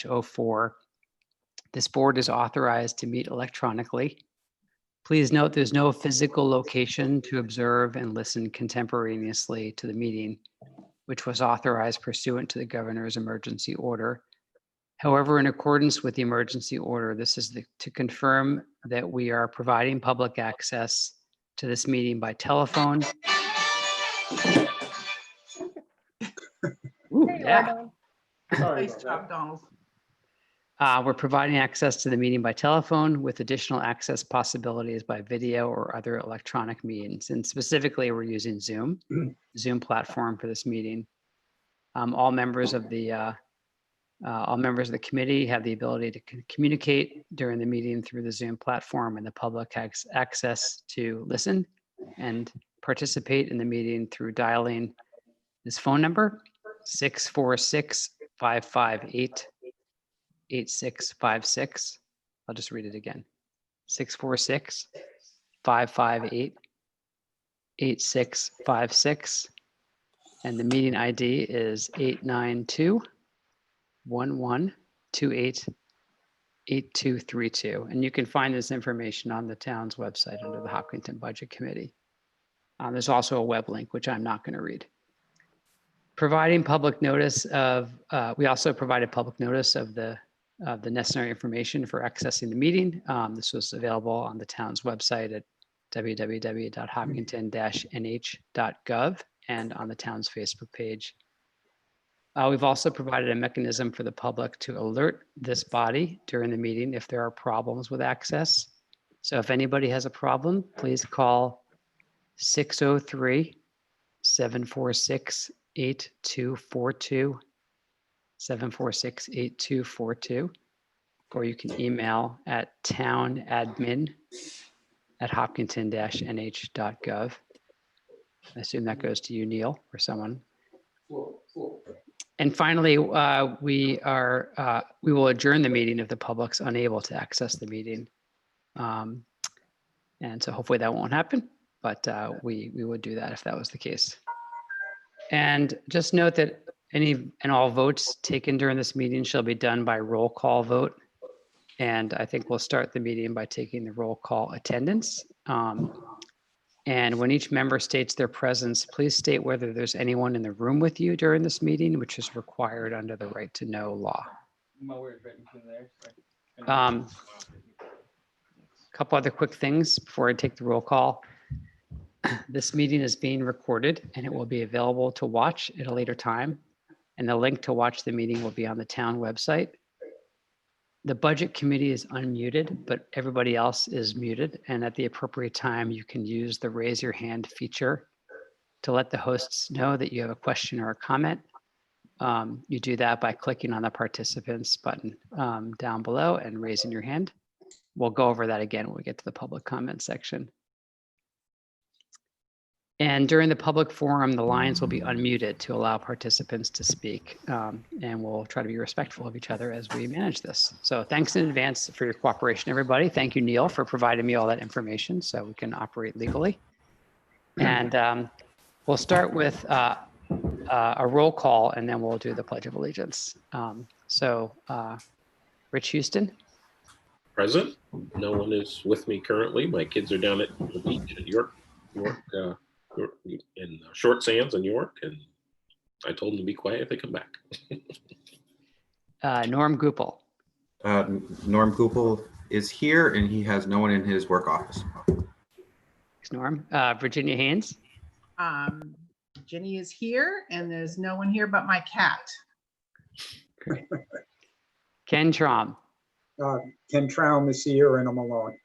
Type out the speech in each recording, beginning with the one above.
2021-04. This board is authorized to meet electronically. Please note there's no physical location to observe and listen contemporaneously to the meeting, which was authorized pursuant to the governor's emergency order. However, in accordance with the emergency order, this is to confirm that we are providing public access to this meeting by telephone. Ooh, yeah. Nice job, Donald. We're providing access to the meeting by telephone with additional access possibilities by video or other electronic means. And specifically, we're using Zoom platform for this meeting. All members of the committee have the ability to communicate during the meeting through the Zoom platform, and the public has access to listen and participate in the meeting through dialing this phone number, 646-558-8656. I'll just read it again. 646-558-8656. And the meeting ID is 892-1128-8232. And you can find this information on the town's website under the Hopkinton Budget Committee. There's also a web link, which I'm not going to read. Providing public notice of, we also provided public notice of the necessary information for accessing the meeting. This was available on the town's website at www.hopkinton-nh.gov and on the town's Facebook page. We've also provided a mechanism for the public to alert this body during the meeting if there are problems with access. So if anybody has a problem, please call 603-746-8242, 746-8242, or you can email at townadmin@hopkinton-nh.gov. I assume that goes to you, Neil, or someone. And finally, we will adjourn the meeting if the public's unable to access the meeting. And so hopefully that won't happen, but we would do that if that was the case. And just note that any and all votes taken during this meeting shall be done by roll call vote. And I think we'll start the meeting by taking the roll call attendance. And when each member states their presence, please state whether there's anyone in the room with you during this meeting, which is required under the right to know law. A couple other quick things before I take the roll call. This meeting is being recorded and it will be available to watch at a later time. And the link to watch the meeting will be on the town website. The budget committee is unmuted, but everybody else is muted. And at the appropriate time, you can use the raise your hand feature to let the hosts know that you have a question or a comment. You do that by clicking on the participants button down below and raising your hand. We'll go over that again when we get to the public comment section. And during the public forum, the lines will be unmuted to allow participants to speak. And we'll try to be respectful of each other as we manage this. So thanks in advance for your cooperation, everybody. Thank you, Neil, for providing me all that information so we can operate legally. And we'll start with a roll call and then we'll do the Pledge of Allegiance. Rich Houston. Present. No one is with me currently. My kids are down at the beach at York in Short Sands in York, and I told them to be quiet if they come back. Norm Goupel. Norm Goupel is here, and he has no one in his work office. Thanks, Norm. Virginia Haynes. Jenny is here, and there's no one here but my cat. Great. Ken Traum. Ken Traum is here, and I'm alone.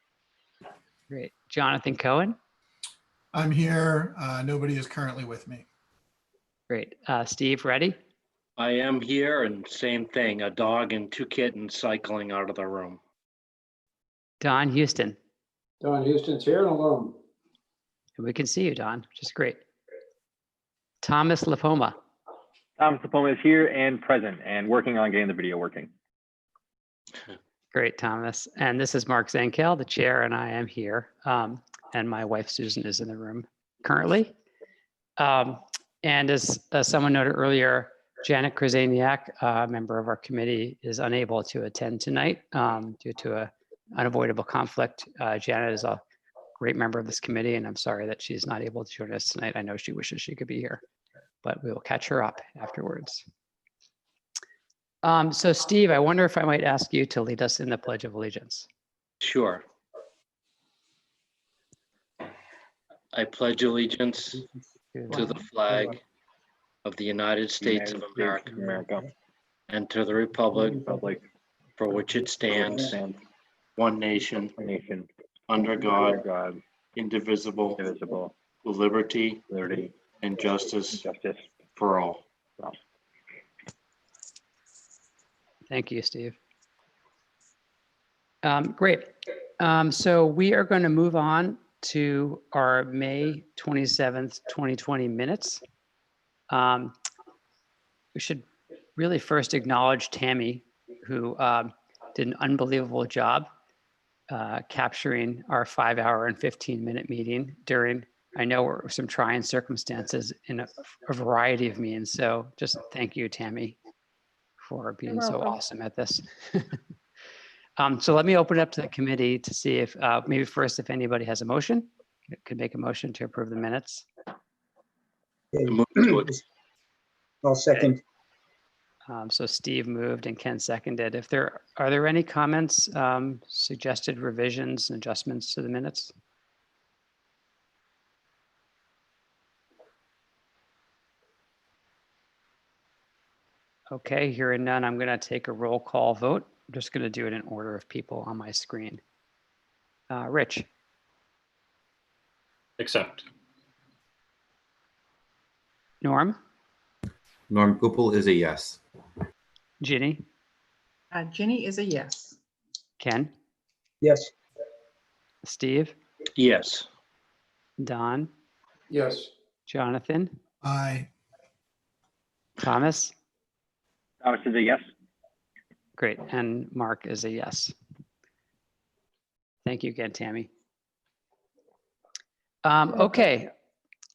Great. Jonathan Cohen. I'm here. Nobody is currently with me. Great. Steve, ready? I am here, and same thing, a dog and two kittens cycling out of the room. Don Houston. Don Houston's here and alone. And we can see you, Don, which is great. Thomas Lipoma. Thomas Lipoma is here and present and working on getting the video working. Great, Thomas. And this is Mark Zankel, the chair, and I am here. And my wife, Susan, is in the room currently. And as someone noted earlier, Janet Krasaniak, a member of our committee, is unable to attend tonight due to an unavoidable conflict. Janet is a great member of this committee, and I'm sorry that she's not able to join us tonight. I know she wishes she could be here, but we will catch her up afterwards. So Steve, I wonder if I might ask you to lead us in the Pledge of Allegiance. Sure. I pledge allegiance to the flag of the United States of America and to the republic for which it stands, one nation, under God, indivisible, with liberty and justice for all. Thank you, Steve. Great. So we are going to move on to our May 27th, 2020 minutes. We should really first acknowledge Tammy, who did an unbelievable job capturing our 5-hour and 15-minute meeting during, I know, some trying circumstances in a variety of means. So just thank you, Tammy, for being so awesome at this. So let me open it up to the committee to see if maybe first, if anybody has a motion, could make a motion to approve the minutes. I'll second. So Steve moved and Ken seconded. Are there any comments, suggested revisions and adjustments to the minutes? Okay, hearing none, I'm going to take a roll call vote. I'm just going to do it in order of people on my screen. Rich, Accept. Norm, Norm Gupel is a yes. Ginny, Ginny is a yes. Ken, Yes. Steve, Yes. Don, Yes. Jonathan, Aye. Thomas. Thomas is a yes. Great, and Mark is a yes. Thank you again, Tammy. Okay,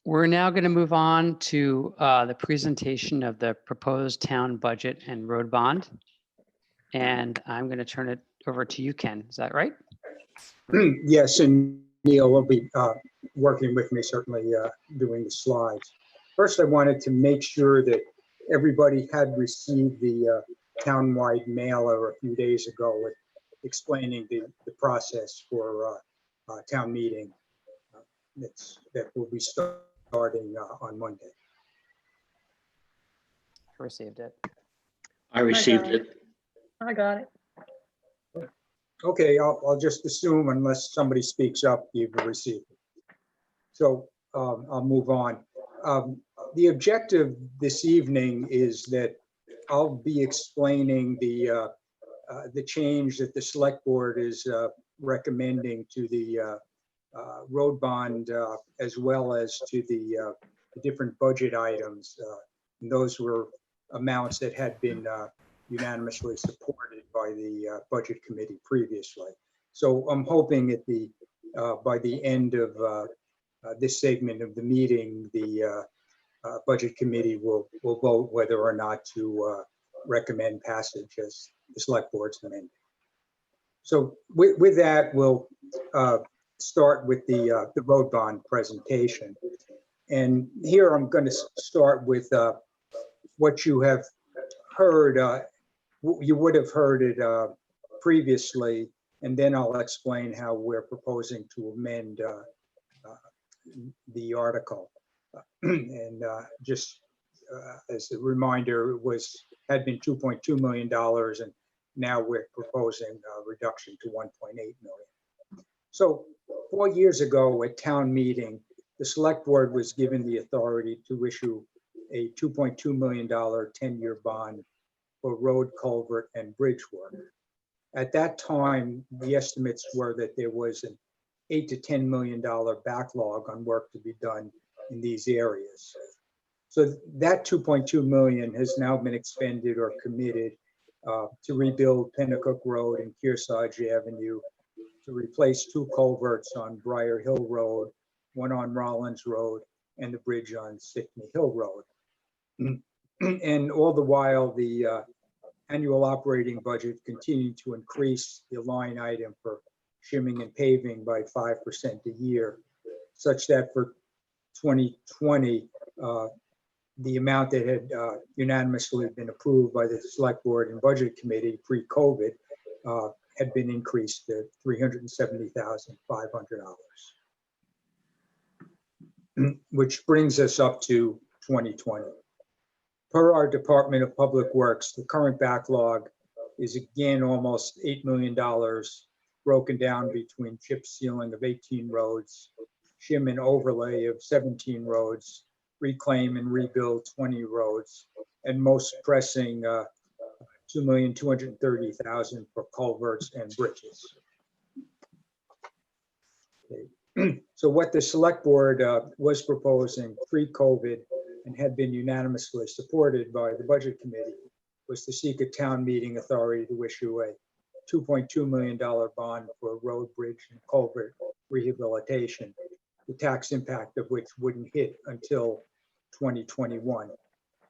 we're now going to move on to the presentation of the proposed town budget and road bond. And I'm going to turn it over to you, Ken. Is that right? Yes, and Neil will be working with me, certainly doing the slides. First, I wanted to make sure that everybody had received the townwide mailer a few days ago with explaining the process for town meeting that will be starting on Monday. I received it. I received it. I got it. Okay, I'll just assume unless somebody speaks up, you've received it. So I'll move on. The objective this evening is that I'll be explaining the change that the select board is recommending to the road bond as well as to the different budget items. And those were amounts that had been unanimously supported by the budget committee previously. So I'm hoping at by the end of this segment of the meeting, the budget committee will vote whether or not to recommend passage as the select board's amendment. So with that, we'll start with the road bond presentation. And here I'm going to start with what you have heard. You would have heard it previously, and then I'll explain how we're proposing to amend the article. And just as a reminder, it had been $2.2 million, and now we're proposing a reduction to $1.8 million. So 4 years ago at town meeting, the select board was given the authority to issue a $2.2 million 10-year bond for road, culvert, and bridge work. At that time, the estimates were that there was an $8 to $10 million backlog on work to be done in these areas. So that 2.2 million has now been expended or committed to rebuild Pennacook Road and Kearsarge Avenue, to replace 2 culverts on Briar Hill Road, 1 on Rollins Road, and the bridge on Stickney Hill Road. And all the while, the annual operating budget continued to increase the line item for shimming and paving by 5% a year, such that for 2020, the amount that had unanimously been approved by the Select Board and Budget Committee pre-COVID had been increased to $370,500, which brings us up to 2020. Per our Department of Public Works, the current backlog is again almost $8 million, broken down between chip sealing of 18 roads, shim and overlay of 17 roads, reclaim and rebuild 20 roads, and most pressing $2,230,000 for culverts and bridges. Okay. So what the Select Board was proposing pre-COVID and had been unanimously supported by the Budget Committee was to seek a town meeting authority to issue a $2.2 million bond for road, bridge, and culvert rehabilitation, the tax impact of which wouldn't hit until 2021.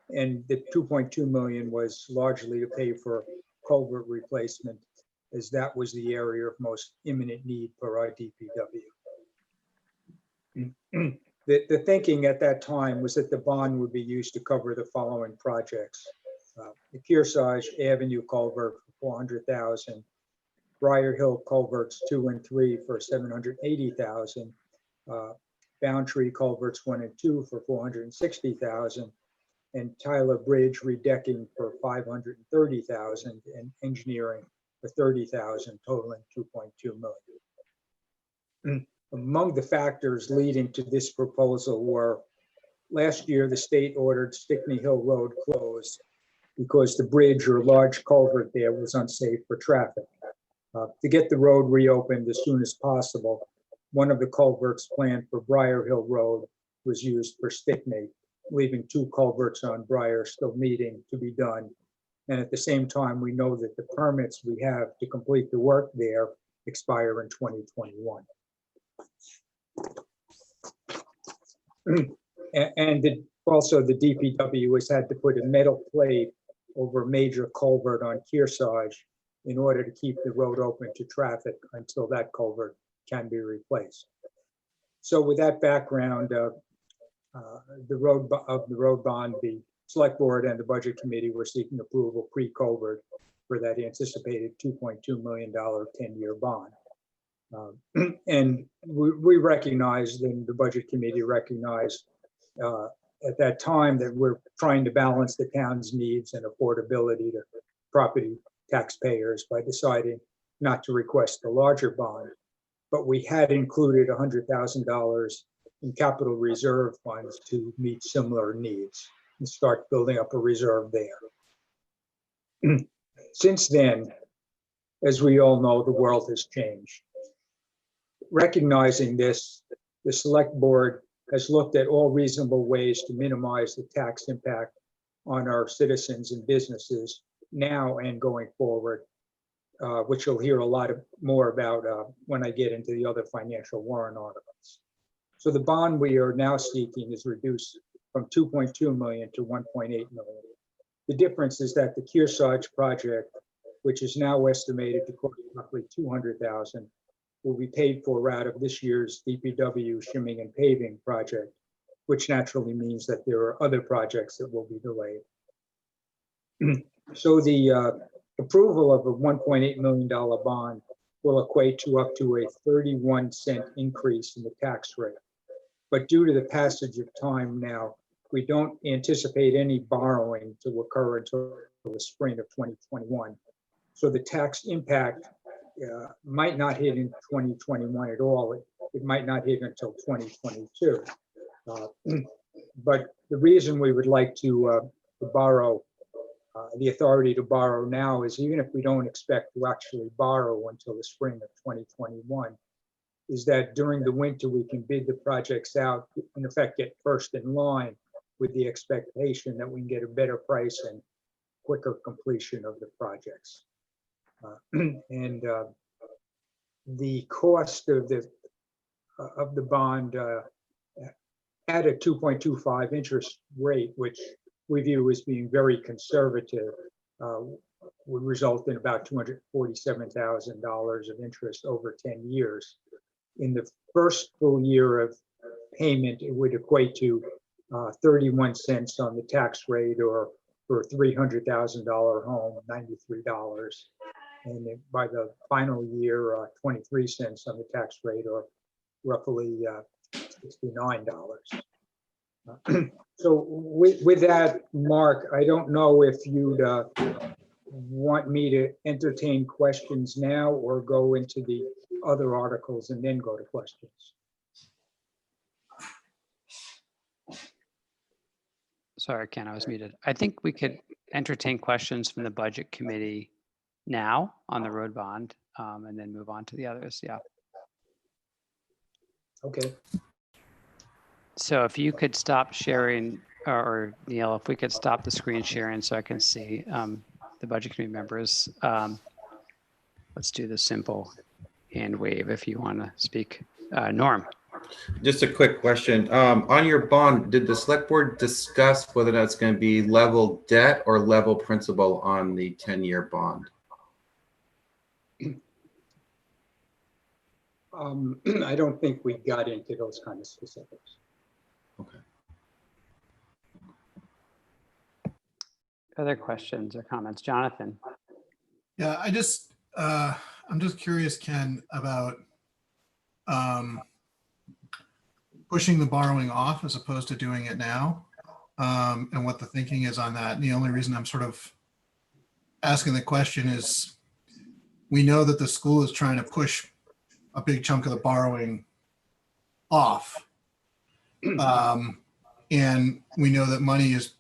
And the 2.2 million was largely to pay for culvert replacement, as that was the area of most imminent need for our DPW. The thinking at that time was that the bond would be used to cover the following projects: the Kearsarge Avenue culvert for $400,000, Briar Hill culverts 2 and 3 for $780,000, Boundtree culverts 1 and 2 for $460,000, and Tyler Bridge redecking for $530,000, and engineering for $30,000, totaling $2.2 million. Among the factors leading to this proposal were, last year the state ordered Stickney Hill Road closed because the bridge or large culvert there was unsafe for traffic. To get the road reopened as soon as possible, one of the culverts planned for Briar Hill Road was used for Stickney, leaving 2 culverts on Briar still needing to be done. And at the same time, we know that the permits we have to complete the work there expire in 2021. And also the DPW has had to put a metal plate over a major culvert on Kearsarge in order to keep the road open to traffic until that culvert can be replaced. So with that background, the road bond, the Select Board and the Budget Committee were seeking approval pre-COVID for that anticipated $2.2 million 10-year bond. And we recognized, and the Budget Committee recognized at that time, that we're trying to balance the town's needs and affordability to property taxpayers by deciding not to request a larger bond. But we had included $100,000 in capital reserve funds to meet similar needs and start building up a reserve there. Since then, as we all know, the world has changed. Recognizing this, the Select Board has looked at all reasonable ways to minimize the tax impact on our citizens and businesses now and going forward, which you'll hear a lot more about when I get into the other financial warrant articles. So the bond we are now seeking is reduced from 2.2 million to 1.8 million. The difference is that the Kearsarge project, which is now estimated to cost roughly 200,000, will be paid for out of this year's DPW shimming and paving project, which naturally means that there are other projects that will be delayed. So the approval of a $1.8 million bond will equate to up to a 31-cent increase in the tax rate. But due to the passage of time now, we don't anticipate any borrowing to occur until the spring of 2021. So the tax impact might not hit in 2021 at all. It might not hit until 2022. But the reason we would like to borrow, the authority to borrow now, is even if we don't expect to actually borrow until the spring of 2021, is that during the winter we can bid the projects out, in effect get first in line, with the expectation that we can get a better price and quicker completion of the projects. And the cost of the bond at a 2.25 interest rate, which we view as being very conservative, would result in about $247,000 of interest over 10 years. In the first full year of payment, it would equate to 31 cents on the tax rate, or for a $300,000 home, $93. And then by the final year, 23 cents on the tax rate, or roughly $69. So with that, Mark, I don't know if you'd want me to entertain questions now or go into the other articles and then go to questions. Sorry, Ken, I was muted. I think we could entertain questions from the budget committee now on the road bond, and then move on to the others. Yeah. Okay. So if you could stop sharing, or Neil, if we could stop the screen sharing so I can see the budget committee members. Let's do the simple hand wave if you want to speak. Norm. Just a quick question. On your bond, did the select board discuss whether that's going to be level debt or level principal on the 10-year bond? I don't think we got into those kind of specifics. Okay. Other questions or comments? Jonathan. Yeah, I'm just curious, Ken, about pushing the borrowing off as opposed to doing it now, and what the thinking is on that. And the only reason I'm sort of asking the question is we know that the school is trying to push a big chunk of the borrowing off. And we know that money is,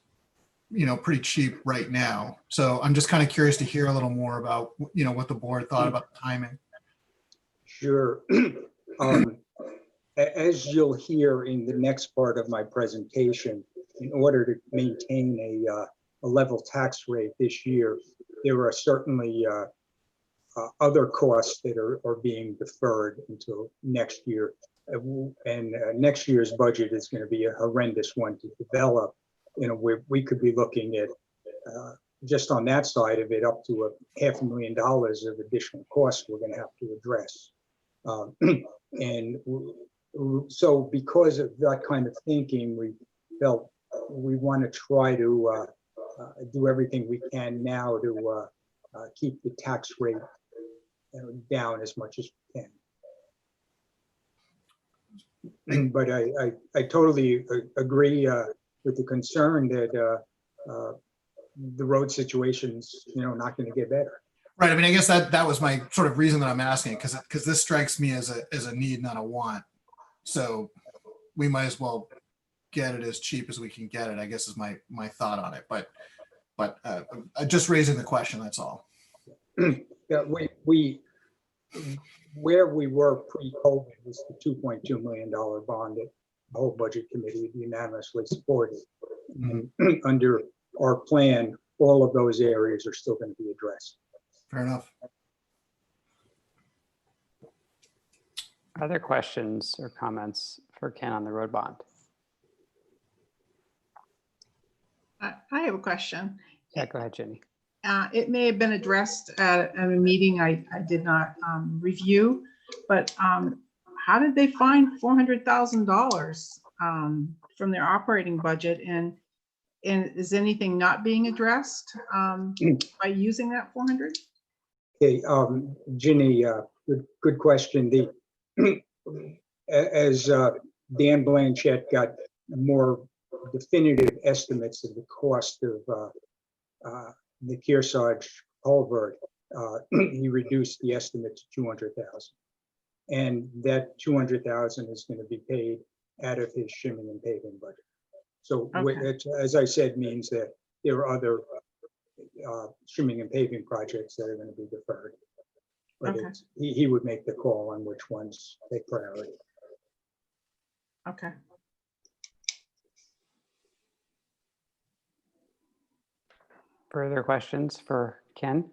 pretty cheap right now. So I'm just kind of curious to hear a little more about, what the board thought about the timing. Sure. As you'll hear in the next part of my presentation, in order to maintain a level tax rate this year, there are certainly other costs that are being deferred until next year. And next year's budget is going to be a horrendous one to develop. We could be looking at just on that side of it up to $500,000 of additional costs we're going to have to address. And so because of that kind of thinking, we felt we want to try to do everything we can now to keep the tax rate down as much as we can. But I totally agree with the concern that the road situation's not going to get better. Right. I mean, I guess that was my sort of reason that I'm asking, because this strikes me as a need, not a want. So we might as well get it as cheap as we can get it, I guess, is my thought on it. But just raising the question, that's all. Yeah, we where we were pre-COVID was the $2.2 million bond that the whole budget committee unanimously supported. And under our plan, all of those areas are still going to be addressed. Fair enough. Other questions or comments for Ken on the road bond? I have a question. Yeah, go ahead, Jenny. It may have been addressed at a meeting I did not review, but how did they find $400,000 from their operating budget? And is anything not being addressed by using that 400? Okay, Ginny, good question. As Dan Blanchett got more definitive estimates of the cost of the Kearsarge culvert, he reduced the estimate to $200,000, and that $200,000 is going to be paid out of his shimming and paving budget. So, Okay. as I said, means that there are other shimming and paving projects that are going to be deferred. But Okay. he would make the call on which ones take priority. Okay. Further questions for Ken?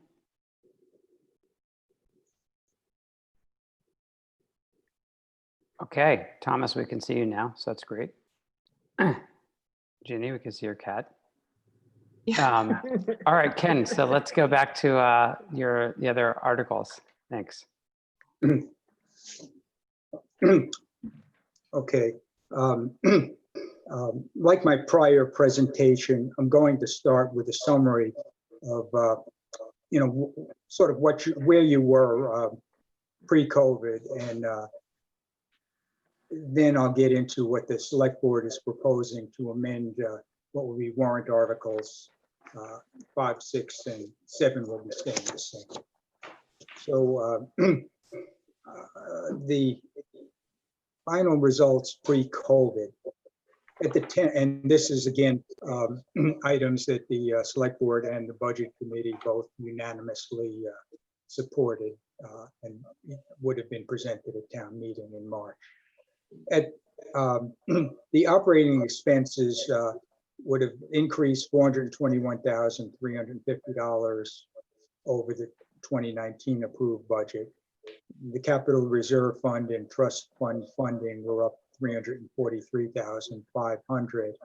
Okay, Thomas, we can see you now, so that's great. Ginny, we can see your cat. All right, Ken, so let's go back to the other articles. Thanks. Okay. Like my prior presentation, I'm going to start with a summary of, sort of where you were pre-COVID, and then I'll get into what the select board is proposing to amend what will be warrant articles 5, 6, and 7 will be staying the same. So the final results pre-COVID at the 10, and this is again items that the select board and the budget committee both unanimously supported and would have been presented at town meeting in March. At the operating expenses would have increased $421,350 over the 2019 approved budget. The capital reserve fund and trust fund funding were up $343,500.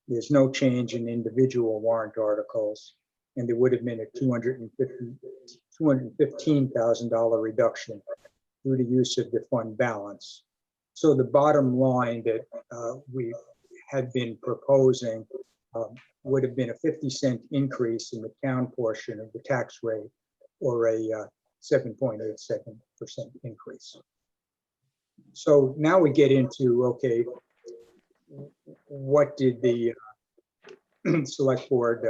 There's no change in individual warrant articles, and there would have been a $215,000 reduction through the use of the fund balance. So the bottom line that we had been proposing would have been a 50-cent increase in the town portion of the tax rate, or a 7.87% increase. So now we get into, okay, what did the select board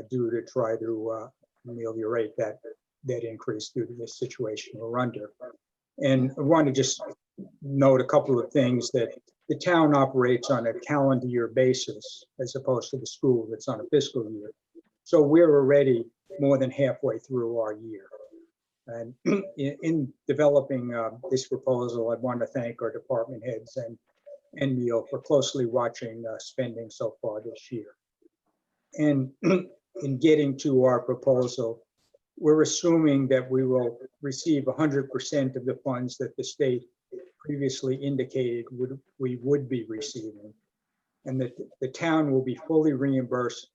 do to try to ameliorate that increase due to this situation we're under? And I want to just note a couple of things, that the town operates on a calendar year basis as opposed to the school that's on a fiscal year. So we're already more than halfway through our year. And in developing this proposal, I want to thank our department heads and Neil for closely watching spending so far this year. And in getting to our proposal, we're assuming that we will receive 100% of the funds that the state previously indicated we would be receiving, and that the town will be fully reimbursed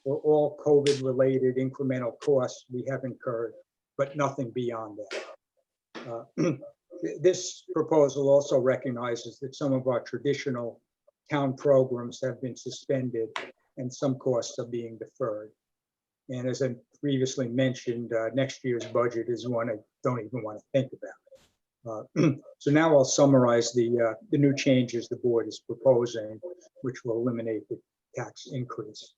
for all COVID-related incremental costs we have incurred, but nothing beyond that. This proposal also recognizes that some of our traditional town programs have been suspended and some costs are being deferred. And as I previously mentioned, next year's budget is one I don't even want to think about. So now I'll summarize the new changes the board is proposing, which will eliminate the tax increase.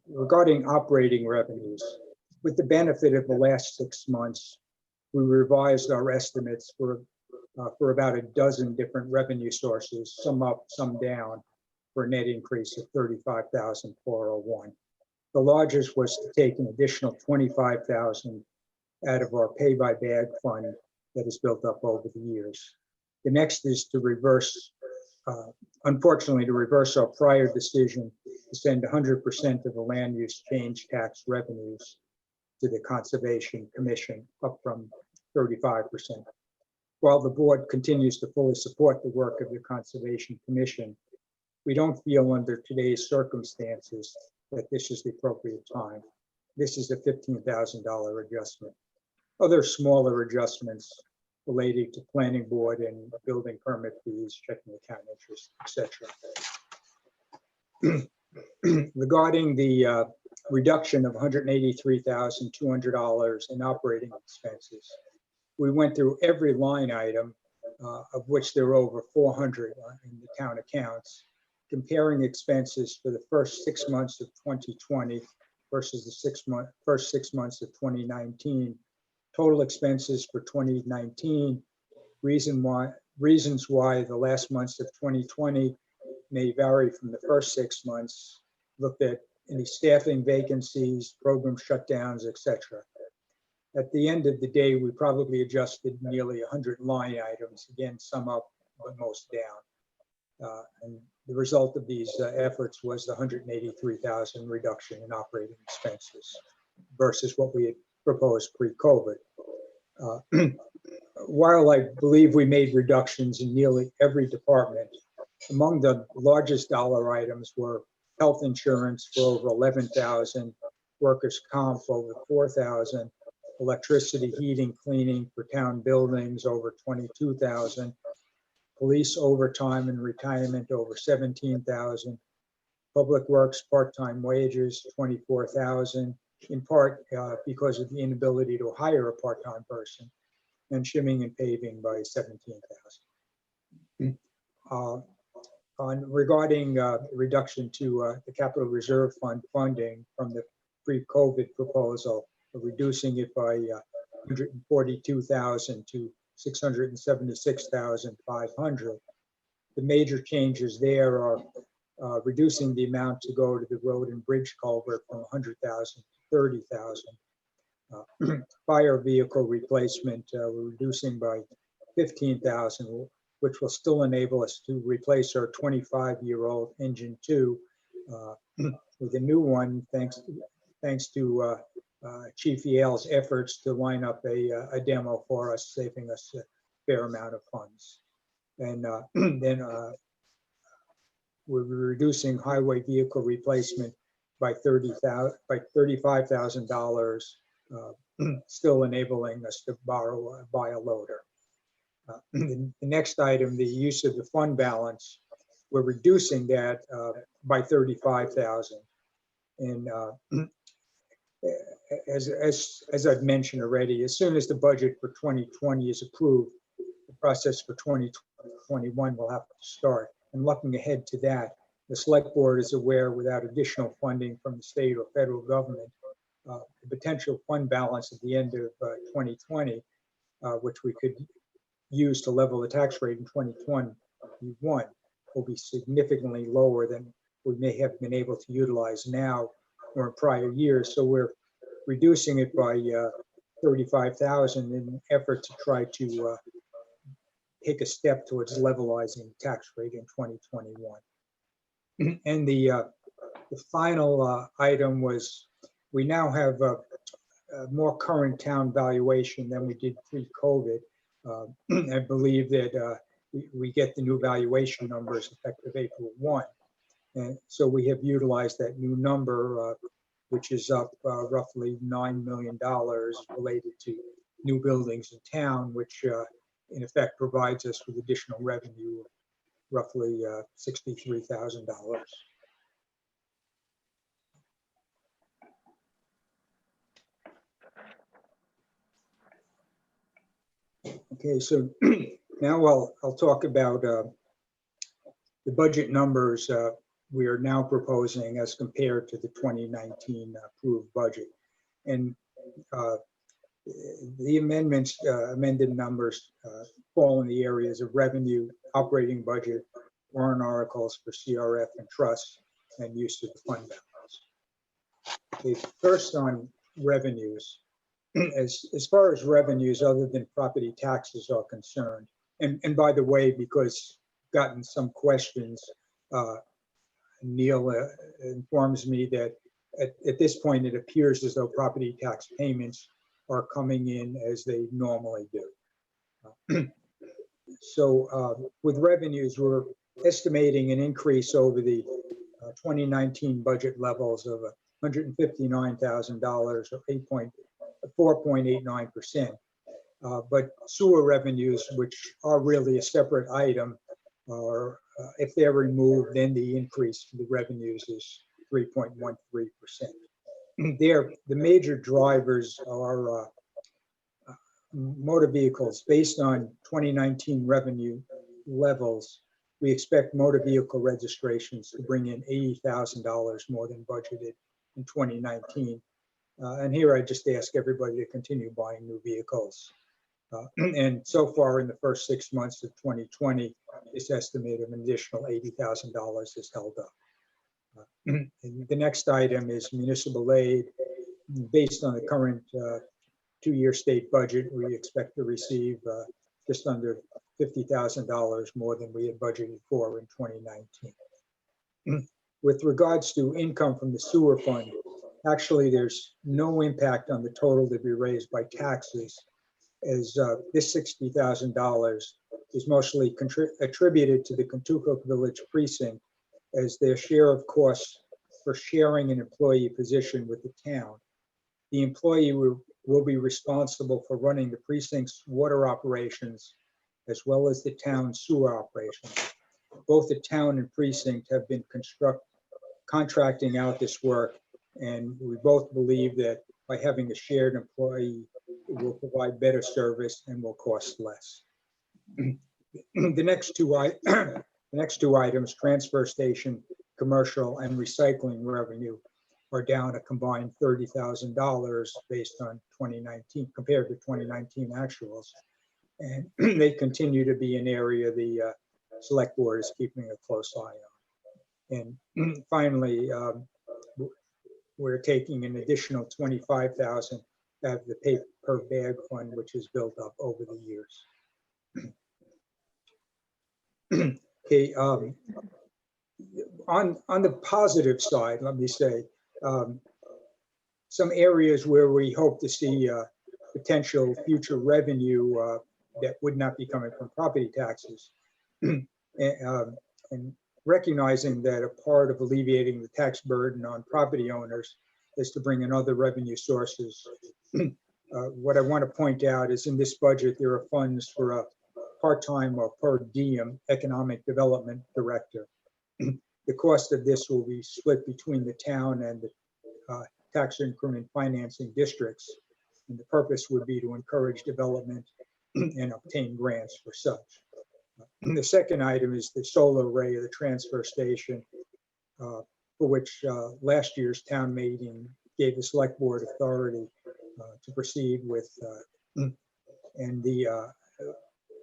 Regarding operating revenues, with the benefit of the last 6 months, we revised our estimates for about a dozen different revenue sources, some up, some down, for a net increase of $35,401. The largest was to take an additional $25,000 out of our pay-by-bag fund that is built up over the years. The next is to reverse, unfortunately, to reverse our prior decision to send 100% of the land use change tax revenues to the Conservation Commission, up from 35%. While the board continues to fully support the work of the Conservation Commission, we don't feel under today's circumstances that this is the appropriate time. This is a $15,000 adjustment. Other smaller adjustments related to planning board and building permit fees, checking account interest, etc. Regarding the reduction of $183,200 in operating expenses, we went through every line item, of which there were over 400 in the town accounts, comparing expenses for the first 6 months of 2020 versus the first 6 months of 2019. Total expenses for 2019, reasons why the last months of 2020 may vary from the first 6 months, looked at any staffing vacancies, program shutdowns, etc. At the end of the day, we probably adjusted nearly 100 line items, again, some up, but most down. And the result of these efforts was the $183,000 reduction in operating expenses versus what we had proposed pre-COVID. While I believe we made reductions in nearly every department, among the largest dollar items were health insurance for over 11,000, workers' comp over 4,000, electricity, heating, cleaning for town buildings over 22,000, police overtime and retirement over 17,000, public works part-time wages 24,000, in part because of the inability to hire a part-time person, and shimming and paving by 17,000. Regarding reduction to the capital reserve fund funding from the pre-COVID proposal, reducing it by 142,000 to 676,500. The major changes there are reducing the amount to go to the road and bridge culvert from 100,000 to 30,000. Fire vehicle replacement, we're reducing by 15,000, which will still enable us to replace our 25-year-old engine 2 with a new one, thanks to Chief Yale's efforts to line up a demo for us, saving us a fair amount of funds. And then we're reducing highway vehicle replacement by $35,000, still enabling us to buy a loader. The next item, the use of the fund balance, we're reducing that by 35,000. And as I've mentioned already, as soon as the budget for 2020 is approved, the process for 2021 will have to start. And looking ahead to that, the select board is aware, without additional funding from the state or federal government, the potential fund balance at the end of 2020, which we could use to level the tax rate in 2021, will be significantly lower than we may have been able to utilize now or in prior years. So we're reducing it by 35,000 in an effort to try to take a step towards levelizing the tax rate in 2021. And the final item was, we now have a more current town valuation than we did pre-COVID. I believe that we get the new valuation numbers effective April 1. And so we have utilized that new number, which is up roughly $9 million related to new buildings in town, which in effect provides us with additional revenue of roughly $63,000. Okay, so now I'll talk about the budget numbers we are now proposing as compared to the 2019 approved budget. And the amendments, amended numbers fall in the areas of revenue, operating budget, warrant articles for CRF and trusts, and use of the fund balance. Okay, first on revenues. As far as revenues other than property taxes are concerned, and by the way, because I've gotten some questions, Neil informs me that at this point it appears as though property tax payments are coming in as they normally do. So with revenues, we're estimating an increase over the 2019 budget levels of $159,000 or 4.89%. But sewer revenues, which are really a separate item, are if they're removed, then the increase to the revenues is 3.13%. The major drivers are motor vehicles. Based on 2019 revenue levels, we expect motor vehicle registrations to bring in $80,000 more than budgeted in 2019. And here I just ask everybody to continue buying new vehicles. And so far in the first 6 months of 2020, this estimate of an additional $80,000 is held up. And the next item is municipal aid. Based on the current 2-year state budget, we expect to receive just under $50,000 more than we had budgeted for in 2019. With regards to income from the sewer fund, actually there's no impact on the total to be raised by taxes, as this $60,000 is mostly attributed to the Kentucky Village precinct, as their share of costs for sharing an employee position with the town. The employee will be responsible for running the precinct's water operations as well as the town sewer operations. Both the town and precinct have been contracting out this work, and we both believe that by having a shared employee, it will provide better service and will cost less. The next two items, transfer station, commercial, and recycling revenue, are down a combined $30,000 based on 2019 compared to 2019 actuals, and they continue to be an area the select board is keeping a close eye on. And finally, we're taking an additional $25,000 out of the pay per bag fund, which has built up over the years. Okay, on the positive side, let me say, some areas where we hope to see potential future revenue that would not be coming from property taxes. And recognizing that a part of alleviating the tax burden on property owners is to bring in other revenue sources. What I want to point out is in this budget, there are funds for a part-time or per diem economic development director. The cost of this will be split between the town and the tax increment financing districts. And the purpose would be to encourage development and obtain grants for such. The second item is the solar array of the transfer station, for which last year's town meeting gave the select board authority to proceed with, and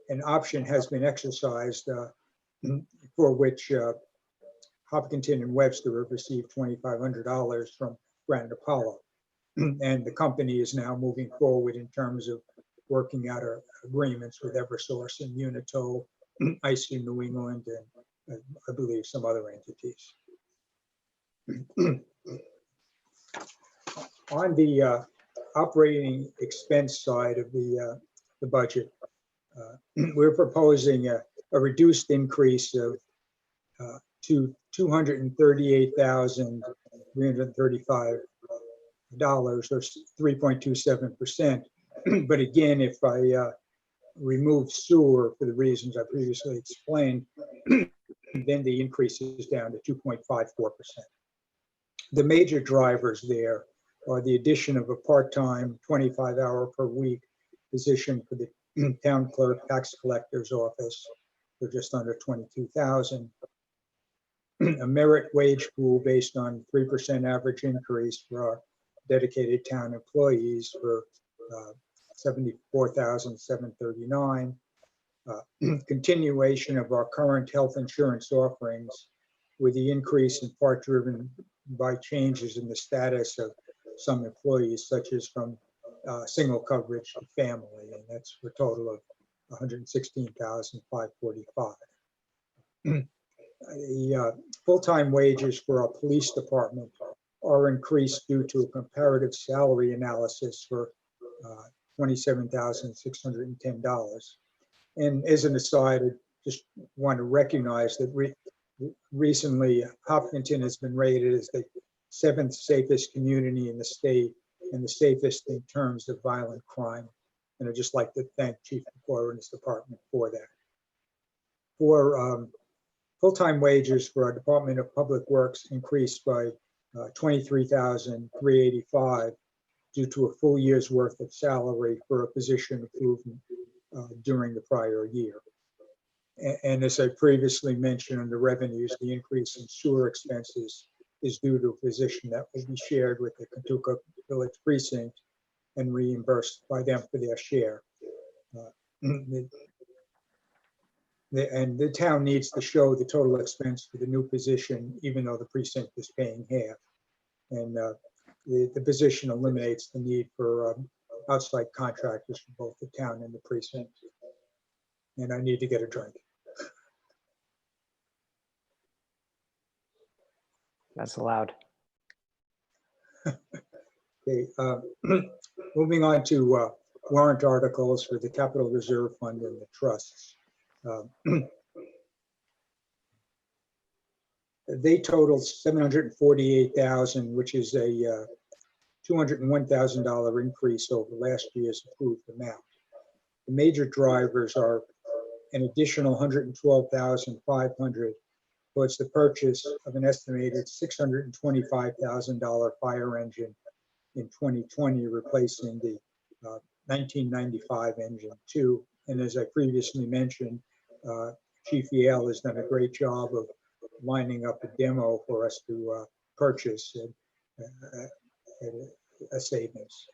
an option has been exercised for which Hopkinton and Webster have received $2,500 from Granite Apollo. And the company is now moving forward in terms of working out agreements with Eversource and Unitil, ICU New England, and I believe some other entities. On the operating expense side of the budget, we're proposing a reduced increase of to $238,335, or 3.27%. But again, if I remove sewer for the reasons I previously explained, then the increase is down to 2.54%. The major drivers there are the addition of a part-time 25-hour per week position for the town clerk tax collector's office for just under $22,000. A merit wage pool based on 3% average increase for our dedicated town employees for $74,739. Continuation of our current health insurance offerings, with the increase in part driven by changes in the status of some employees, such as from single coverage to family, and that's for a total of $116,545. The full-time wages for our police department are increased due to a comparative salary analysis for $27,610. And as an aside, I just want to recognize that recently Hopkinton has been rated as the 7th safest community in the state and the safest in terms of violent crime. And I'd just like to thank Chief McClure and his department for that. For full-time wages for our Department of Public Works increased by $23,385 due to a full year's worth of salary for a position approved during the prior year. And as I previously mentioned on the revenues, the increase in sewer expenses is due to a position that will be shared with the Kentucky Village Precinct and reimbursed by them for their share. And the town needs to show the total expense for the new position, even though the precinct is paying half. And the position eliminates the need for outside contractors for both the town and the precinct. And I need to get a drink. That's allowed. Okay, moving on to warrant articles for the Capital Reserve Fund and the trusts. They total 748,000, which is a $201,000 increase over last year's approved amount. The major drivers are an additional 112,500 towards the purchase of an estimated $625,000 fire engine in 2020, replacing the 1995 engine 2. And as I previously mentioned, Chief Yale has done a great job of lining up a demo for us to purchase at a savings.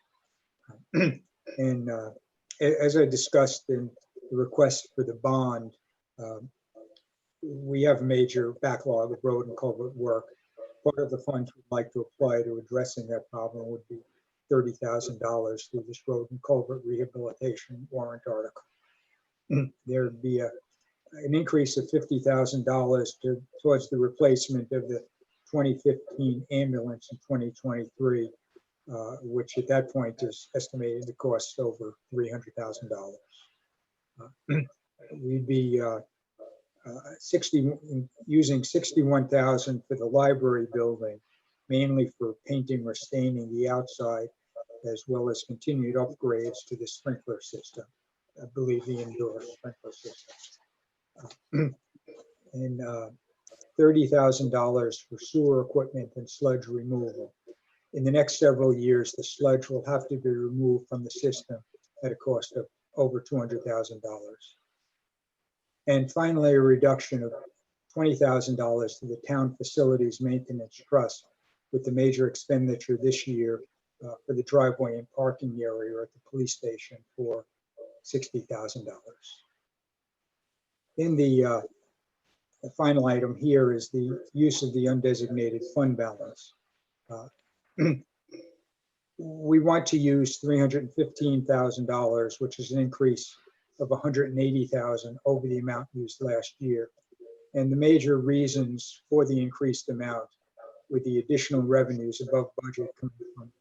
And as I discussed in the request for the bond, we have a major backlog of road and culvert work. Part of the funds we'd like to apply to addressing that problem would be $30,000 through this road and culvert rehabilitation warrant article. There'd be an increase of $50,000 towards the replacement of the 2015 ambulance in 2023, which at that point is estimated to cost over $300,000. We'd be using $61,000 for the library building, mainly for painting or staining the outside, as well as continued upgrades to the sprinkler system. I believe the indoor sprinkler system. And $30,000 for sewer equipment and sludge removal. In the next several years, the sludge will have to be removed from the system at a cost of over $200,000. And finally, a reduction of $20,000 to the town facilities maintenance trust, with the major expenditure this year for the driveway and parking area at the police station for $60,000. In the final item here is the use of the undesignated fund balance. We want to use $315,000, which is an increase of $180,000 over the amount used last year. And the major reasons for the increased amount, with the additional revenues above budget coming from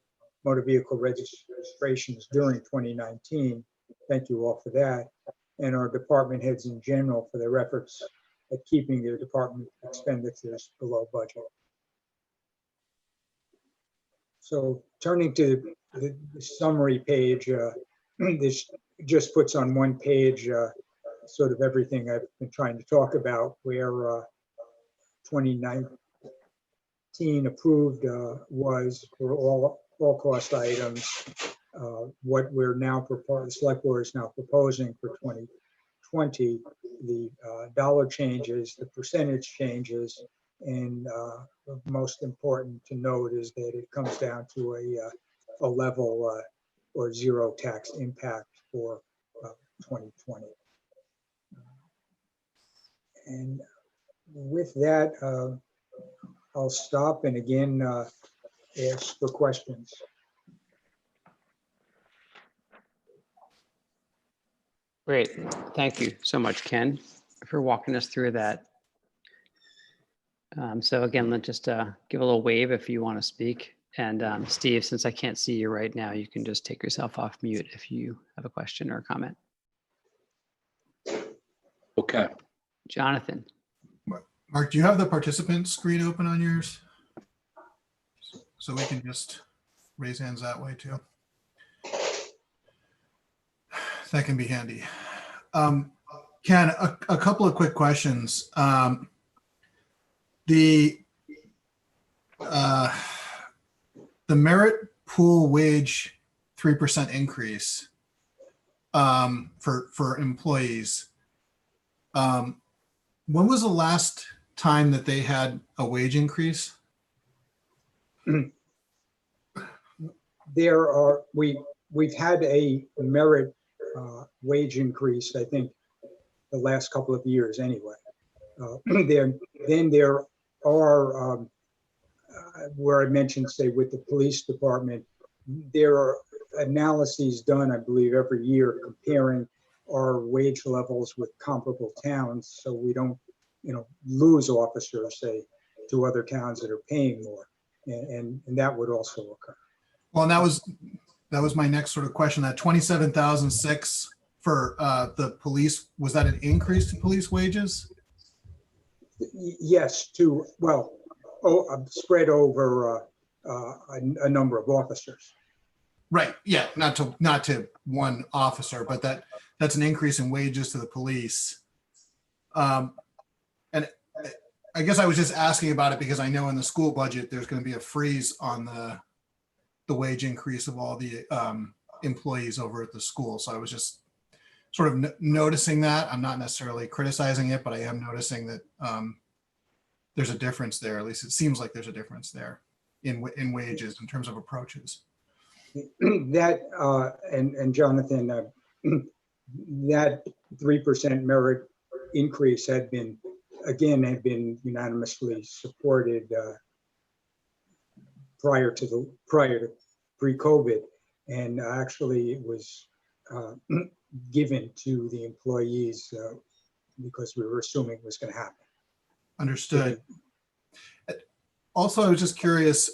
motor vehicle registrations during 2019. Thank you all for that. And our department heads in general for their efforts at keeping their department expenditures below budget. So turning to the summary page, this just puts on one page sort of everything I've been trying to talk about, where 2019 approved was for all cost items. What we're now the select board is now proposing for 2020, the dollar changes, the percentage changes, and most important to note is that it comes down to a level or zero tax impact for 2020. And with that, I'll stop and again ask for questions. Great. Thank you so much, Ken, for walking us through that. So again, let's just give a little wave if you want to speak. And Steve, since I can't see you right now, you can just take yourself off mute if you have a question or a comment. Okay. Jonathan. Mark, do you have the participant screen open on yours? So we can just raise hands that way too. That can be handy. Ken, a couple of quick questions. The merit pool wage 3% increase for employees. When was the last time that they had a wage increase? We've had a merit wage increase, I think, the last couple of years anyway. There are, where I mentioned, say, with the police department, there are analyses done, I believe, every year comparing our wage levels with comparable towns, so we don't, lose officers, say, to other towns that are paying more, and that would also occur. Well, and that was my next sort of question. That 27,006 for the police, was that an increase to police wages? Yes, spread over a number of officers. Right, yeah, not to one officer, but that's an increase in wages to the police. And I guess I was just asking about it because I know in the school budget, there's going to be a freeze on the wage increase of all the employees over at the school. So I was just sort of noticing that. I'm not necessarily criticizing it, but I am noticing that there's a difference there. At least it seems like there's a difference there in wages in terms of approaches. That and Jonathan, that 3% merit increase had been unanimously supported prior to pre-COVID, and actually it was given to the employees because we were assuming it was going to happen. Understood. Also, I was just curious,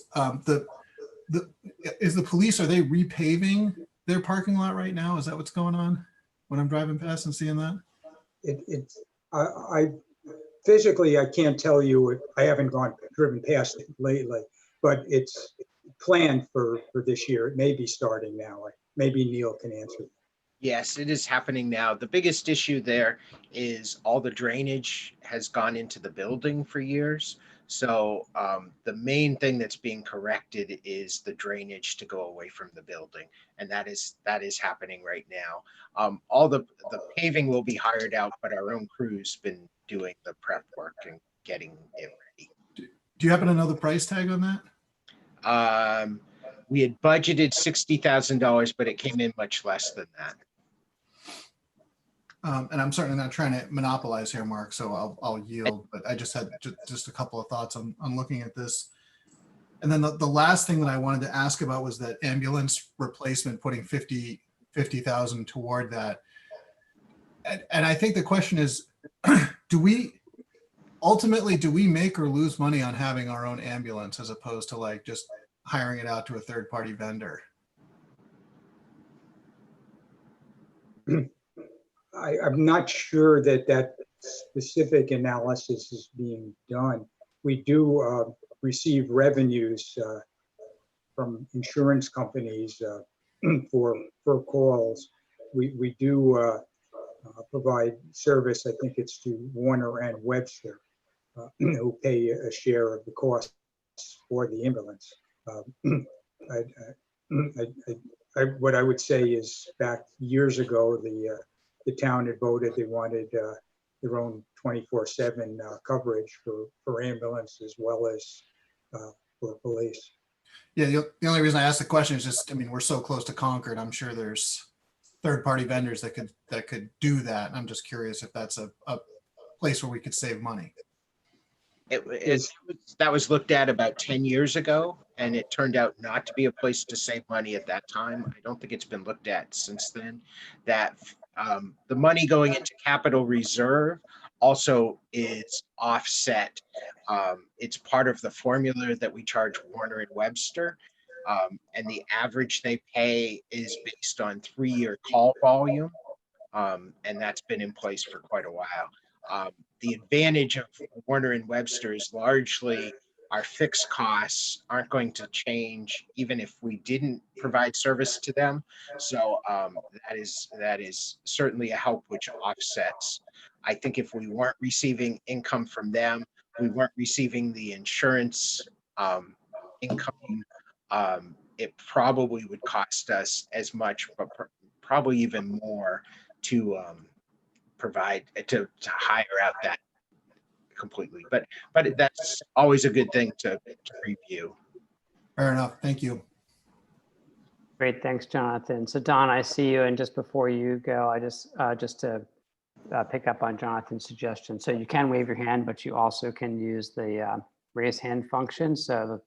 is the police, are they repaving their parking lot right now? Is that what's going on when I'm driving past and seeing that? I physically, I can't tell you, I haven't driven past it lately, but it's planned for this year. It may be starting now. Maybe Neil can answer. Yes, it is happening now. The biggest issue there is all the drainage has gone into the building for years. So the main thing that's being corrected is the drainage to go away from the building. And that is happening right now. All the paving will be hired out, but our own crew's been doing the prep work and getting it ready. Do you happen to know the price tag on that? We had budgeted $60,000, but it came in much less than that. And I'm certainly not trying to monopolize here, Mark, so I'll yield, but I just had just a couple of thoughts on looking at this. And then the last thing that I wanted to ask about was that ambulance replacement, putting 50,000 toward that. And I think the question is, do we make or lose money on having our own ambulance as opposed to like just hiring it out to a third-party vendor? I'm not sure that specific analysis is being done. We do receive revenues from insurance companies for calls. We do provide service. I think it's to Warner and Webster, who pay a share of the costs for the ambulance. What I would say is back years ago, the town had voted they wanted their own 24/7 coverage for ambulance as well as for police. Yeah, the only reason I asked the question is just, I mean, we're so close to Concord. I'm sure there's third-party vendors that could do that. I'm just curious if that's a place where we could save money. That was looked at about 10 years ago, and it turned out not to be a place to save money at that time. I don't think it's been looked at since then. That the money going into capital reserve also is offset. It's part of the formula that we charge Warner and Webster. And the average they pay is based on 3-year call volume. And that's been in place for quite a while. The advantage of Warner and Webster is largely our fixed costs aren't going to change even if we didn't provide service to them. So that is certainly a help which offsets. I think if we weren't receiving income from them, we weren't receiving the insurance income, it probably would cost us as much, but probably even more to provide to hire out that completely, but that's always a good thing to review. Fair enough. Thank you. Great, thanks, Jonathan. So Don, I see you, and just before you go, I just to pick up on Jonathan's suggestion. So you can wave your hand, but you also can use the raise hand function. So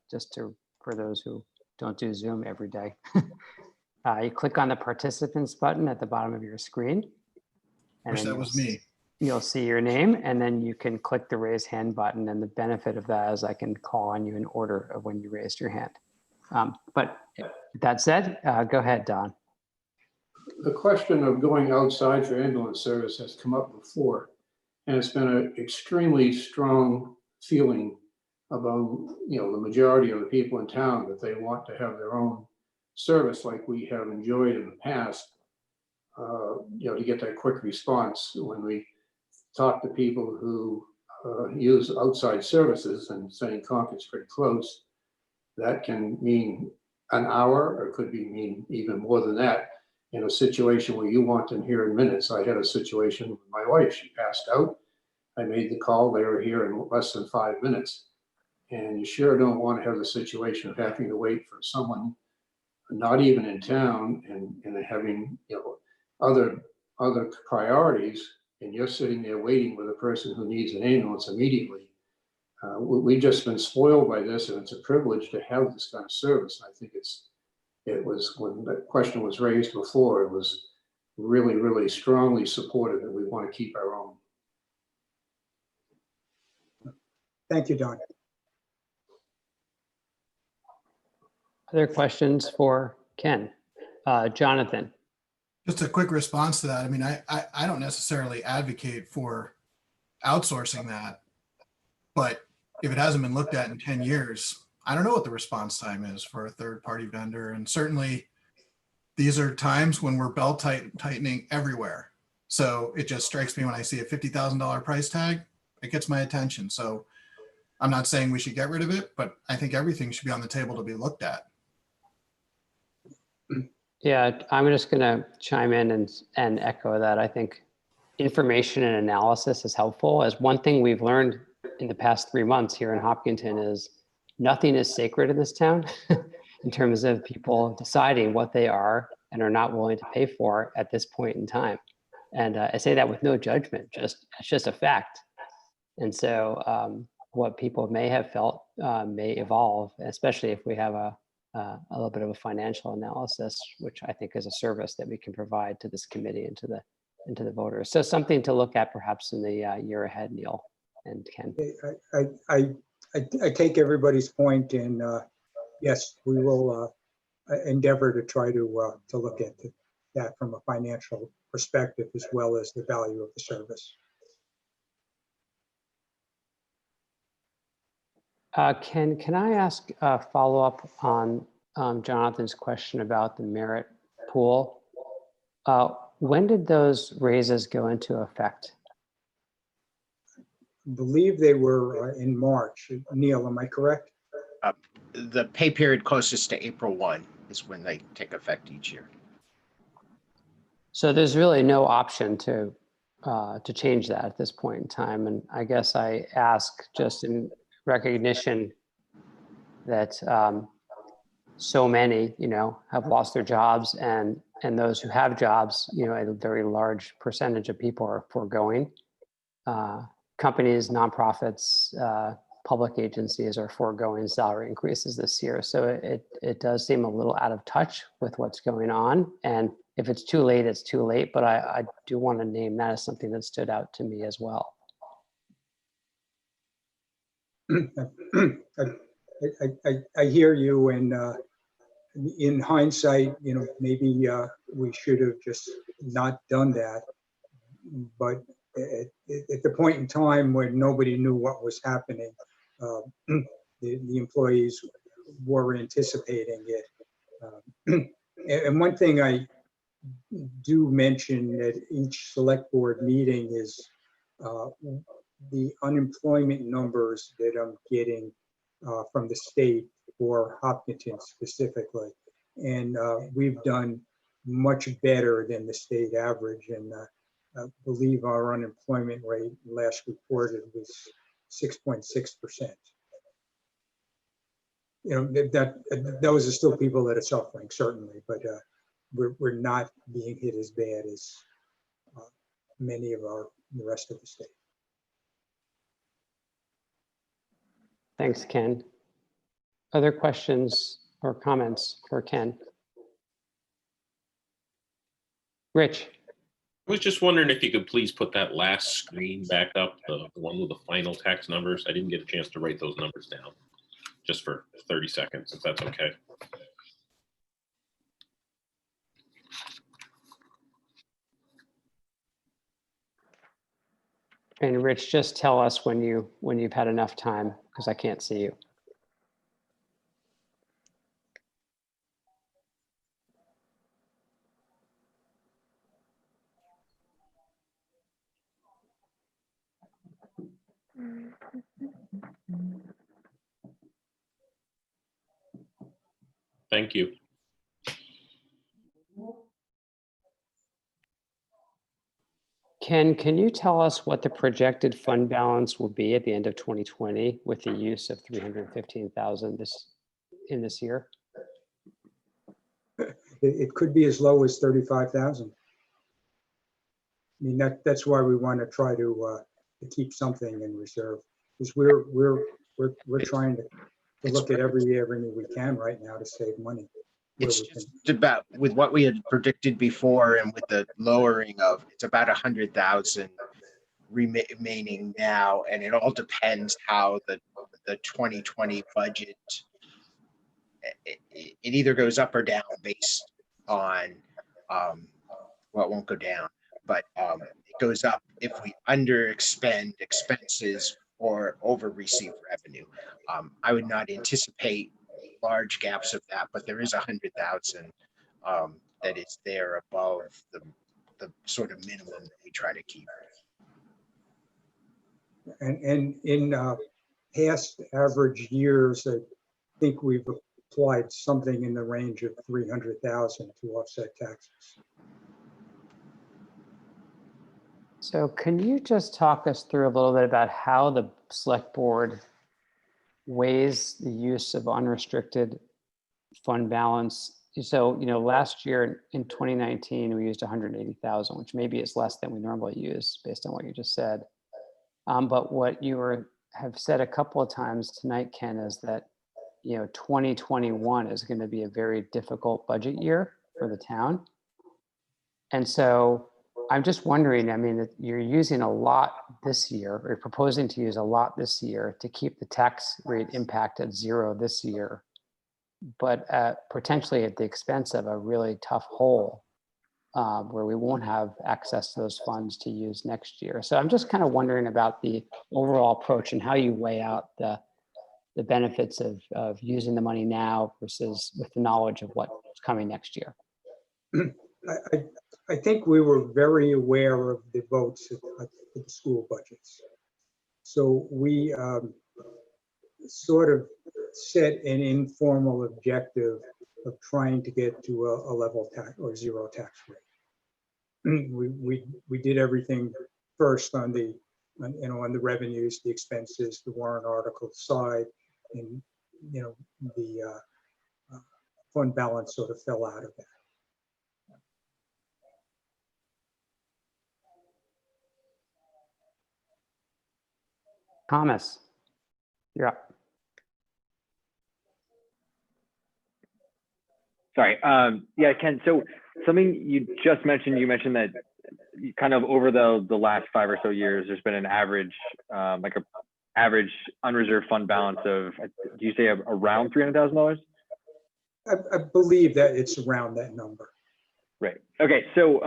for those who don't do Zoom every day, you click on the participants button at the bottom of your screen. And Wish that was me. You'll see your name, and then you can click the raise hand button. And the benefit of that is I can call on you in order of when you raised your hand. But that said, go ahead, Don. The question of going outside for ambulance service has come up before. And it's been an extremely strong feeling among, the majority of the people in town that they want to have their own service like we have enjoyed in the past, to get that quick response when we talk to people who use outside services, and saying Concord's pretty close. That can mean an hour, or it could mean even more than that. In a situation where you want them here in minutes. I had a situation with my wife. She passed out. I made the call. They were here in less than 5 minutes. And you sure don't want to have the situation of having to wait for someone not even in town, and having, other priorities, and you're sitting there waiting with a person who needs an ambulance immediately. We've just been spoiled by this, and it's a privilege to have this kind of service. I think it was, when that question was raised before, it was really, really strongly supported that we want to keep our own. Thank you, Don. Other questions for Ken? Jonathan? Just a quick response to that. I mean, I don't necessarily advocate for outsourcing that, but if it hasn't been looked at in 10 years, I don't know what the response time is for a third-party vendor. And certainly these are times when we're belt tightening everywhere. So it just strikes me when I see a $50,000 price tag, it gets my attention. So I'm not saying we should get rid of it, but I think everything should be on the table to be looked at. Yeah, I'm just going to chime in and echo that. I think information and analysis is helpful. As one thing we've learned in the past 3 months here in Hopkinton is nothing is sacred in this town in terms of people deciding what they are and are not willing to pay for at this point in time. And I say that with no judgment, it's just a fact. And so what people may have felt may evolve, especially if we have a little bit of a financial analysis, which I think is a service that we can provide to this committee and to the voters. So something to look at perhaps in the year ahead, Neil and Ken. I take everybody's point, and yes, we will endeavor to try to look at that from a financial perspective, as well as the value of the service. Can I ask a follow-up on Jonathan's question about the merit pool? When did those raises go into effect? I believe they were in March. Neil, am I correct? The pay period closest to April 1 is when they take effect each year. So there's really no option to change that at this point in time. And I guess I ask just in recognition that so many, have lost their jobs, and those who have jobs, a very large percentage of people are foregoing. Companies, nonprofits, public agencies are foregoing salary increases this year. So it does seem a little out of touch with what's going on. And if it's too late, it's too late. But I do want to name that as something that stood out to me as well. I hear you, and in hindsight, maybe we should have just not done that. But at the point in time when nobody knew what was happening, the employees were anticipating it. And one thing I do mention at each select board meeting is the unemployment numbers that I'm getting from the state for Hopkinton specifically. And we've done much better than the state average. And I believe our unemployment rate last reported was 6.6%. Those are still people that are suffering, certainly, but we're not being hit as bad as many of the rest of the state. Thanks, Ken. Other questions or comments for Ken? Rich. I was just wondering if you could please put that last screen back up, the one with the final tax numbers. I didn't get a chance to write those numbers down, just for 30 seconds, if that's okay. And Rich, just tell us when you've had enough time, because I can't see you. Thank you. Ken, can you tell us what the projected fund balance will be at the end of 2020 with the use of 315,000 in this year? It could be as low as 35,000. I mean, that's why we want to try to keep something in reserve, because we're trying to look at every avenue we can right now to save money. It's just about, with what we had predicted before and with the lowering of, it's about 100,000 remaining now, and it all depends how the 2020 budget, it either goes up or down based on, well, it won't go down, but it goes up if we under expend expenses or over receive revenue. I would not anticipate large gaps of that, but there is 100,000 that is there above the sort of minimum that we try to keep. And in past average years, I think we've applied something in the range of 300,000 to offset taxes. So can you just talk us through a little bit about how the select board weighs the use of unrestricted fund balance? So, last year in 2019, we used 180,000, which maybe is less than we normally use based on what you just said. But what you have said a couple of times tonight, Ken, is that 2021 is going to be a very difficult budget year for the town. And so I'm just wondering, I mean, that you're using a lot this year, or proposing to use a lot this year to keep the tax rate impact at 0 this year, but potentially at the expense of a really tough hole where we won't have access to those funds to use next year. So I'm just kind of wondering about the overall approach and how you weigh out the benefits of using the money now versus with the knowledge of what's coming next year. I think we were very aware of the votes at the school budgets. So we sort of set an informal objective of trying to get to a level tax or 0 tax rate. We did everything first on the revenues, the expenses, the warrant article side, and the fund balance sort of fell out of that. Thomas, you're up. Sorry. Yeah, Ken. So something you just mentioned, you mentioned that kind of over the last 5 or so years, there's been an average, like a average unreserved fund balance of, do you say around $300,000? I believe that it's around that number. Right. Okay. So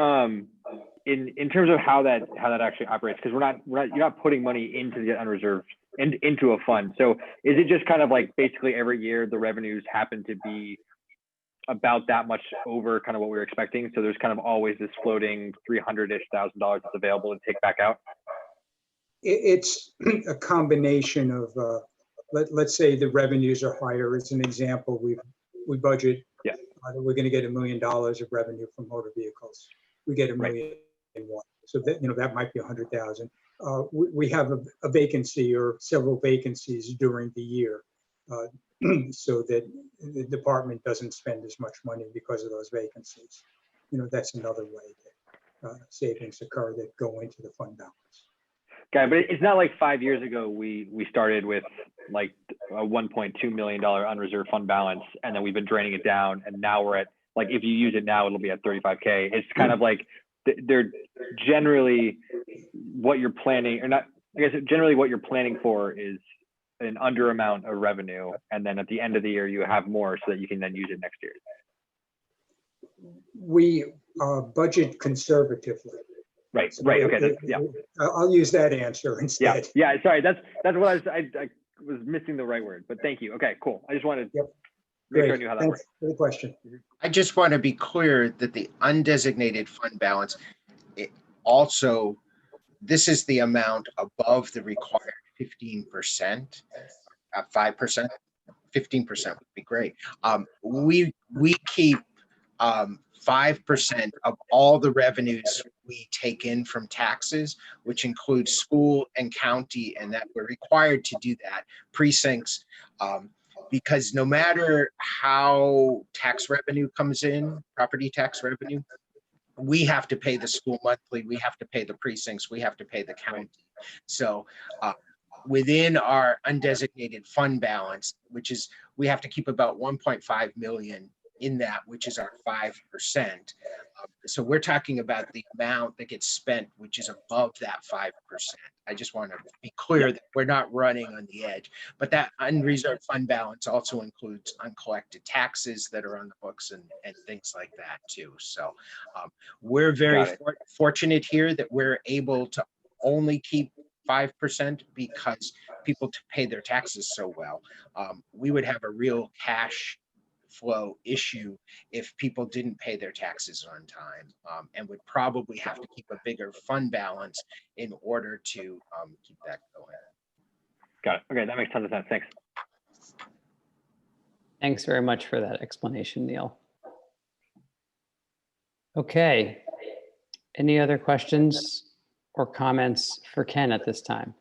in terms of how that actually operates, because you're not putting money into the unreserved into a fund. So is it just kind of like basically every year the revenues happen to be about that much over kind of what we were expecting? So there's kind of always this floating $300,000-ish that's available to take back out? It's a combination of, let's say the revenues are higher. As an example, we budget, we're going to get $1 million of revenue from motor vehicles. We get $1.1 million. So that, that might be 100,000. We have a vacancy or several vacancies during the year, so that the department doesn't spend as much money because of those vacancies. That's another way that savings occur that go into the fund balance. Okay, but it's not like 5 years ago we started with like a $1.2 million unreserved fund balance, and then we've been draining it down, and now we're at, like, if you use it now, it'll be at 35K. It's kind of like they're generally what you're planning, or not, I guess generally what you're planning for is an under amount of revenue, and then at the end of the year you have more so that you can then use it next year. We budget conservatively. Right, So right, okay, yeah, I'll use that answer yeah, instead. yeah, sorry, that's what I was missing the right word, but thank you. Okay, cool. I just wanted to Yep. make sure I Great. knew how that Thanks worked. for the question. I just want to be clear that the undesignated fund balance, it also, this is the amount above the required 15%, 5%, 15% would be great. We keep 5% of all the revenues we take in from taxes, which includes school and county, and that we're required to do that, precincts, because no matter how tax revenue comes in, property tax revenue, we have to pay the school monthly, we have to pay the precincts, we have to pay the county. So within our undesignated fund balance, which is, we have to keep about 1.5 million in that, which is our 5%. So we're talking about the amount that gets spent, which is above that 5%. I just want to be clear that we're not running on the edge, but that unreserved fund balance also includes uncollected taxes that are on the books and things like that too. So we're very fortunate here that we're able to only keep 5% because people pay their taxes so well. We would have a real cash flow issue if people didn't pay their taxes on time, and would probably have to keep a bigger fund balance in order to keep that going. Got it. Okay, that makes tons of sense. Thanks. Thanks very much for that explanation, Neil. Okay. Any other questions or comments for Ken at this time?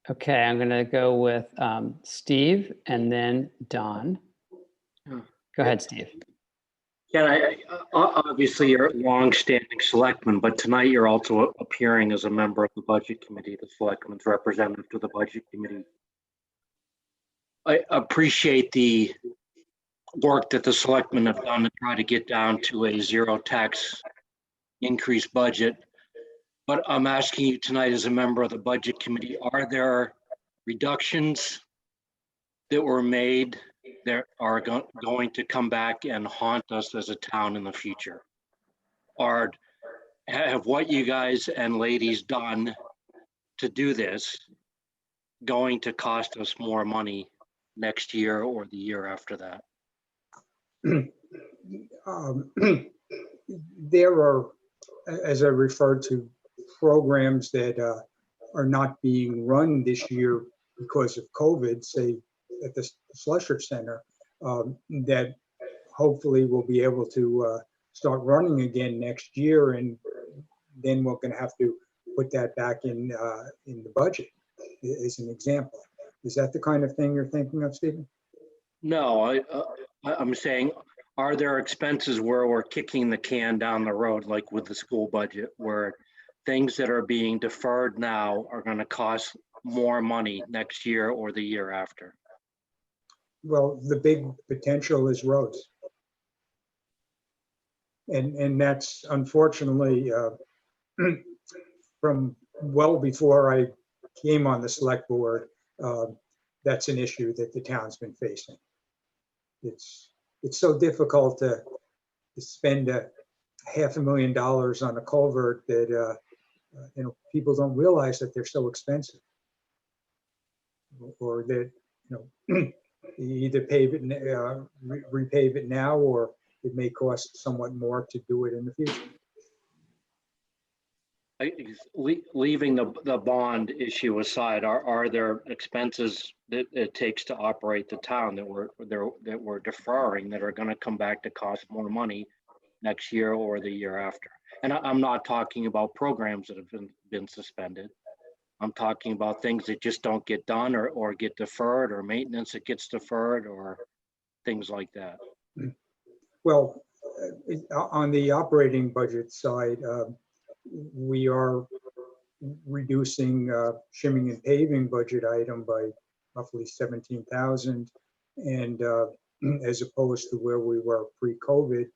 Okay, I'm going to go with Steve and then Don. Go ahead, Steve. Yeah, obviously you're a long-standing selectman, but tonight you're also appearing as a member of the Budget Committee, the selectman's representative to the Budget Committee. I appreciate the work that the selectmen have done to try to get down to a zero tax increase budget. But I'm asking you tonight as a member of the Budget Committee, are there reductions that were made that are going to come back and haunt us as a town in the future? Or have what you guys and ladies done to do this going to cost us more money next year or the year after that? There are, as I referred to, programs that are not being run this year because of COVID, say at the Slusher Center, that hopefully we'll be able to start running again next year, and then we're going to have to put that back in the budget as an example. Is that the kind of thing you're thinking of, Stephen? No, I'm saying, are there expenses where we're kicking the can down the road, like with the school budget, where things that are being deferred now are going to cost more money next year or the year after? Well, the big potential is roads. And that's unfortunately from well before I came on the select board, that's an issue that the town's been facing. It's so difficult to spend $500,000 on a culvert that people don't realize that they're so expensive, or that you either pave it, repave it now, or it may cost somewhat more to do it in the future. Leaving the bond issue aside, are there expenses that it takes to operate the town that we're deferring that are going to come back to cost more money next year or the year after? And I'm not talking about programs that have been suspended. I'm talking about things that just don't get done or get deferred, or maintenance that gets deferred, or things like that. Well, on the operating budget side, we are reducing shimming and paving budget item by roughly 17,000, and as opposed to where we were pre-COVID,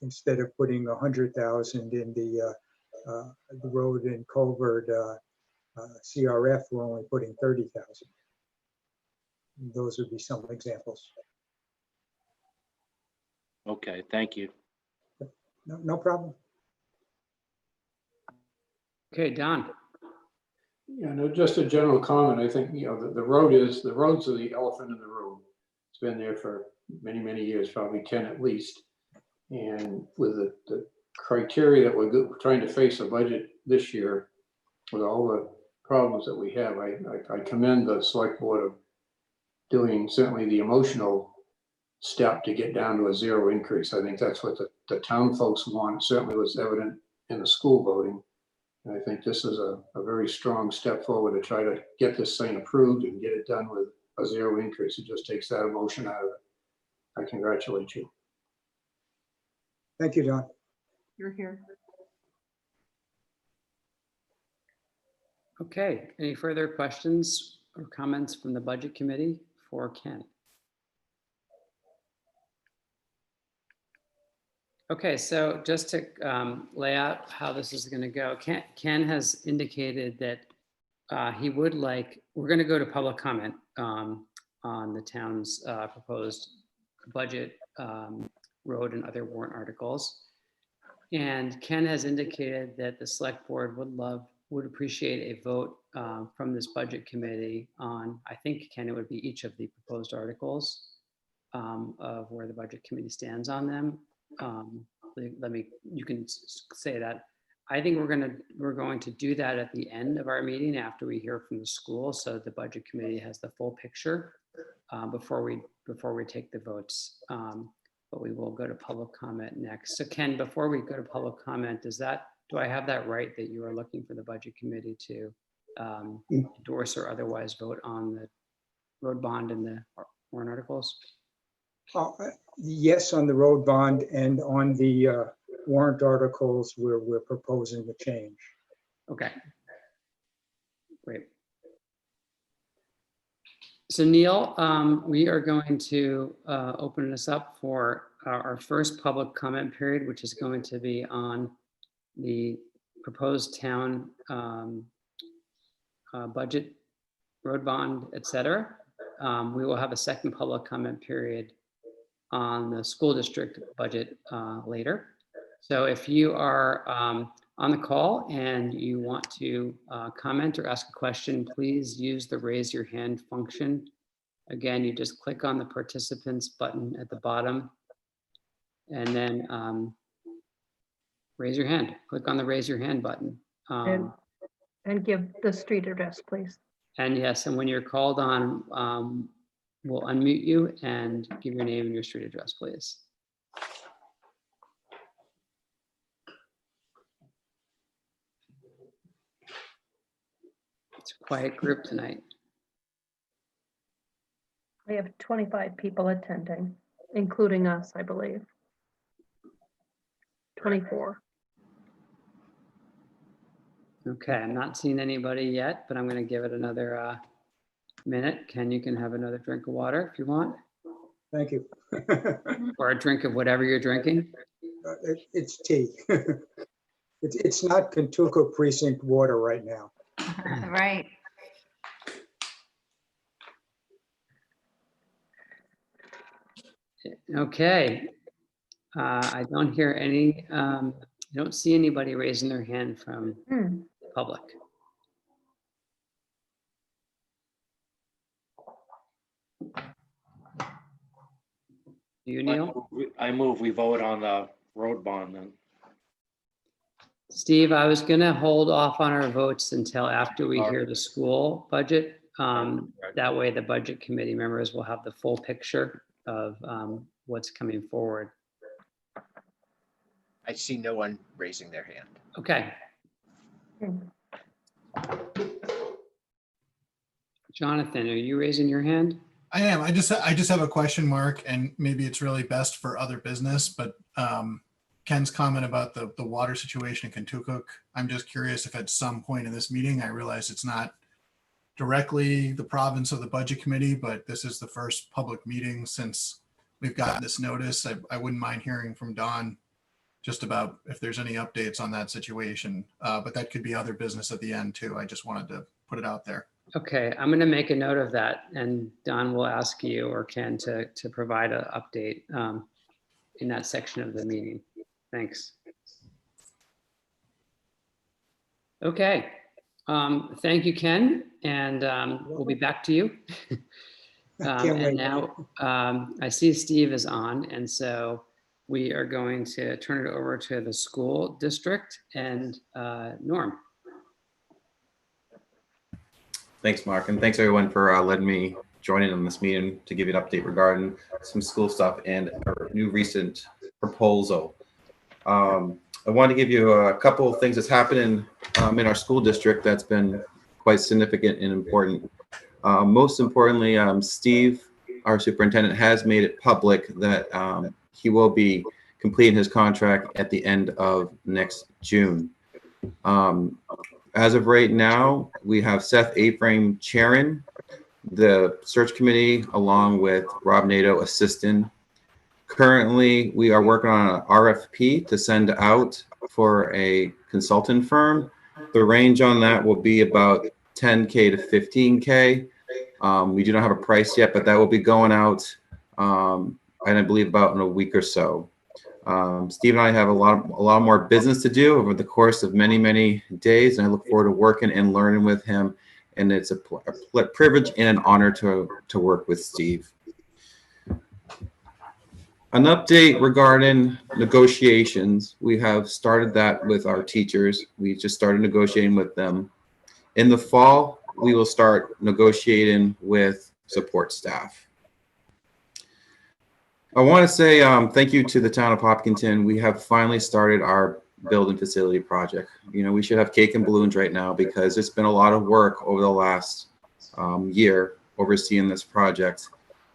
instead of putting 100,000 in the road and culvert CRF, we're only putting 30,000. Those would be some examples. Okay, thank you. No problem. Okay, Don. Yeah, no, just a general comment. I think, the roads are the elephant in the room. It's been there for many, many years, probably 10 at least. And with the criteria that we're trying to face a budget this year, with all the problems that we have, I commend the select board of doing certainly the emotional step to get down to a zero increase. I think that's what the town folks want. It certainly was evident in the school voting. And I think this is a very strong step forward to try to get this thing approved and get it done with a zero increase. It just takes that emotion out of it. I congratulate you. Thank you, John. You're here. Okay, any further questions or comments from the Budget Committee for Ken? Okay, so just to lay out how this is going to go, Ken has indicated that he would like, we're going to go to public comment on the town's proposed budget, road and other warrant articles. And Ken has indicated that the select board would appreciate a vote from this budget committee on, I think, Ken, it would be each of the proposed articles of where the budget committee stands on them. You can say that. I think we're going to do that at the end of our meeting after we hear from the school, so the budget committee has the full picture before we take the votes. But we will go to public comment next. So Ken, before we go to public comment, do I have that right that you are looking for the budget committee to endorse or otherwise vote on the road bond and the warrant articles? Yes, on the road bond and on the warrant articles where we're proposing the change. Okay. Great. So Neil, we are going to open this up for our first public comment period, which is going to be on the proposed town budget, road bond, et cetera. We will have a second public comment period on the school district budget later. So if you are on the call and you want to comment or ask a question, please use the raise your hand function. Again, you just click on the participants button at the bottom and then raise your hand. Click on the raise your hand button. And give the street address, please. And yes, and when you're called on, we'll unmute you and give your name and your street address, please. It's a quiet group tonight. We have 25 people attending, including us, I believe. 24. Okay, I'm not seeing anybody yet, but I'm going to give it another minute. Ken, you can have another drink of water if you want. Thank you. Or a drink of whatever you're drinking. It's tea. It's not Kentucky precinct water right now. Right. Okay. I don't hear any, I don't see anybody raising their hand from the public. Do you, Neil? I move we vote on the road bond then. Steve, I was going to hold off on our votes until after we hear the school budget. That way the budget committee members will have the full picture of what's coming forward. I see no one raising their hand. Okay. Jonathan, are you raising your hand? I am. I just have a question mark, and maybe it's really best for other business, but Ken's comment about the water situation in Kentucky, I'm just curious if at some point in this meeting, I realize it's not directly the province of the budget committee, but this is the first public meeting since we've gotten this notice. I wouldn't mind hearing from Don just about if there's any updates on that situation, but that could be other business at the end too. I just wanted to put it out there. Okay, I'm going to make a note of that, and Don will ask you or Ken to provide an update in that section of the meeting. Thanks. Okay. Thank you, Ken, and we'll be back to you. Can't And wait. now I see Steve is on, and so we are going to turn it over to the school district and Norm. Thanks, Mark, and thanks everyone for letting me join in on this meeting to give you an update regarding some school stuff and our new recent proposal. I want to give you a couple of things that's happening in our school district that's been quite significant and important. Most importantly, Steve, our superintendent, has made it public that he will be completing his contract at the end of next June. As of right now, we have Seth Aframe chairing the search committee along with Rob Nato assisting. Currently, we are working on an RFP to send out for a consultant firm. The range on that will be about 10K to 15K. We do not have a price yet, but that will be going out, I believe, about in a week or so. Steve and I have a lot more business to do over the course of many days, and I look forward to working and learning with him. And it's a privilege and an honor to work with Steve. An update regarding negotiations. We have started that with our teachers. We just started negotiating with them. In the fall, we will start negotiating with support staff. I want to say thank you to the town of Hopkinton. We have finally started our building facility project. You know, we should have cake and balloons right now because it's been a lot of work over the last year overseeing this project.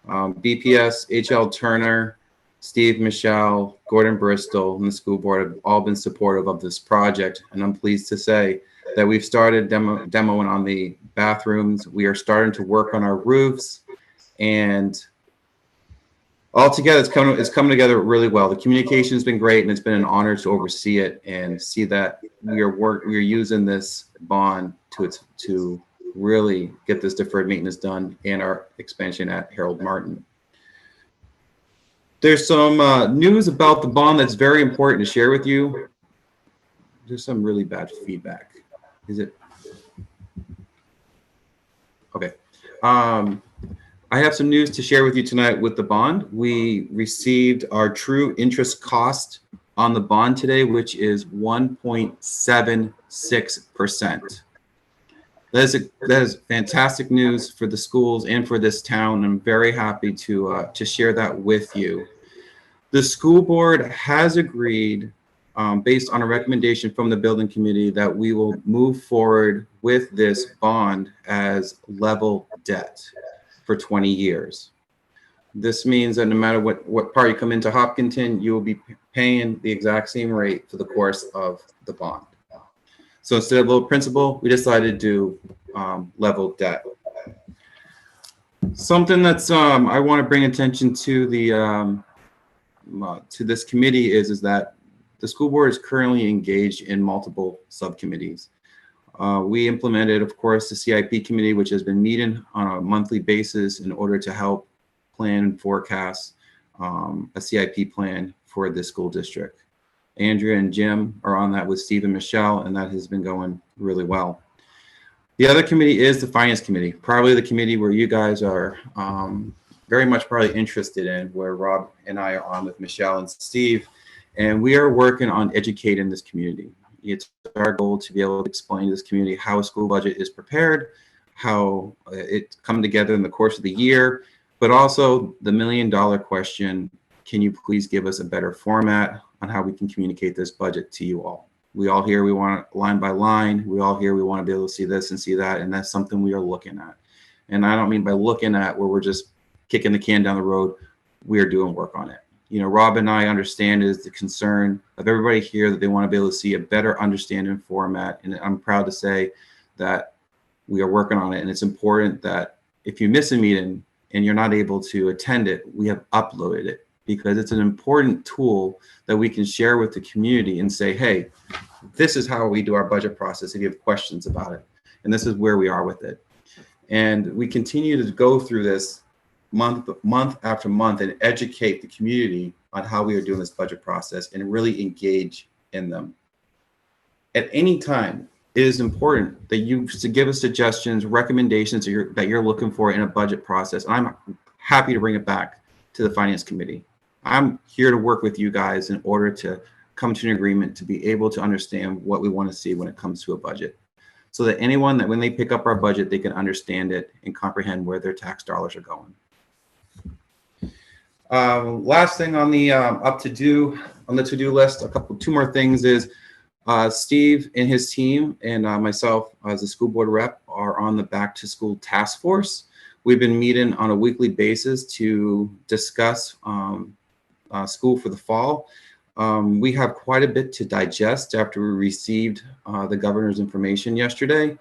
BPS, HL Turner, Steve, Michelle, Gordon Bristol, and the school board have all been supportive of this project. And I'm pleased to say that we've started demoing on the bathrooms. We are starting to work on our roofs, and altogether it's coming together really well. The communication has been great, and it's been an honor to oversee it and see that we are using this bond to really get this deferred maintenance done and our expansion at Harold Martin. There's some news about the bond that's very important to share with you. There's some really bad feedback. Is it? Okay. I have some news to share with you tonight with the bond. We received our true interest cost on the bond today, which is 1.76%. That is fantastic news for the schools and for this town. I'm very happy to share that with you. The school board has agreed, based on a recommendation from the building committee, that we will move forward with this bond as level debt for 20 years. This means that no matter what part you come into Hopkinton, you will be paying the exact same rate for the course of the bond. So instead of low principal, we decided to do level debt. Something that's I want to bring attention to the to this committee is that the school board is currently engaged in multiple subcommittees. We implemented, of course, the CIP committee, which has been meeting on a monthly basis in order to help plan and forecast a CIP plan for this school district. Andrea and Jim are on that with Steve and Michelle, and that has been going really well. The other committee is the finance committee, probably the committee where you guys are very much probably interested in, where Rob and I are on with Michelle and Steve, and we are working on educating this community. It's our goal to be able to explain to this community how a school budget is prepared, how it come together in the course of the year, but also the $1 million question: can you please give us a better format on how we can communicate this budget to you all? We all hear we want line by line. We all hear we want to be able to see this and see that, and that's something we are looking at. And I don't mean by looking at where we're just kicking the can down the road. We are doing work on it. You know, Rob and I understand is the concern of everybody here that they want to be able to see a better understanding format. And I'm proud to say that we are working on it. And it's important that if you miss a meeting and you're not able to attend it, we have uploaded it, because it's an important tool that we can share with the community and say, hey, this is how we do our budget process if you have questions about it. And this is where we are with it. And we continue to go through this month after month and educate the community on how we are doing this budget process and really engage in them. At any time, it is important that you to give us suggestions, recommendations that you're looking for in a budget process. And I'm happy to bring it back to the Finance Committee. I'm here to work with you guys in order to come to an agreement to be able to understand what we want to see when it comes to a budget, so that anyone that when they pick up our budget, they can understand it and comprehend where their tax dollars are going. Last thing on the to-do list, two more things is Steve and his team and myself as a school board rep are on the back to school task force. We've been meeting on a weekly basis to discuss school for the fall. We have quite a bit to digest after we received the governor's information yesterday.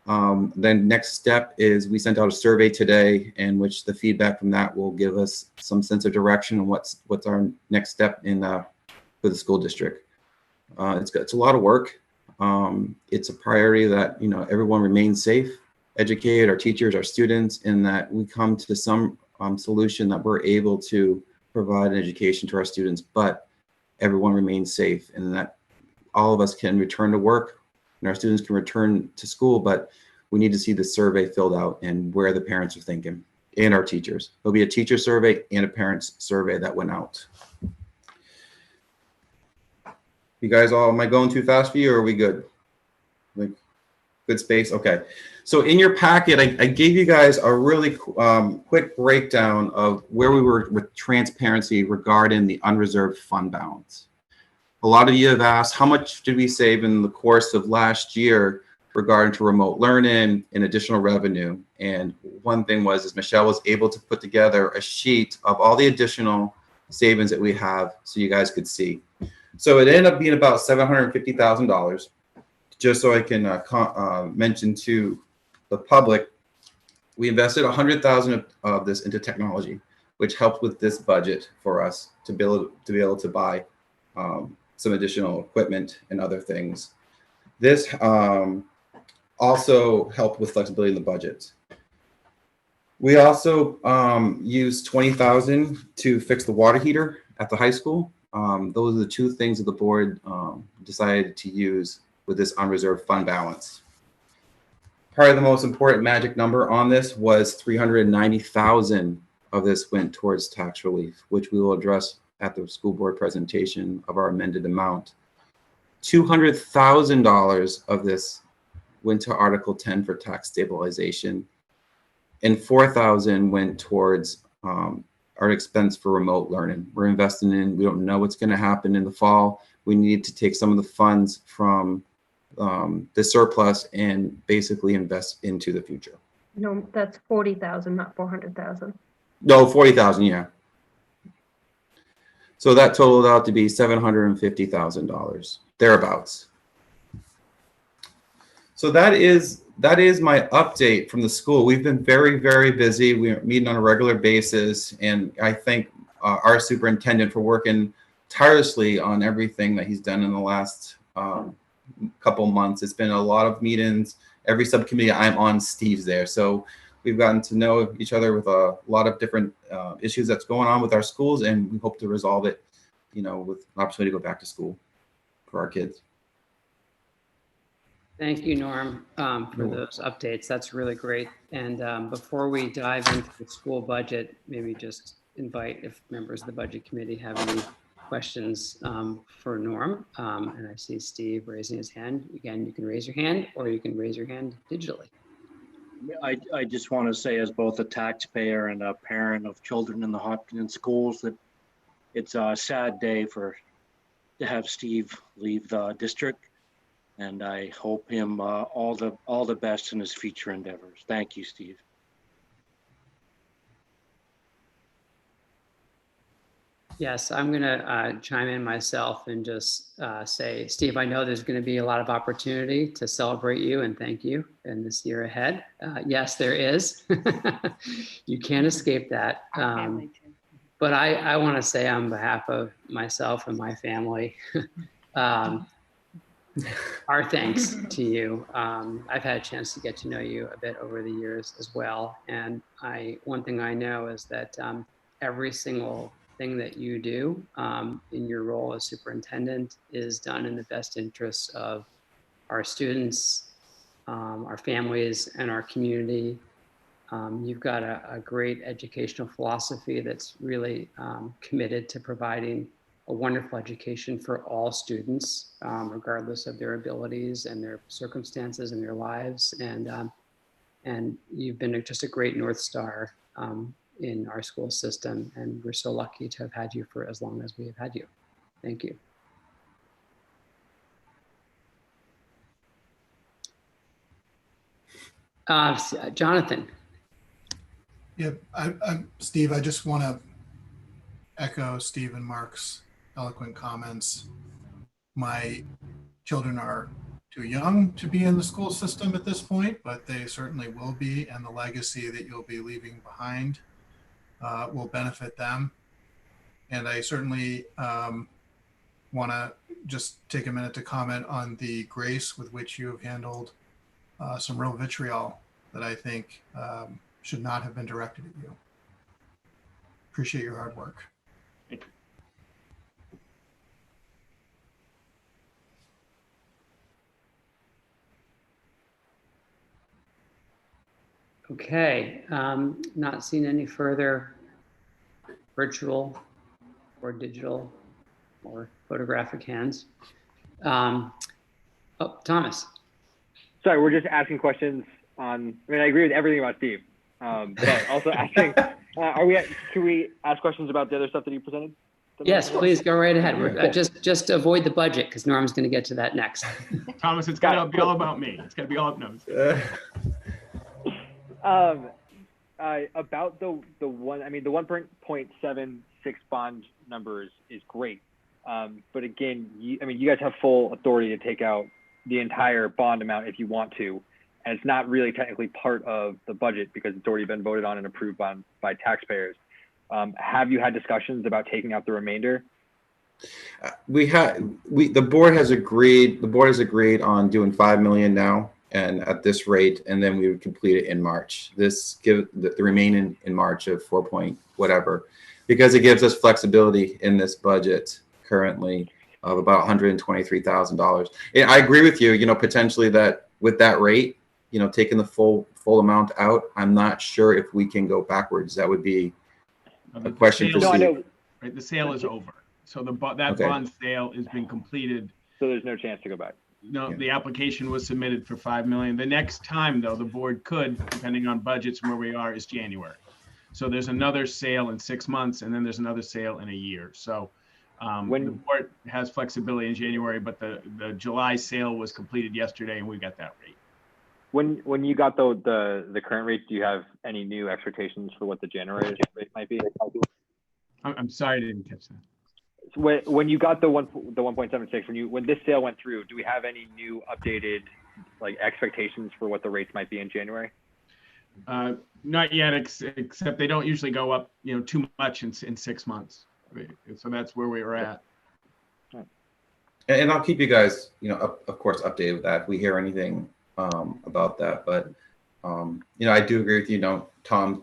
Then next step is we sent out a survey today, in which the feedback from that will give us some sense of direction on what's our next step in for the school district. It's a lot of work. It's a priority that everyone remains safe, educated, our teachers, our students, and that we come to some solution that we're able to provide an education to our students, but everyone remains safe, and that all of us can return to work and our students can return to school, but we need to see the survey filled out and where the parents are thinking and our teachers. There'll be a teacher survey and a parents survey that went out. You guys all, am I going too fast for you or are we good? Like, good space? Okay. So in your packet, I gave you guys a really quick breakdown of where we were with transparency regarding the unreserved fund balance. A lot of you have asked, how much did we save in the course of last year regarding to remote learning and additional revenue? And one thing is Michelle was able to put together a sheet of all the additional savings that we have so you guys could see. So it ended up being about $750,000. Just so I can mention to the public, we invested $100,000 of this into technology, which helped with this budget for us to be able to buy some additional equipment and other things. This also helped with flexibility in the budget. We also used $20,000 to fix the water heater at the high school. Those are the two things that the board decided to use with this unreserved fund balance. Probably the most important magic number on this was $390,000 of this went towards tax relief, which we will address at the school board presentation of our amended amount. $200,000 of this went to Article 10 for tax stabilization, and $4,000 went towards our expense for remote learning. We're investing in, we don't know what's going to happen in the fall. We need to take some of the funds from the surplus and basically invest into the future. No, that's 40,000, not 400,000. No, 40,000, yeah. So that totaled out to be $750,000, thereabouts. So that is my update from the school. We've been very, very busy. We're meeting on a regular basis, and I thank our superintendent for working tirelessly on everything that he's done in the last couple months. It's been a lot of meetings. Every subcommittee I'm on, Steve's there. So we've gotten to know each other with a lot of different issues that's going on with our schools, and we hope to resolve it, with an opportunity to go back to school for our kids. Thank you, Norm, for those updates. That's really great. And before we dive into the school budget, maybe just invite if members of the budget committee have any questions for Norm. And I see Steve raising his hand. Again, you can raise your hand or you can raise your hand digitally. I just want to say, as both a taxpayer and a parent of children in the Hopkinton schools, that it's a sad day to have Steve leave the district. And I hope him all the best in his future endeavors. Thank you, Steve. Yes, I'm going to chime in myself and just say, Steve, I know there's going to be a lot of opportunity to celebrate you and thank you in this year ahead. Yes, there is. You can't escape that. But I want to say on behalf of myself and my family, our thanks to you. I've had a chance to get to know you a bit over the years as well. And one thing I know is that every single thing that you do in your role as superintendent is done in the best interests of our students, our families, and our community. You've got a great educational philosophy that's really committed to providing a wonderful education for all students, regardless of their abilities and their circumstances and their lives. And you've been just a great North Star in our school system. And we're so lucky to have had you for as long as we have had you. Thank you. Jonathan. Yeah, Steve, I just want to echo Steve and Mark's eloquent comments. My children are too young to be in the school system at this point, but they certainly will be, and the legacy that you'll be leaving behind will benefit them. And I certainly want to just take a minute to comment on the grace with which you have handled some real vitriol that I think should not have been directed at you. Appreciate your hard work. Okay, not seeing any further virtual or digital or photographic hands. Oh, Thomas. Sorry, we're just asking questions on, I mean, I agree with everything about Steve, but also asking, can we ask questions about the other stuff that you presented? Yes, please go right ahead. We're, just avoid the budget because Norm's going to get to that next. Thomas, it's got to be all about me. It's got to be all about about the one, I mean, the 1.76 bond numbers is great. But again, you guys have full authority to take out the entire bond amount if you want to. And it's not really technically part of the budget because it's already been voted on and approved by taxpayers. Have you had discussions about taking out the remainder? The board has agreed on doing 5 million now and at this rate, and then we would complete it in March. This give the remaining in March of 4 point whatever, because it gives us flexibility in this budget currently of about $123,000. I agree with you, potentially that with that rate, taking the full amount out, I'm not sure if we can go backwards. That would be a question for Steve. Right, the sale is over. So that Okay. bond sale has been completed. So there's no chance to go back. No, Yeah. the application was submitted for 5 million. The next time, though, the board could, depending on budgets and where we are, is January. So there's another sale in 6 months, and then there's another sale in a year. So the board has flexibility in January, but the July sale was completed yesterday, and we got that rate. When you got the current rate, do you have any new expectations for what the January rate might be? I'm sorry, I didn't catch that. So when you got the 1.76, when this sale went through, do we have any new updated expectations for what the rates might be in January? Not yet, except they don't usually go up, too much in 6 months. So that's where we were at. And I'll keep you guys, of course, updated with that if we hear anything about that. But I do agree with you, Tom,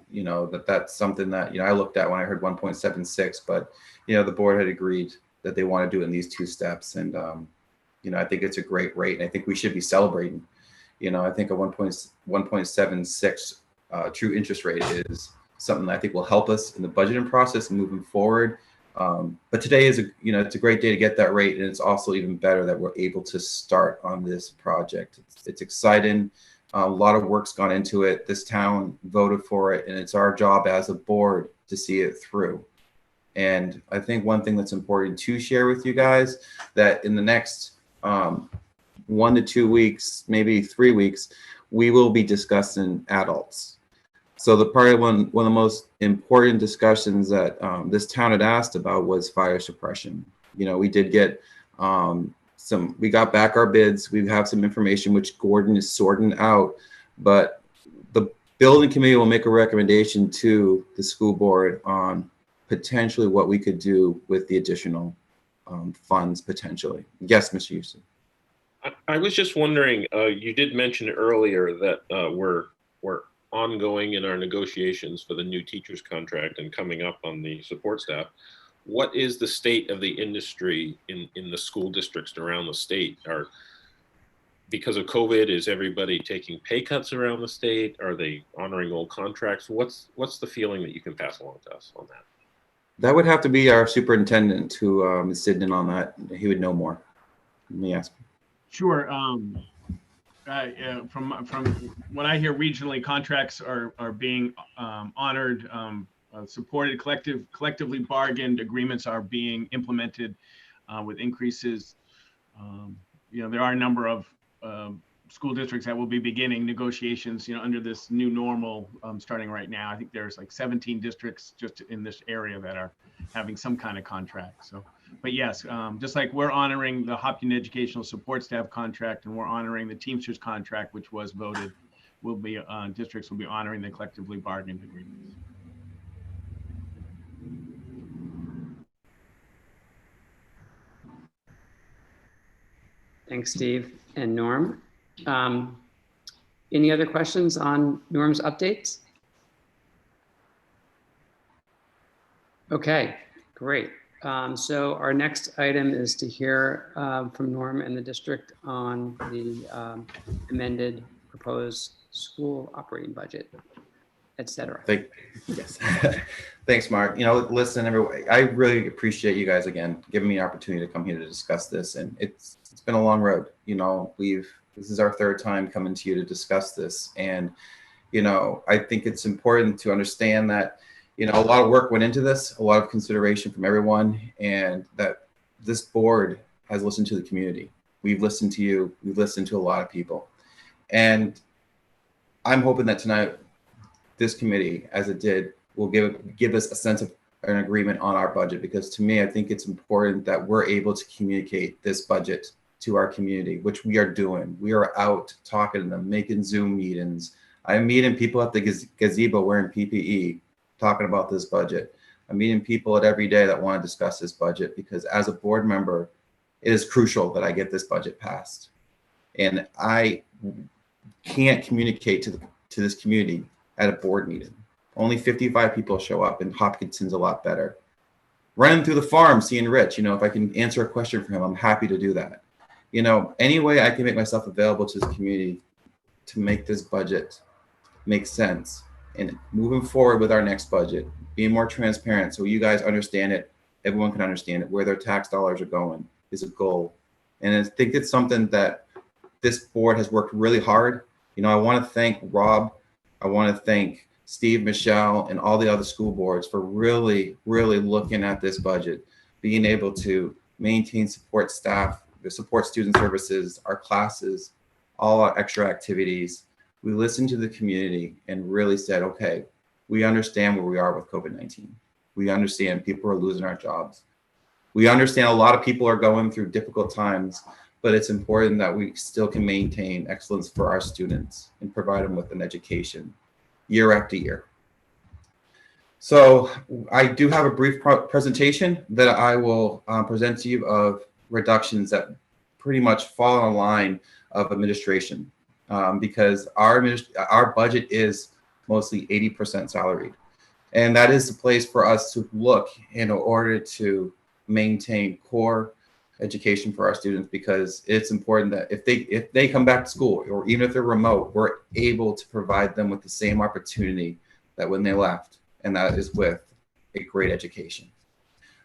that's something that I looked at when I heard 1.76, but the board had agreed that they want to do it in these 2 steps, and I think it's a great rate, and I think we should be celebrating. I think a 1.76 true interest rate is something that I think will help us in the budgeting process and moving forward. But today is it's a great day to get that rate, and it's also even better that we're able to start on this project. It's exciting. A lot of work's gone into it. This town voted for it, and it's our job as a board to see it through. And I think one thing that's important to share with you guys, that in the next 1 to 2 weeks, maybe 3 weeks, we will be discussing adults. So one of the most important discussions that this town had asked about was fire suppression. We did get we got back our bids. We have some information which Gordon is sorting out, but the building committee will make a recommendation to the school board on potentially what we could do with the additional funds potentially. Yes, Mr. Houston. I was just wondering, you did mention earlier that we're ongoing in our negotiations for the new teacher's contract and coming up on the support staff. What is the state of the industry in the school districts around the state? Because of COVID, is everybody taking pay cuts around the state? Are they honoring old contracts? What's the feeling that you can pass along to us on that? That would have to be our superintendent who is sitting in on that. He would know more. Let me ask. Sure. From what I hear, regionally contracts are being honored, supported, collectively bargained agreements are being implemented with increases. There are a number of school districts that will be beginning negotiations, under this new normal starting right now. I think there's like 17 districts just in this area that are having some kind of contract. So, but yes, just like we're honoring the Hopkinton Educational Support Staff contract and we're honoring the Teamsters contract, which was voted, districts will be honoring the collectively bargained agreements. Thanks, Steve and Norm. Any other questions on Norm's updates? Okay, great. So our next item is to hear from Norm and the district on the amended proposed school operating budget, et cetera. Yes. Thanks, Mark. Listen, everyone, I really appreciate you guys again giving me an opportunity to come here to discuss this. And it's been a long road. This is our third time coming to you to discuss this. And, I think it's important to understand that, a lot of work went into this, a lot of consideration from everyone, and that this board has listened to the community. We've listened to you. We've listened to a lot of people. And I'm hoping that tonight, this committee, as it did, will give us a sense of an agreement on our budget, because to me, I think it's important that we're able to communicate this budget to our community, which we are doing. We are out talking to them, making Zoom meetings. I'm meeting people at the gazebo wearing PPE, talking about this budget. I'm meeting people at every day that want to discuss this budget, because as a board member, it is crucial that I get this budget passed. And I can't communicate to this community at a board meeting. Only 55 people show up, and Hopkinton's a lot better. Running through the farm, seeing Rich, if I can answer a question for him, I'm happy to do that. Any way I can make myself available to this community to make this budget make sense, and moving forward with our next budget, being more transparent so you guys understand it, everyone can understand it, where their tax dollars are going is a goal. And I think it's something that this board has worked really hard. I want to thank Rob. I want to thank Steve, Michelle, and all the other school boards for really, really looking at this budget, being able to maintain support staff, the support student services, our classes, all our extra activities. We listened to the community and really said, okay, we understand where we are with COVID-19. We understand people are losing our jobs. We understand a lot of people are going through difficult times, but it's important that we still can maintain excellence for our students and provide them with an education year after year. So I do have a brief presentation that I will present to you of reductions that pretty much fall in line of administration, because our budget is mostly 80% salaried. And that is the place for us to look in order to maintain core education for our students, because it's important that if they come back to school, or even if they're remote, we're able to provide them with the same opportunity that when they left, and that is with a great education.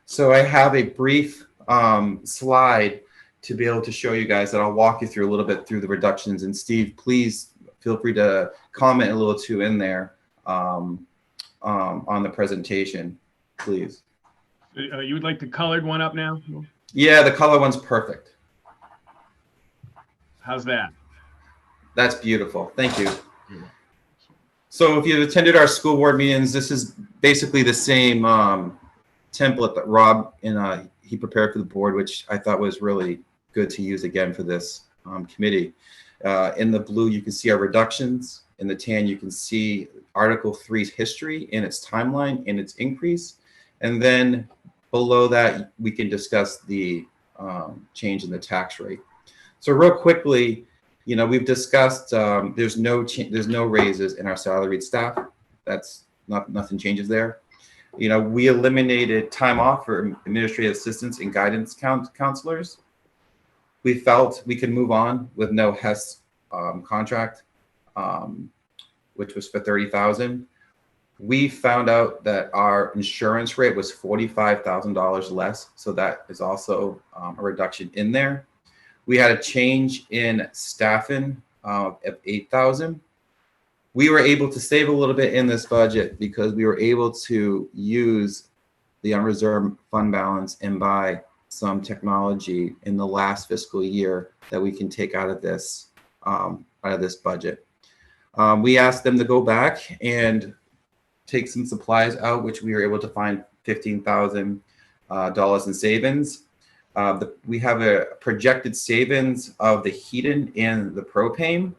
So I have a brief slide to be able to show you guys that I'll walk you through a little bit through the reductions. And Steve, please feel free to comment a little too in there on the presentation, please. You would like the colored one up now? Yeah, the color one's perfect. How's that? That's beautiful. Thank you. So if you've attended our school board meetings, this is basically the same template that Rob and he prepared for the board, which I thought was really good to use again for this committee. In the blue, you can see our reductions. In the tan, you can see Article 3's history and its timeline and its increase. And then below that, we can discuss the change in the tax rate. So real quickly, we've discussed, there's no raises in our salaried staff. That's nothing changes there. We eliminated time off for administrative assistants and guidance counselors. We felt we could move on with no HES contract, which was for $30,000. We found out that our insurance rate was $45,000 less, so that is also a reduction in there. We had a change in staffing of $8,000. We were able to save a little bit in this budget because we were able to use the unreserved fund balance and buy some technology in the last fiscal year that we can take out of this budget. We asked them to go back and take some supplies out, which we were able to find $15,000 in savings. We have a projected savings of the heating and the propane.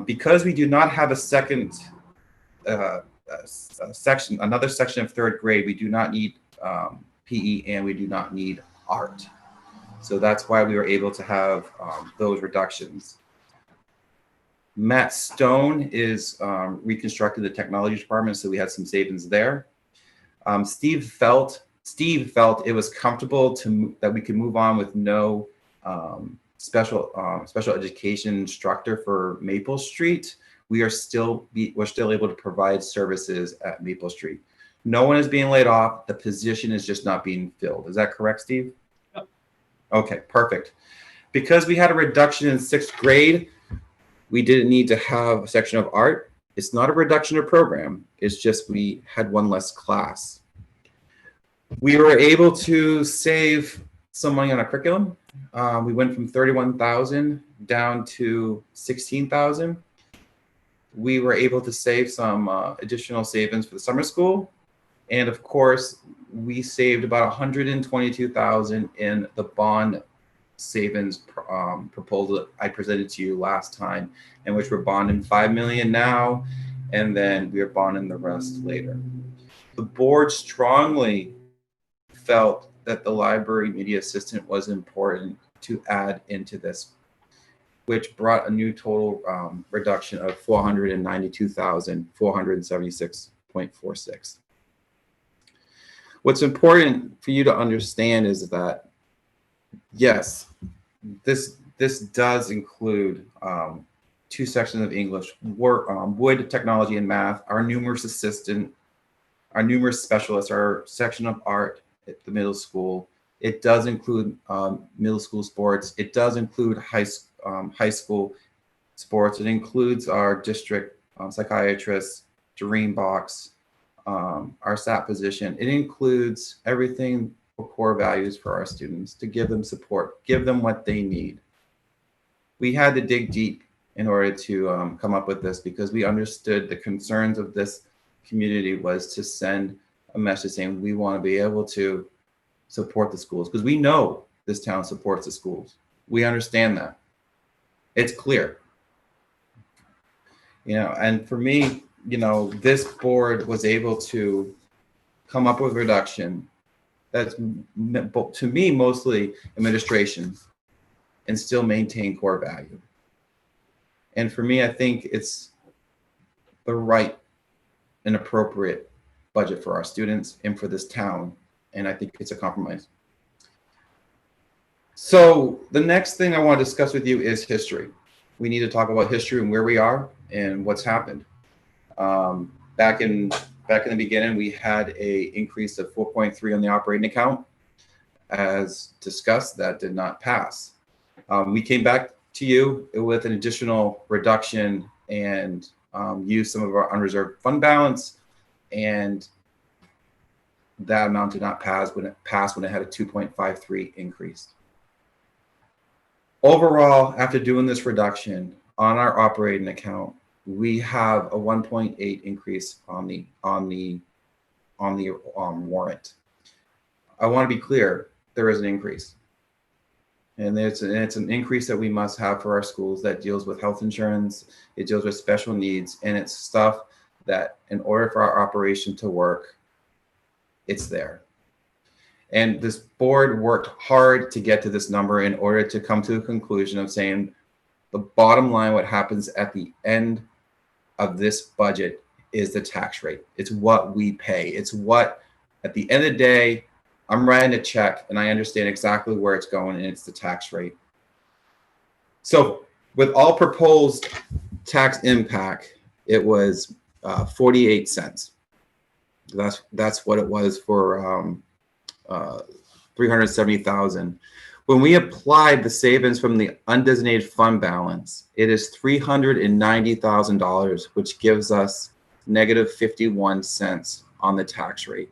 Because we do not have a second section, another section of third grade, we do not need PE and we do not need art. So that's why we were able to have those reductions. Matt Stone is reconstructed the technology department, so we had some savings there. Steve felt it was comfortable that we could move on with no special education instructor for Maple Street. We're still able to provide services at Maple Street. No one is being laid off. The position is just not being filled. Is that correct, Steve? Yep. Okay, perfect. Because we had a reduction in 6th grade, we didn't need to have a section of art. It's not a reduction of program. It's just we had one less class. We were able to save some money on our curriculum. We went from $31,000 down to $16,000. We were able to save some additional savings for the summer school. And of course, we saved about $122,000 in the bond savings proposal that I presented to you last time, in which we're bonding $5 million now, and then we are bonding the rest later. The board strongly felt that the library media assistant was important to add into this, which brought a new total reduction of $492,476.46. What's important for you to understand is that, yes, this does include 2 sections of English, wood, technology, and math, our numerous assistant, our numerous specialists, our section of art at the middle school. It does include middle school sports. It does include high school sports. It includes our district psychiatrists, Dream Box, our SAP position. It includes everything for core values for our students, to give them support, give them what they need. We had to dig deep in order to come up with this, because we understood the concerns of this community was to send a message saying we want to be able to support the schools, because we know this town supports the schools. We understand that. It's clear. And for me, this board was able to come up with a reduction that's, to me, mostly administration, and still maintain core value. And for me, I think it's the right and appropriate budget for our students and for this town. And I think it's a compromise. So the next thing I want to discuss with you is history. We need to talk about history and where we are and what's happened. Back in the beginning, we had a increase of 4.3 on the operating account. As discussed, that did not pass. We came back to you with an additional reduction and used some of our unreserved fund balance, and that amount did not pass when it had a 2.53 increase. Overall, after doing this reduction on our operating account, we have a 1.8 increase on the warrant. I want to be clear, there is an increase. And it's an increase that we must have for our schools that deals with health insurance, it deals with special needs, and it's stuff that in order for our operation to work, it's there. And this board worked hard to get to this number in order to come to a conclusion of saying the bottom line, what happens at the end of this budget is the tax rate. It's what we pay. It's what, at the end of the day, I'm writing a check and I understand exactly where it's going, and it's the tax rate. So with all proposed tax impact, it was 48 cents. That's what it was for 370,000. When we applied the savings from the undesignated fund balance, it is $390,000, which gives us negative 51 cents on the tax rate.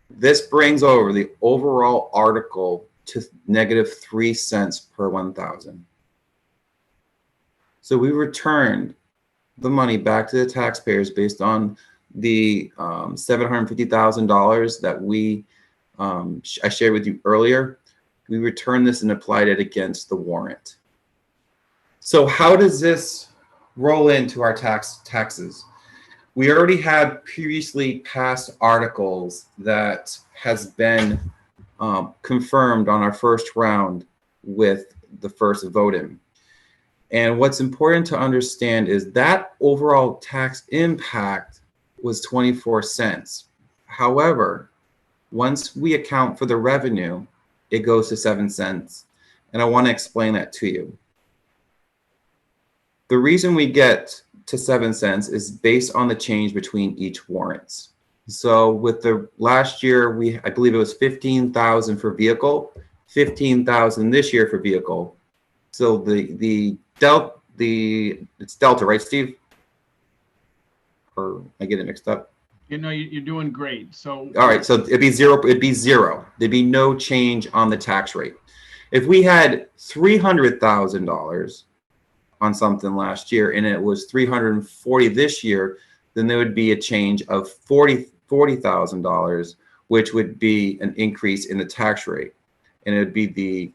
This brings over the overall article to negative 3 cents per 1,000. So we returned the money back to the taxpayers based on the $750,000 that I shared with you earlier. We returned this and applied it against the warrant. So how does this roll into our taxes? We already had previously passed articles that has been confirmed on our first round with the first vote-in. And what's important to understand is that overall tax impact was 24 cents. However, once we account for the revenue, it goes to 7 cents. And I want to explain that to you. The reason we get to 7 cents is based on the change between each warrants. So with the last year, I believe it was 15,000 for vehicle, 15,000 this year for vehicle. So it's Delta, right, Steve? Or I get it mixed up. You know, you're doing great. So all right, so it'd be zero. There'd be no change on the tax rate. If we had $300,000 on something last year and it was $340 this year, then there would be a change of $40,000, which would be an increase in the tax rate, and it would be the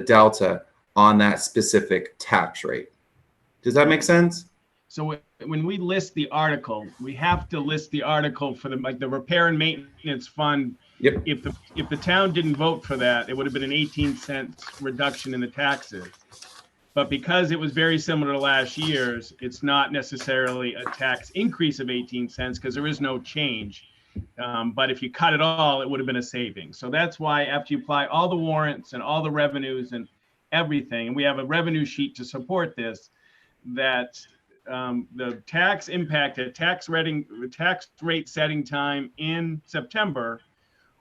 delta on that specific tax rate. Does that make sense? So when we list the article, we have to list the article for the repair and maintenance fund. Yep. If the town didn't vote for that, it would have been an 18 cents reduction in the taxes. But because it was very similar to last year's, it's not necessarily a tax increase of 18 cents because there is no change. But if you cut it all, it would have been a savings. So that's why after you apply all the warrants and all the revenues and everything, and we have a revenue sheet to support this, that the tax impact at tax rate setting time in September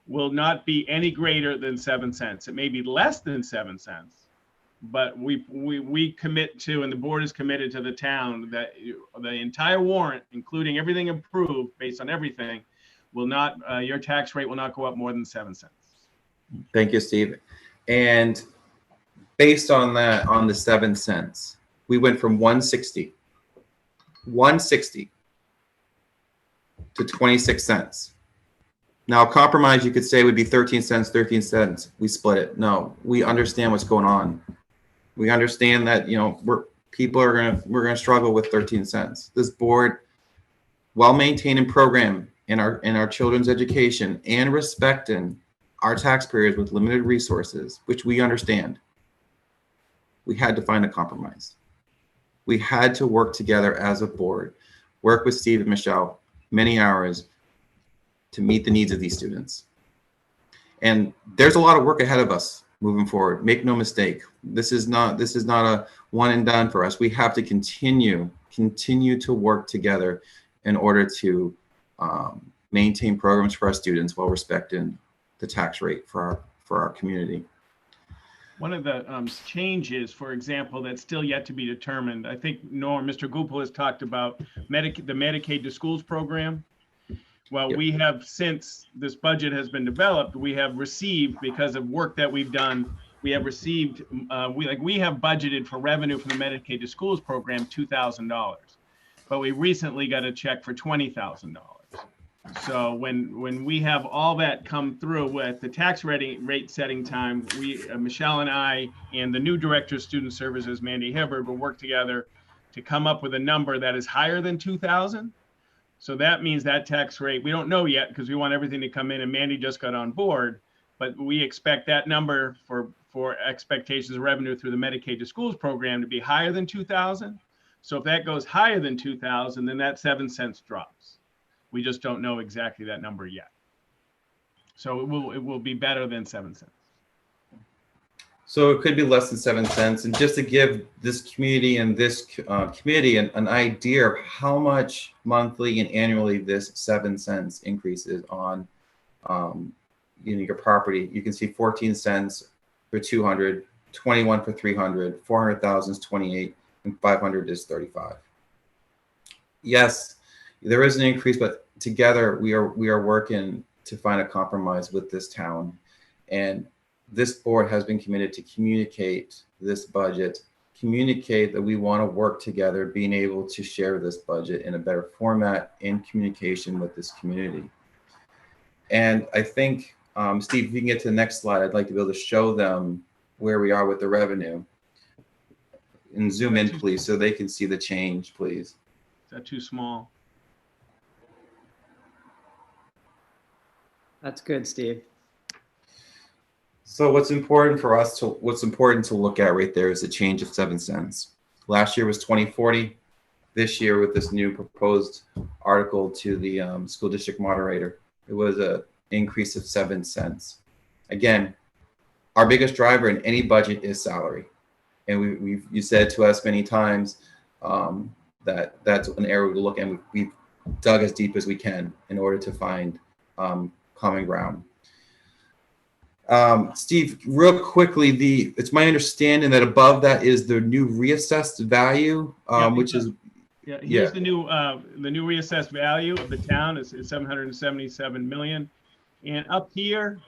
will not be any greater than 7 cents. It may be less than 7 cents, but we commit to, and the board is committed to the town, that the entire warrant, including everything approved based on everything, will not, your tax rate will not go up more than 7 cents. Thank you, Steve. And based on that, on the 7 cents, we went from 160 to 26 cents. Now, compromise, you could say, would be 13 cents, 13 cents. We split it. No, we understand what's going on. We understand that, you know, we're gonna struggle with 13 cents. This board, while maintaining program in our children's education and respecting our taxpayers with limited resources, which we understand, we had to find a compromise. We had to work together as a board, work with Steve and Michelle many hours to meet the needs of these students. And there's a lot of work ahead of us moving forward. Make no mistake. This is not a one and done for us. We have to continue to work together in order to maintain programs for our students while respecting the tax rate for our community. One of the changes, for example, that's still yet to be determined, I think Mr. Gupel has talked about the Medicaid to Schools program. Well, yep. We have, since this budget has been developed, we have received, because of work that we've done, we have received, we have budgeted for revenue from the Medicaid to Schools program $2,000, but we recently got a check for $20,000. So when we have all that come through at the tax rate setting time, Michelle and I and the new Director of Student Services, Mandy Hibbard, will work together to come up with a number that is higher than 2,000. So that means that tax rate, we don't know yet because we want everything to come in, and Mandy just got on board, but we expect that number for expectations of revenue through the Medicaid to Schools program to be higher than 2,000. So if that goes higher than 2,000, then that 7 cents drops. We just don't know exactly that number yet. So it will be better than 7 cents. So it could be less than 7 cents. And just to give this community and this committee an idea of how much monthly and annually this 7 cents increases on your property, you can see 14 cents for 200, 21 for 300, 400,000 is 28, and 500 is 35. Yes, there is an increase, but together we are working to find a compromise with this town. And this board has been committed to communicate this budget, communicate that we want to work together, being able to share this budget in a better format in communication with this community. And I think, Steve, if you can get to the next slide, I'd like to be able to show them where we are with the revenue. And zoom in, please, so they can see the change, please. Is that too small? That's good, Steve. So what's important to look at right there is a change of 7 cents. Last year was 2040. This year, with this new proposed article to the school district moderator, it was an increase of 7 cents. Again, our biggest driver in any budget is salary, and you said to us many times that that's an area to look at. And we've dug as deep as we can in order to find common ground. Steve, real quickly, it's my understanding that above that is the new reassessed value, which is here's the new reassessed value of the town is 777 million, and up here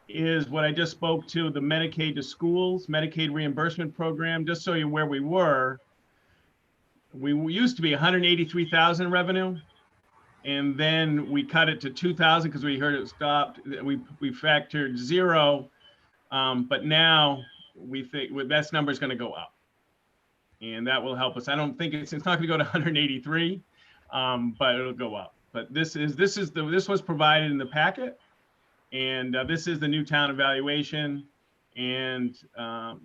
is what I just spoke to, the Medicaid to Schools Medicaid reimbursement program. Just so you're where we were, we used to be 183,000 revenue. And then we cut it to 2,000 because we heard it stopped. We factored 0, but now we think that number is going to go up, and that will help us. I don't think it's not going to go to 183, but it'll go up. But this was provided in the packet, and this is the new town evaluation, and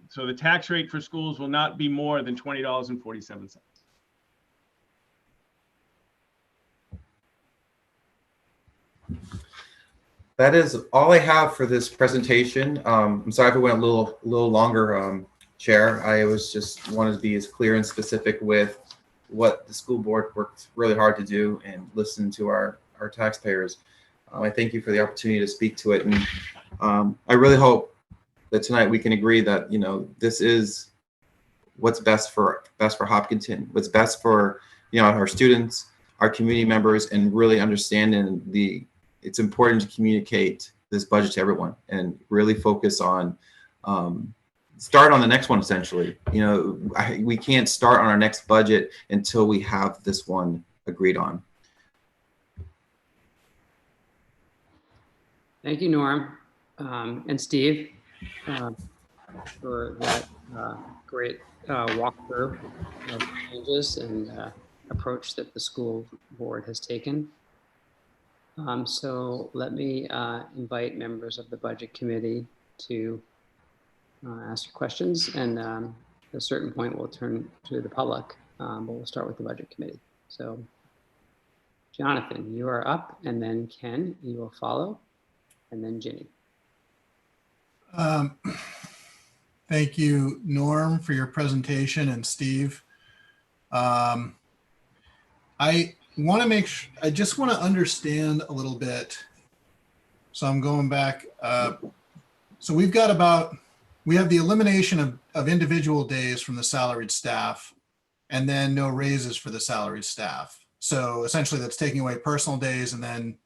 so the tax rate for schools will not be more than $20.47. That is all I have for this presentation. I'm sorry if it went a little longer, Chair. I was just wanted to be as clear and specific with what the school board worked really hard to do and listen to our taxpayers. I thank you for the opportunity to speak to it, and I really hope that tonight we can agree that this is what's best for Hopkinton, what's best for our students, our community members, and really understanding it's important to communicate this budget to everyone and really focus on start on the next one. Essentially, we can't start on our next budget until we have this one agreed on. Thank you, Norm, and Steve, for that great walkthrough of changes and approach that the school board has taken. So let me invite members of the budget committee to ask questions, and at a certain point we'll turn to the public, but we'll start with the budget committee. So Jonathan, you are up, and then Ken, you will follow, and then Ginny. Thank you, Norm, for your presentation, and Steve. I just want to understand a little bit. So I'm going back. So we have the elimination of individual days from the salaried staff, and then no raises for the salaried staff. So essentially that's taking away personal days and then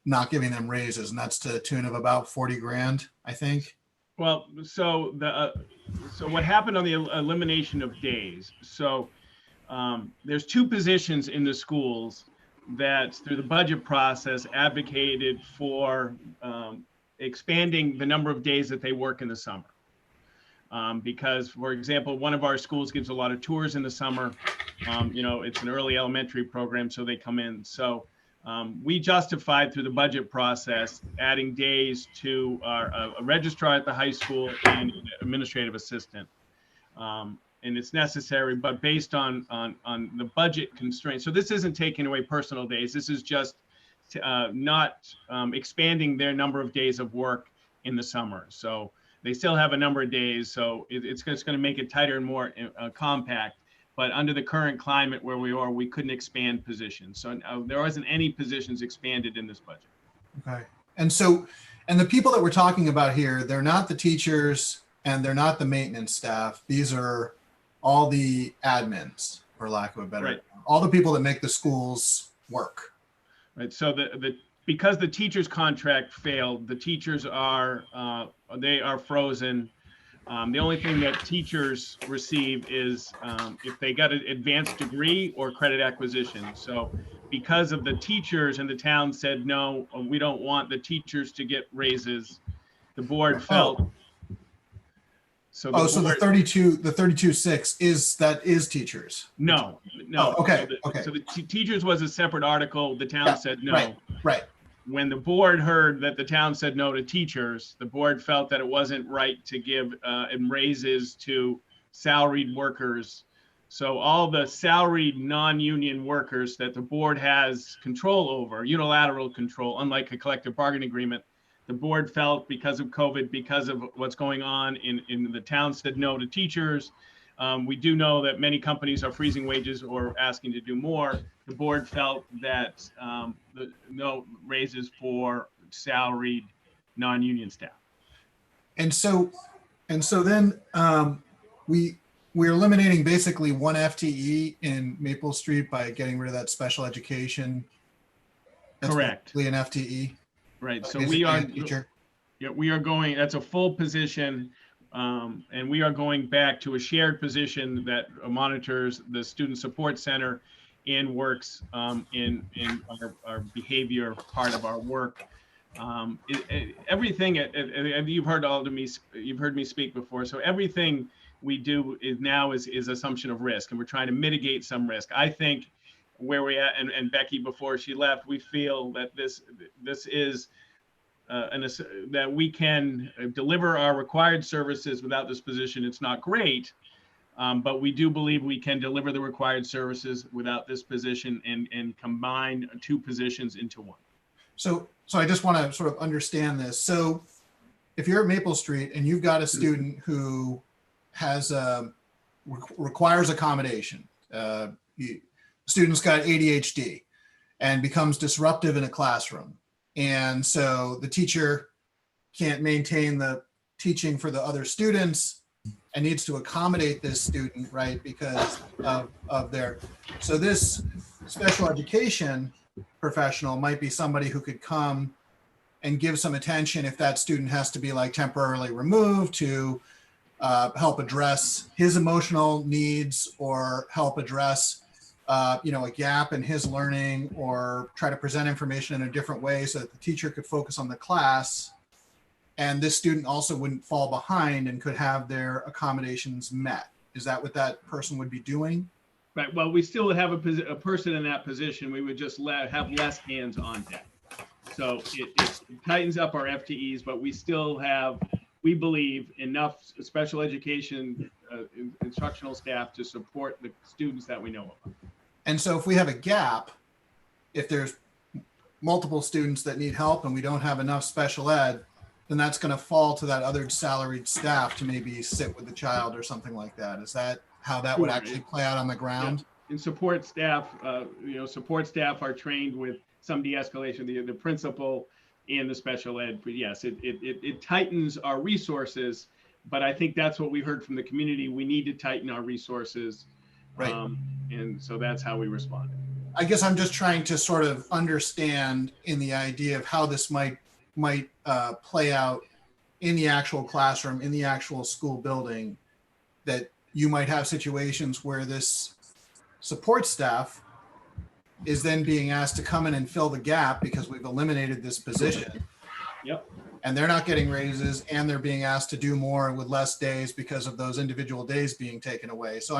not giving them raises. And that's to the tune of about 40 grand, I think. Well, so what happened on the elimination of days? So there's 2 positions in the schools that through the budget process advocated for expanding the number of days that they work in the summer. Because, for example, one of our schools gives a lot of tours in the summer, It's an early elementary program, so they come in. So we justified through the budget process adding days to a registrar at the high school and an administrative assistant. And it's necessary, but based on the budget constraints. So this isn't taking away personal days. This is just not expanding their number of days of work in the summer. So they still have a number of days. So it's going to make it tighter and more compact. But under the current climate where we are, we couldn't expand positions. So there wasn't any positions expanded in this budget. Okay. And the people that we're talking about here, they're not the teachers and they're not the maintenance staff. These are all the admins, for lack of a better, all the people that make the schools work. Right. So because the teacher's contract failed, the teachers are frozen. The only thing that teachers receive is if they got an advanced degree or credit acquisition. So because of the teachers and the town said, no, we don't want the teachers to get raises, the board felt. So the 32.6 is teachers. No. Oh, okay. So the teachers was a separate article. The town said no. Right. When the board heard that the town said no to teachers, the board felt that it wasn't right to give raises to salaried workers. So all the salaried non-union workers that the board has control over, unilateral control, unlike a collective bargaining agreement, the board felt because of COVID, because of what's going on in the town said no to teachers. We do know that many companies are freezing wages or asking to do more. The board felt that no raises for salaried non-union staff. And so then we're eliminating basically one FTE in Maple Street by getting rid of that special education. That's correct. An FTE. Right. So we are going, that's a full position. And we are going back to a shared position that monitors the student support center and works in our behavior part of our work. Everything, you've heard me speak before. So everything we do is assumption of risk, and we're trying to mitigate some risk. I think where we're at, and Becky, before she left, we feel that this is that we can deliver our required services without this position. It's not great, but we do believe we can deliver the required services without this position and combine two positions into one. So I just want to sort of understand this. So if you're at Maple Street and you've got a student who has requires accommodation, student's got ADHD and becomes disruptive in a classroom, and so the teacher can't maintain the teaching for the other students and needs to accommodate this student, right, because of their, so this special education professional might be somebody who could come and give some attention if that student has to be like temporarily removed to help address his emotional needs or help address a gap in his learning, or try to present information in a different way so that the teacher could focus on the class. And this student also wouldn't fall behind and could have their accommodations met. Is that what that person would be doing? Right. Well, we still would have a person in that position. We would just have less hands on deck. So it tightens up our FTEs, but we still have, we believe, enough special education instructional staff to support the students that we know of. And so if we have a gap, if there's multiple students that need help and we don't have enough special ed, then that's going to fall to that other salaried staff to maybe sit with the child or something like that. Is that how that would actually play out on the ground? Yeah. And support staff, support staff are trained with some de-escalation, the principal and the special ed. But yes, it tightens our resources, but I think that's what we heard from the community. We need to tighten our resources. Right. And so that's how we responded. I guess I'm just trying to sort of understand in the idea of how this might play out in the actual classroom, in the actual school building, that you might have situations where this support staff is then being asked to come in and fill the gap because we've eliminated this position. Yep. And they're not getting raises, and they're being asked to do more with less days because of those individual days being taken away. So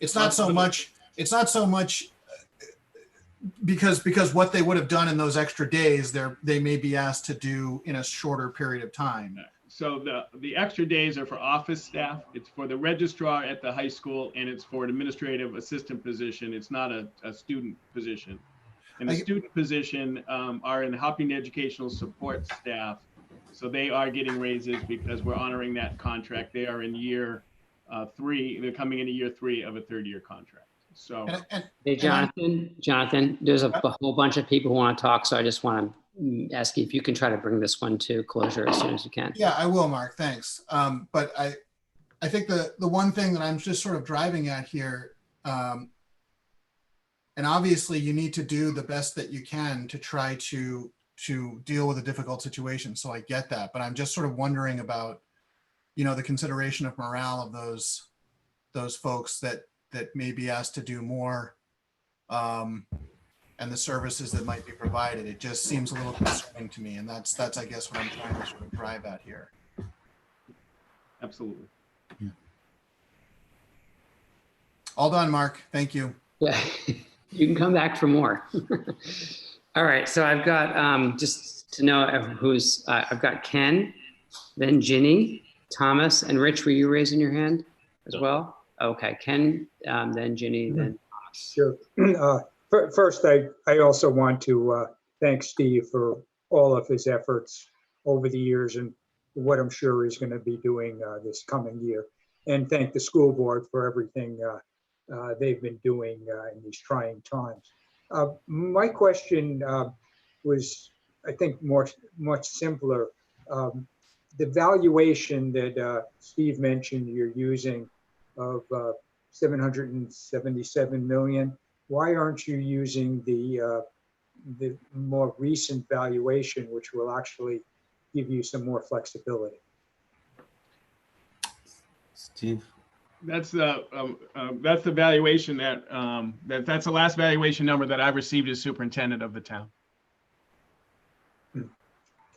it's not so much it's not so much because what they would have done in those extra days, they may be asked to do in a shorter period of time. So the extra days are for office staff. It's for the registrar at the high school, and it's for an administrative assistant position. It's not a student position. And the student position are in the Hopkinton educational support staff. So they are getting raises because we're honoring that contract. They are in year 3. They're coming into year 3 of a 3rd-year contract. So, Hey, Jonathan, there's a whole bunch of people who want to talk, so I just want to ask you if you can try to bring this one to closure as soon as you can. Yeah, I will, Mark. Thanks. But I think the one thing that I'm just sort of driving at here, and obviously you need to do the best that you can to try to deal with a difficult situation. So I get that, but I'm just sort of wondering about, the consideration of morale of those folks that may be asked to do more, and the services that might be provided. It just seems a little concerning to me, and that's I guess what I'm trying to sort of drive at here. absolutely. Yeah. All done, Mark. Thank you. Yeah, you can come back for more. All right, so I've got, just to know who's, I've got Ken, then Ginny, Thomas, and Rich, were you raising your hand as well? Okay, Ken, then Ginny, then Thomas. Sure. First, I also want to thank Steve for all of his efforts over the years and what I'm sure he's going to be doing this coming year. And thank the school board for everything they've been doing in these trying times. My question was, I think, much simpler. The valuation that Steve mentioned you're using of 777 million. Why aren't you using the more recent valuation, which will actually give you some more flexibility? Steve? That's the valuation that's the last valuation number that I've received as superintendent of the town.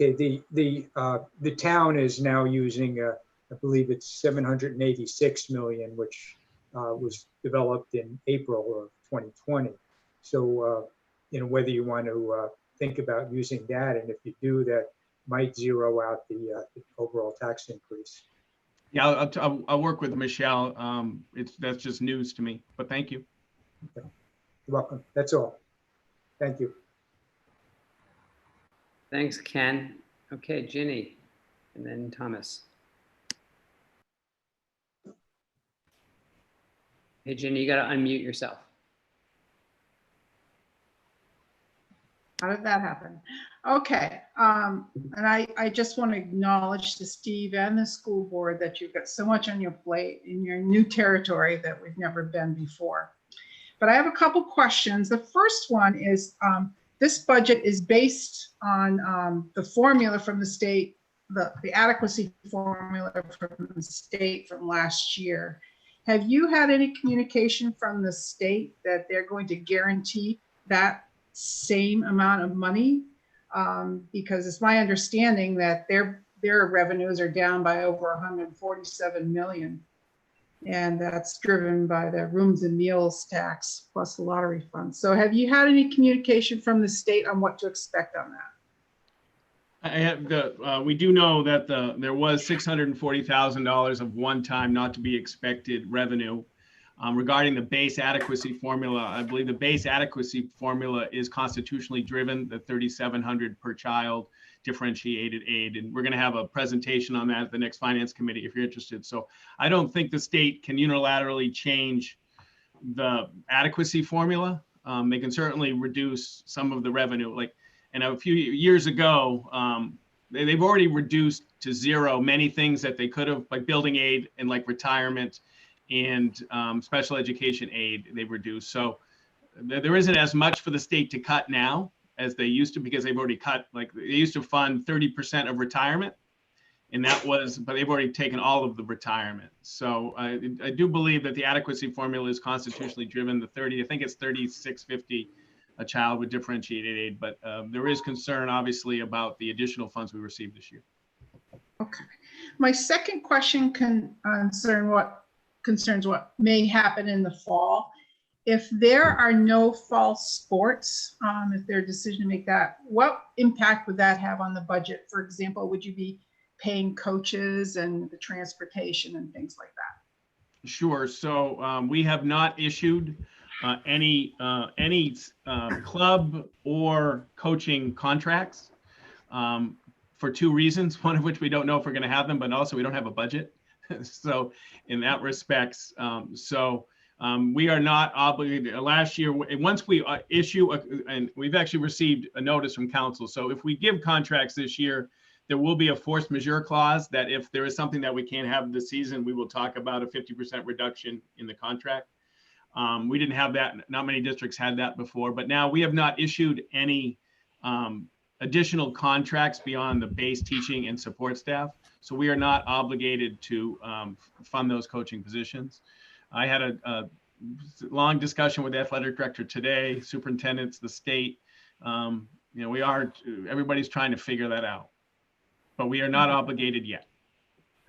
Okay, the town is now using, I believe it's 786 million, which was developed in April of 2020. So, whether you want to think about using that, and if you do, that might zero out the overall tax increase. Yeah, I'll work with Michelle. That's just news to me, but thank you. Okay. You're welcome. That's all. Thank you. Thanks, Ken. Okay, Ginny, and then Thomas. Hey, Ginny, you got to unmute yourself. How did that happen? Okay, and I just want to acknowledge to Steve and the school board that you've got so much on your plate in your new territory that we've never been before. But I have a couple questions. The first one is, this budget is based on the formula from the state, the adequacy formula from the state from last year. Have you had any communication from the state that they're going to guarantee that same amount of money? Because it's my understanding that their revenues are down by over 147 million. And that's driven by the rooms and meals tax plus the lottery fund. So have you had any communication from the state on what to expect on that? We do know that there was $640,000 of one-time not to be expected revenue. Regarding the base adequacy formula, I believe the base adequacy formula is constitutionally driven, the $3,700 per child differentiated aid. And we're going to have a presentation on that at the next finance committee if you're interested. So I don't think the state can unilaterally change the adequacy formula. They can certainly reduce some of the revenue. And a few years ago, they've already reduced to zero many things that they could have, like building aid and like retirement and special education aid they've reduced. So there isn't as much for the state to cut now as they used to, because they've already cut, like they used to fund 30% of retirement, and that was, but they've already taken all of the retirement. So I do believe that the adequacy formula is constitutionally driven. I think it's $3,650 a child with differentiated aid, but there is concern obviously about the additional funds we received this year. Okay. My second question concerns what may happen in the fall. if there are no fall sports, if their decision to make that, what impact would that have on the budget? For example, would you be paying coaches and the transportation and things like that? Sure. So we have not issued any club or coaching contracts for two reasons. One of which we don't know if we're going to have them, but also we don't have a budget. So in that respects, we are not obligated. Last year, once we issue, and we've actually received a notice from council. So if we give contracts this year, there will be a force majeure clause that if there is something that we can't have this season, we will talk about a 50% reduction in the contract. We didn't have that. Not many districts had that before, but now we have not issued any additional contracts beyond the base teaching and support staff. So we are not obligated to fund those coaching positions. I had a long discussion with the athletic director today, superintendents, the state. Everybody's trying to figure that out, but we are not obligated yet.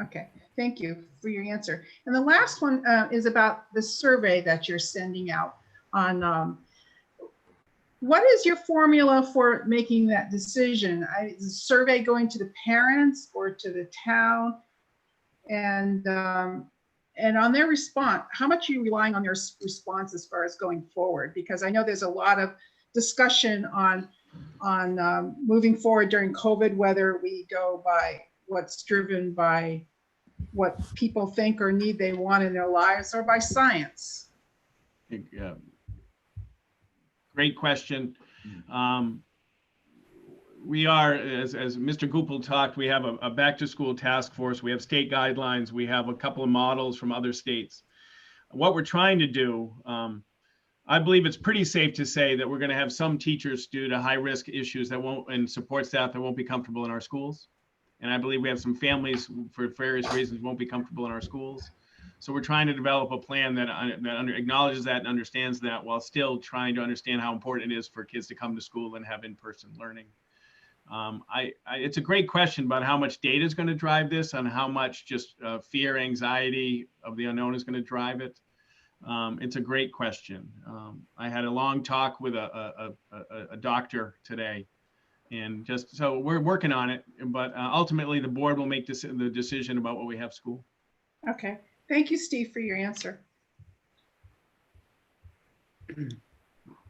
Okay, thank you for your answer. And the last one is about the survey that you're sending out on what is your formula for making that decision? Is the survey going to the parents or to the town? And on their response, how much are you relying on their response as far as going forward? Because I know there's a lot of discussion on moving forward during COVID, whether we go by what's driven by what people think or need they want in their lives or by science. Great question. We are, as Mr. Goupel talked, we have a back to school task force. We have state guidelines. We have a couple of models from other states. What we're trying to do, I believe it's pretty safe to say that we're going to have some teachers due to high risk issues and support staff that won't be comfortable in our schools. And I believe we have some families for various reasons won't be comfortable in our schools. So we're trying to develop a plan that acknowledges that and understands that while still trying to understand how important it is for kids to come to school and have in-person learning. It's a great question about how much data is going to drive this and how much just fear, anxiety of the unknown is going to drive it. It's a great question. I had a long talk with a doctor today, and just so we're working on it, but ultimately the board will make the decision about what we have school. Okay. Thank you, Steve, for your answer.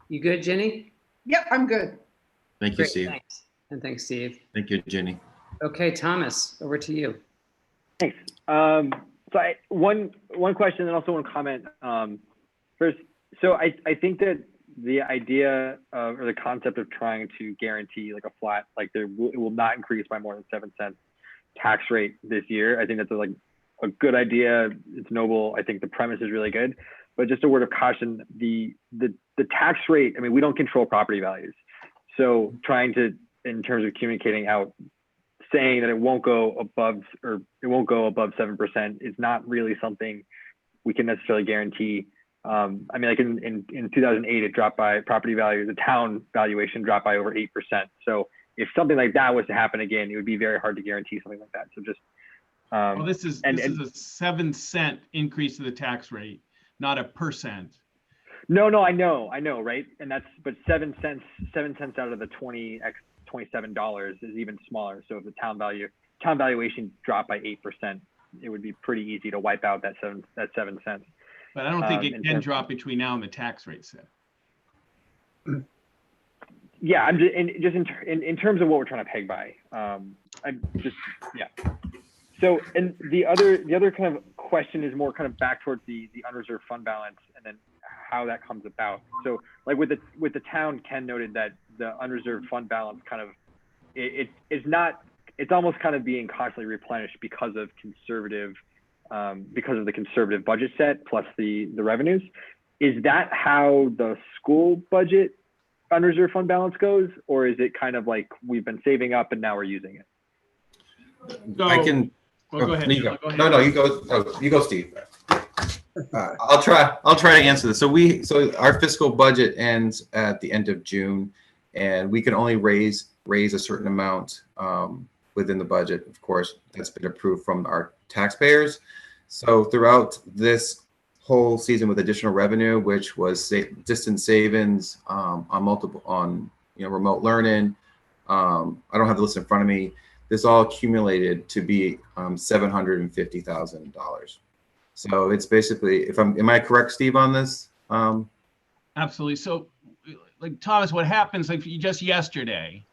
You good, Jenny? Yep, I'm good. Thank you, Great, Steve. thanks. And thanks, Steve. Thank you, Jenny. Okay, Thomas, over to you. Thanks. So one question and also one comment. First, so I think that the idea of, or the concept of trying to guarantee like a flat, like it will not increase by more than 7 cents tax rate this year. I think that's a good idea. It's noble. I think the premise is really good, but just a word of caution, the tax rate, I mean, we don't control property values. So trying to, in terms of communicating out, saying that it won't go above 7% is not really something we can necessarily guarantee. I mean, like in 2008, it dropped by property value, the town valuation dropped by over 8%. So if something like that was to happen again, it would be very hard to guarantee something like that. So just, well, this is a 7 cent increase to the tax rate, not a %. No, I know, right? And but 7 cents out of the $27 is even smaller. So if the town valuation dropped by 8%, it would be pretty easy to wipe out that 7 cents. But I don't think it can drop between now and the tax rate set. Yeah, I'm just in terms of what we're trying to peg by. So, and the other kind of question is more kind of back towards the unreserved fund balance and then how that comes about. So, like with the town, Ken noted that the unreserved fund balance kind of it's almost kind of being constantly replenished because of the conservative budget set plus the revenues. Is that how the school budget unreserved fund balance goes, or is it kind of like we've been saving up and now we're using it? So, I can. Well, go ahead. You go. Go ahead. No, you go. Oh, you go, Steve. I'll try to answer this. So our fiscal budget ends at the end of June, and we can only raise a certain amount within the budget. Of course, that's been approved from our taxpayers. So throughout this whole season with additional revenue, which was distance savings on remote learning. I don't have the list in front of me. This all accumulated to be $750,000. So it's basically, am I correct, Steve, on this? Absolutely. So, like Thomas, what happens, like just yesterday,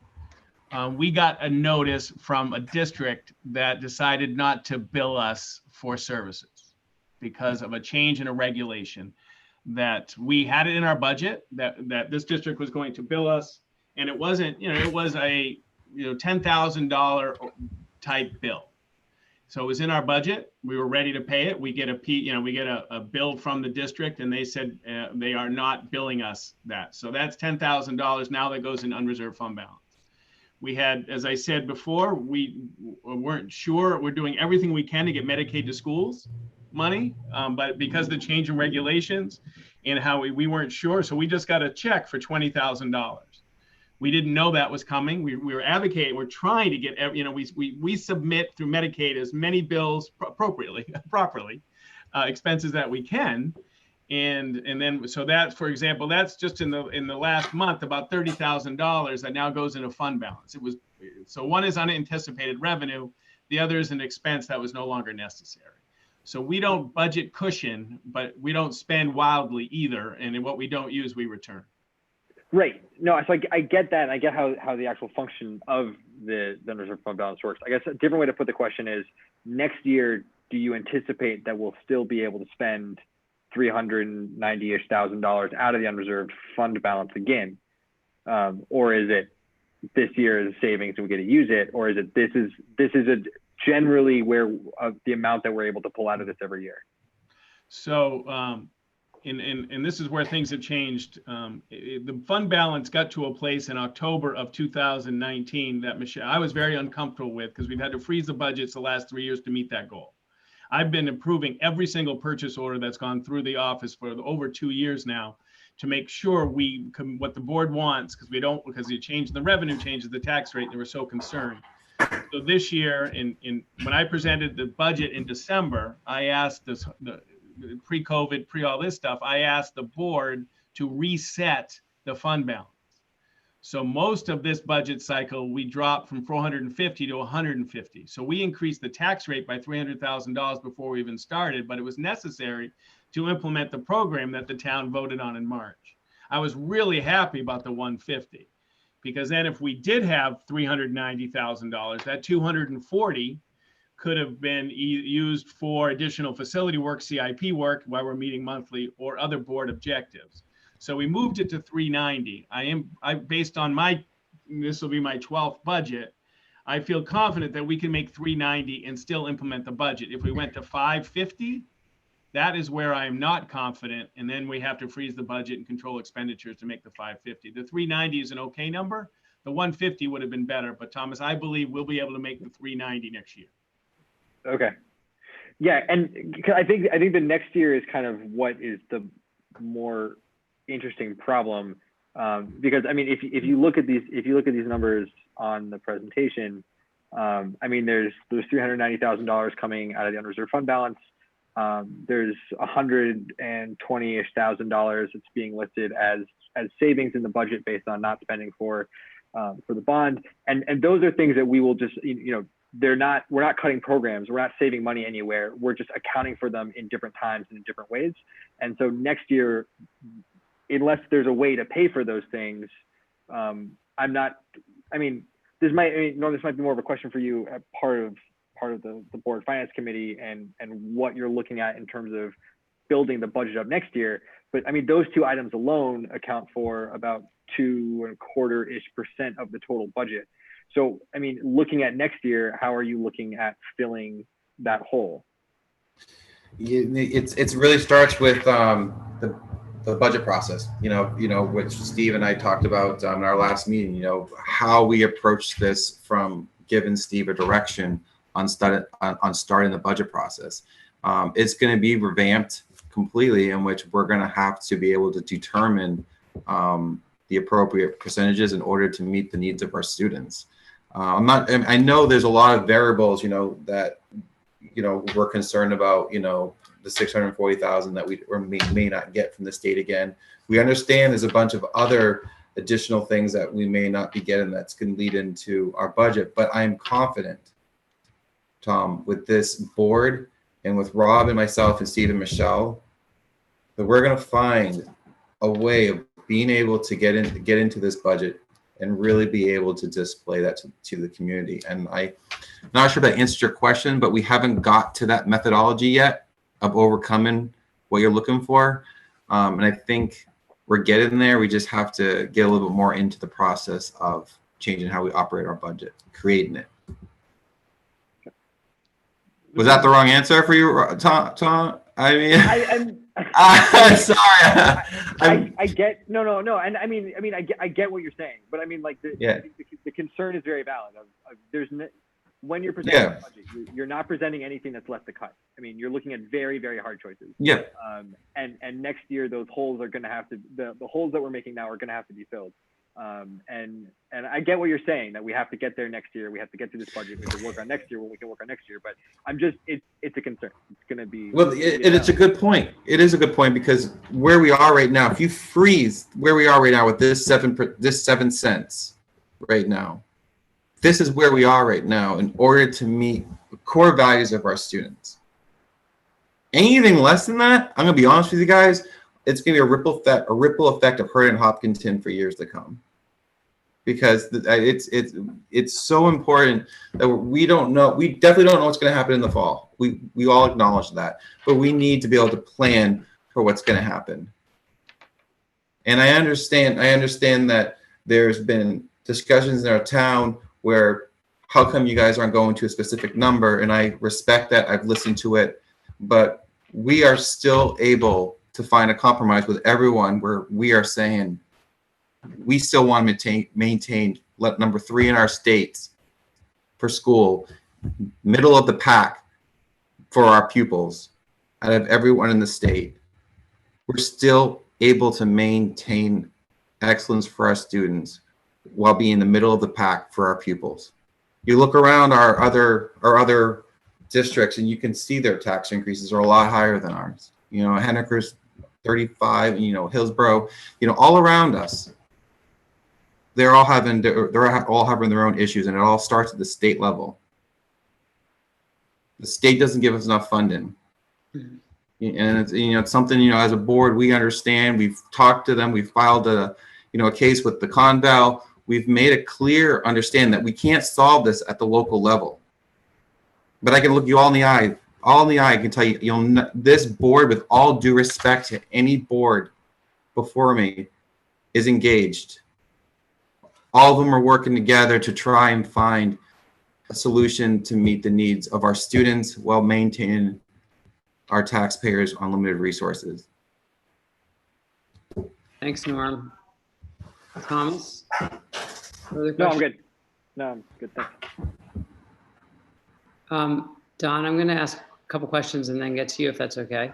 we got a notice from a district that decided not to bill us for services because of a change in a regulation that we had it in our budget that this district was going to bill us. And it wasn't, it was a, $10,000 type bill. So it was in our budget. We were ready to pay it. We get a bill from the district, and they said they are not billing us that. So that's $10,000 now that goes in unreserved fund balance. We had, as I said before, we weren't sure. We're doing everything we can to get Medicaid to schools money, but because of the change in regulations and how we weren't sure, so we just got a check for $20,000. We didn't know that was coming. We were advocating. We're trying to get, we submit through Medicaid as many bills properly, expenses that we can, and then so that, for example, that's just in the last month about $30,000 that now goes into fund balance. So one is unanticipated revenue, the other is an expense that was no longer necessary. So we don't budget cushion, but we don't spend wildly either, and what we don't use, we return. Right. No, so I get that. And I get how the actual function of the unreserved fund balance works. I guess a different way to put the question is, next year, do you anticipate that we'll still be able to spend $390-ish thousand out of the unreserved fund balance again? Or is it this year is savings and we get to use it? Or is it this is generally where the amount that we're able to pull out of this every year? So, and this is where things have changed. The fund balance got to a place in October of 2019 that I was very uncomfortable with, because we've had to freeze the budgets the last 3 years to meet that goal. I've been approving every single purchase order that's gone through the office for over 2 years now to make sure what the board wants, because the change in the revenue changes the tax rate, and they were so concerned. So this year, when I presented the budget in December, I asked pre-COVID, all this stuff, I asked the board to reset the fund balance. So most of this budget cycle, we dropped from 450 to 150. So we increased the tax rate by $300,000 before we even started, but it was necessary to implement the program that the town voted on in March. I was really happy about the 150, because then if we did have $390,000, that 240 could have been used for additional facility work, CIP work, while we're meeting monthly, or other board objectives. So we moved it to 390. Based on this will be my 12th budget, I feel confident that we can make 390 and still implement the budget. If we went to 550, that is where I am not confident. And then we have to freeze the budget and control expenditures to make the 550. The 390 is an okay number. The 150 would have been better, but Thomas, I believe we'll be able to make the 390 next year. Okay. Yeah, and I think the next year is kind of what is the more interesting problem, because I mean, if you look at these numbers on the presentation, I mean, there's $390,000 coming out of the unreserved fund balance. There's $120-ish thousand that's being listed as savings in the budget based on not spending for the bond, and those are things that we will just we're not cutting programs. We're not saving money anywhere. We're just accounting for them in different times and in different ways. And so next year, unless there's a way to pay for those things, this might be more of a question for you at part of the board finance committee and what you're looking at in terms of building the budget up next year. But I mean, those two items alone account for about 2.25% of the total budget. So, I mean, looking at next year, how are you looking at filling that hole? It really starts with the budget process, which Steve and I talked about in our last meeting, how we approach this from giving Steve a direction on starting the budget process. It's going to be revamped completely, in which we're going to have to be able to determine the appropriate percentages in order to meet the needs of our students. I know there's a lot of variables, that, we're concerned about, the 640,000 that we may not get from the state again. We understand there's a bunch of other additional things that we may not be getting that's going to lead into our budget, but I'm confident, Tom, with this board and with Rob and myself and Steve and Michelle, that we're going to find a way of being able to get into this budget and really be able to display that to the community. And I'm not sure if that answers your question, but we haven't got to that methodology yet of overcoming what you're looking for. And I think we're getting there. We just have to get a little bit more into the process of changing how we operate our budget, creating it. Was that the wrong answer for you, Tom? I mean, I'm sorry. I get no, and I mean, I get what you're saying, but I mean, like the concern is very valid. There's when you're presenting a budget, you're not presenting anything that's left to cut. I mean, you're looking at very, very hard choices. Yeah. And next year, those holes are going to have to the holes that we're making now are going to have to be filled. And I get what you're saying, that we have to get there next year. We have to get to this budget. We have to work on next year when we can work on next year. But I'm just, it's a concern. It's going to be. Well, it's a good point. It is a good point, because where we are right now, if you freeze where we are right now with this 7 cents right now, this is where we are right now in order to meet the core values of our students. Anything less than that, I'm going to be honest with you guys, it's going to be a ripple effect of hurting Hopkinton for years to come, because it's so important that we don't know. We definitely don't know what's going to happen in the fall. We all acknowledge that, but we need to be able to plan for what's going to happen. And I understand that there's been discussions in our town where, how come you guys aren't going to a specific number? And I respect that. I've listened to it, but we are still able to find a compromise with everyone where we are saying we still want to maintain number 3 in our states for school, middle of the pack for our pupils out of everyone in the state. We're still able to maintain excellence for our students while being in the middle of the pack for our pupils. You look around our other districts and you can see their tax increases are a lot higher than ours. You know, Henniker's 35, you know, Hillsborough, you know, all around us, they're all having their own issues, and it all starts at the state level. The state doesn't give us enough funding. And it's, you know, it's something, you know, as a board, we understand. We've talked to them. We've filed a case with the Conval. We've made a clear understanding that we can't solve this at the local level. But I can look you all in the eye. I can tell you, this board, with all due respect to any board before me, is engaged. All of them are working together to try and find a solution to meet the needs of our students while maintaining our taxpayers' unlimited resources. Thanks, Norm. Thomas? No, I'm good. No, I'm good. Thanks. Don, I'm going to ask a couple questions and then get to you, if that's okay.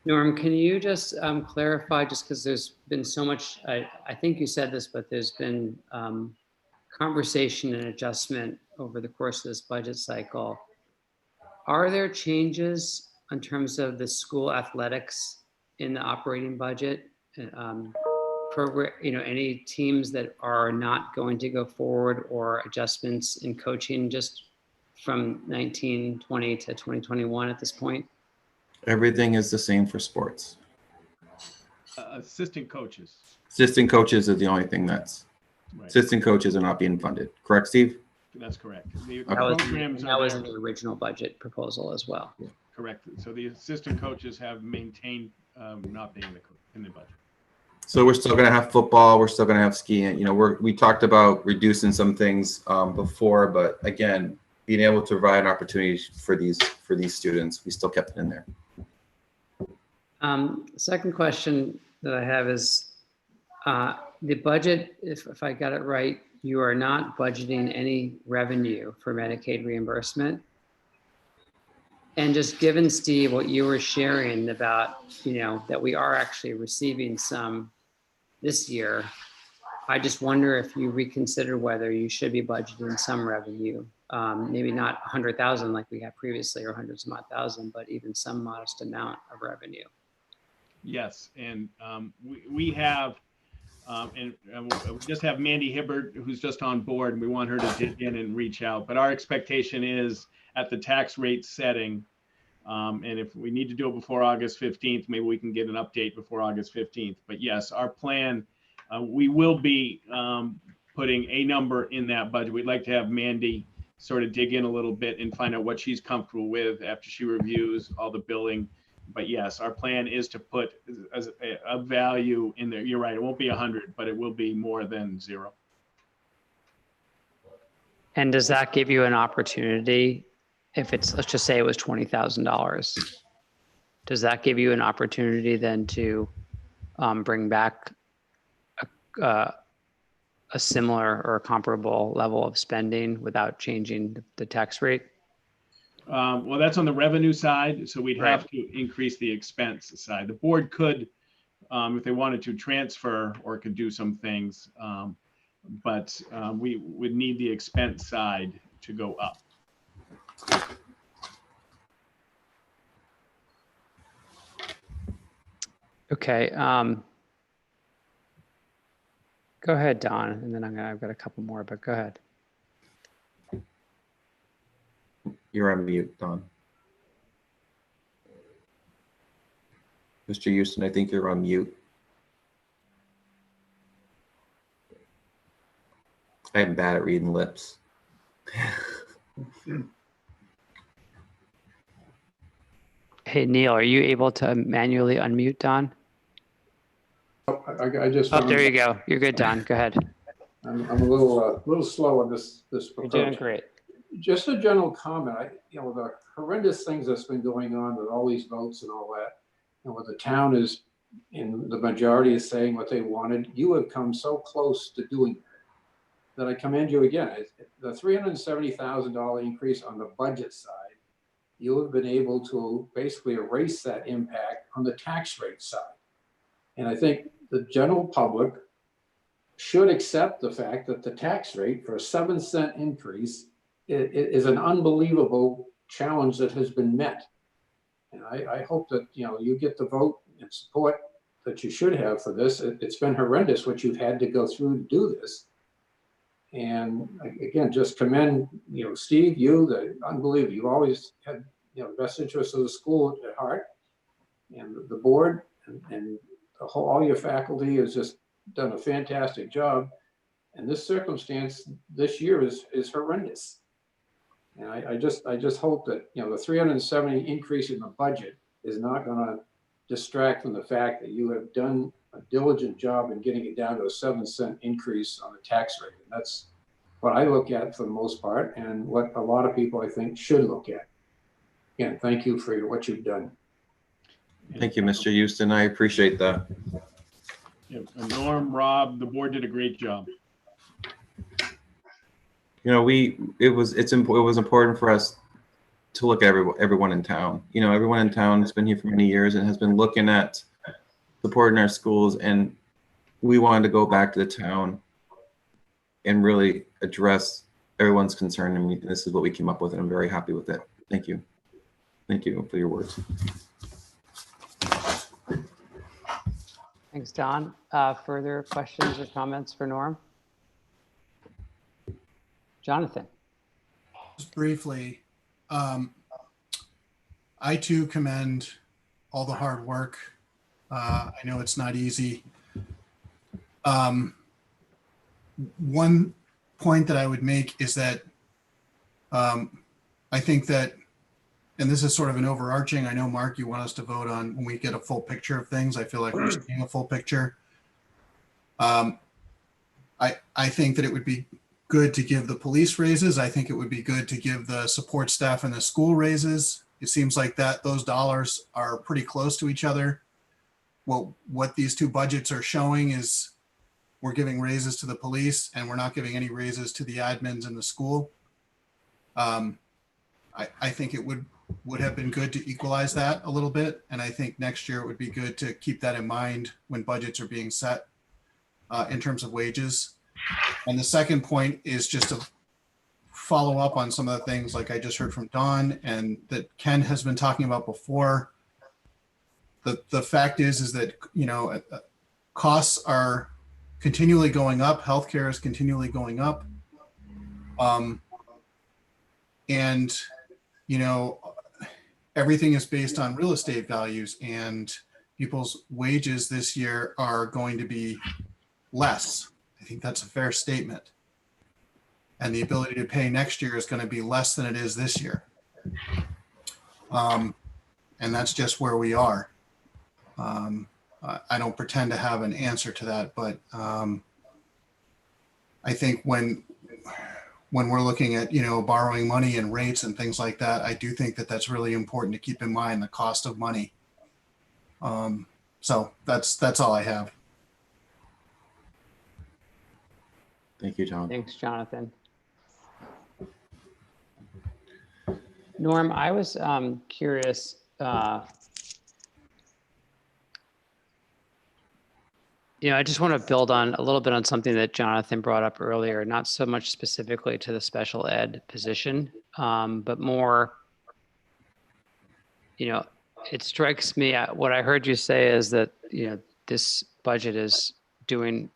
Norm, can you just clarify, just because there's been so much, I think you said this, but there's been conversation and adjustment over the course of this budget cycle. Are there changes in terms of the school athletics in the operating budget? Program, you know, any teams that are not going to go forward, or adjustments in coaching just from 1920 to 2021 at this point? Everything is the same for sports. Assistant coaches. Assistant coaches is the only thing that's, right. Assistant coaches are not being funded. Correct, Steve? That's correct. That was in the original budget proposal as well. Yeah. Correct. So the assistant coaches have maintained not being in the budget. So we're still going to have football. We're still going to have skiing. You know, we talked about reducing some things before, but again, being able to provide an opportunity for these students, we still kept it in there. Second question that I have is the budget. If I got it right, you are not budgeting any revenue for Medicaid reimbursement. And just given, Steve, what you were sharing about, you know, that we are actually receiving some this year, I just wonder if you reconsider whether you should be budgeting some revenue maybe not 100,000 like we had previously or hundreds of odd thousand, but even some modest amount of revenue. Yes, and we have, we just have Mandy Hibbert, who's just on board, and we want her to dig in and reach out. But our expectation is at the tax rate setting, and if we need to do it before August 15th, maybe we can get an update before August 15th. But yes, our plan, we will be putting a number in that budget. We'd like to have Mandy sort of dig in a little bit and find out what she's comfortable with after she reviews all the billing. But yes, our plan is to put a value in there. You're right, it won't be 100, but it will be more than 0. And does that give you an opportunity if it's, let's just say it was $20,000? Does that give you an opportunity then to bring back a similar or comparable level of spending without changing the tax rate? Well, that's on the revenue side, so we'd Right. have to increase the expense side. The board could, if they wanted to, transfer or could do some things, but we would need the expense side to go up. Okay. Go ahead, Don, and then I've got a couple more, but go ahead. You're on mute, Don. Mr. Houston, I think you're on mute. I am bad at reading lips. Hey, Neil, are you able to manually unmute Don? I just. Oh, there you go. You're good, Don. Go ahead. I'm a little slow on this You're approach. doing great. Just a general comment, the horrendous things that's been going on with all these votes and all that, and what the town is, and the majority is saying what they wanted, you have come so close to doing that I commend you again. The $370,000 increase on the budget side, you have been able to basically erase that impact on the tax rate side. And I think the general public should accept the fact that the tax rate for a 7-cent increase is an unbelievable challenge that has been met. And I hope that, you get the vote and support that you should have for this. It's been horrendous what you've had to go through to do this. And again, just commend, Steve, the unbelievable. You've always had, the best interests of the school at heart, and the board and all your faculty has just done a fantastic job. And this circumstance this year is horrendous. And I just hope that, the 370 increase in the budget is not going to distract from the fact that you have done a diligent job in getting it down to a 7-cent increase on the tax rate. And that's what I look at for the most part, and what a lot of people, I think, should look at. Again, thank you for what you've done. Thank you, Mr. Houston. I appreciate that. Yeah, Norm, Rob, the board did a great job. It was important for us to look at everyone in town. Everyone in town has been here for many years and has been looking at supporting our schools, and we wanted to go back to the town and really address everyone's concern. And this is what we came up with, and I'm very happy with it. Thank you. Thank you for your words. Thanks, Don. Further questions or comments for Norm? Jonathan. Just briefly, I too commend all the hard work. I know it's not easy. One point that I would make is that I think that, and this is sort of an overarching, I know, Mark, you want us to vote on when we get a full picture of things. I feel like we're seeing a full picture. I think that it would be good to give the police raises. I think it would be good to give the support staff and the school raises. It seems like those dollars are pretty close to each other. Well, what these two budgets are showing is we're giving raises to the police and we're not giving any raises to the admins in the school. I think it would have been good to equalize that a little bit. And I think next year it would be good to keep that in mind when budgets are being set in terms of wages. And the second point is just follow up on some of the things like I just heard from Don and that Ken has been talking about before. The fact is that, you know, costs are continually going up. Healthcare is continually going up. And, you know, everything is based on real estate values, and people's wages this year are going to be less. I think that's a fair statement. And the ability to pay next year is going to be less than it is this year. And that's just where we are. I don't pretend to have an answer to that, but I think when we're looking at, you know, borrowing money and rates and things like that, I do think that that's really important to keep in mind, the cost of money. So that's all I have. Thank you, John. Thanks, Jonathan. Norm, I was curious. You know, I just want to build on a little bit on something that Jonathan brought up earlier, not so much specifically to the special ed position, but more, you know, it strikes me, what I heard you say is that, you know, this budget is doing,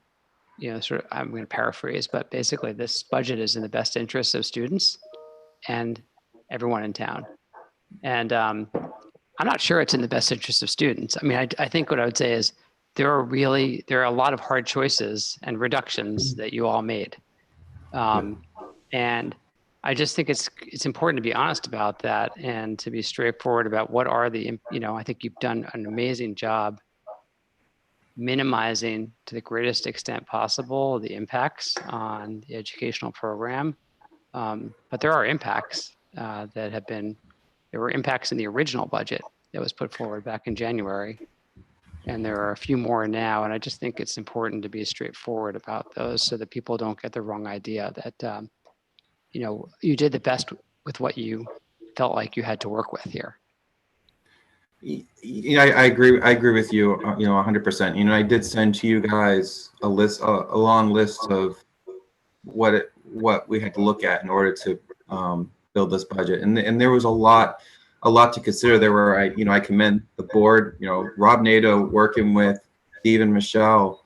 you know, sort of, I'm going to paraphrase, but basically this budget is in the best interest of students and everyone in town. And I'm not sure it's in the best interest of students. I mean, I think what I would say is there are a lot of hard choices and reductions that you all made. And I just think it's important to be honest about that and to be straightforward about what are the, you know, I think you've done an amazing job minimizing to the greatest extent possible the impacts on the educational program. But there are impacts there were impacts in the original budget that was put forward back in January. And there are a few more now. And I just think it's important to be straightforward about those so that people don't get the wrong idea that, you know, you did the best with what you felt like you had to work with here. Yeah, I agree with you, you know, 100%. You know, I did send to you guys a long list of what we had to look at in order to build this budget. And there was a lot to consider. There were, I commend the board, you know, Rob Nato working with Steve and Michelle.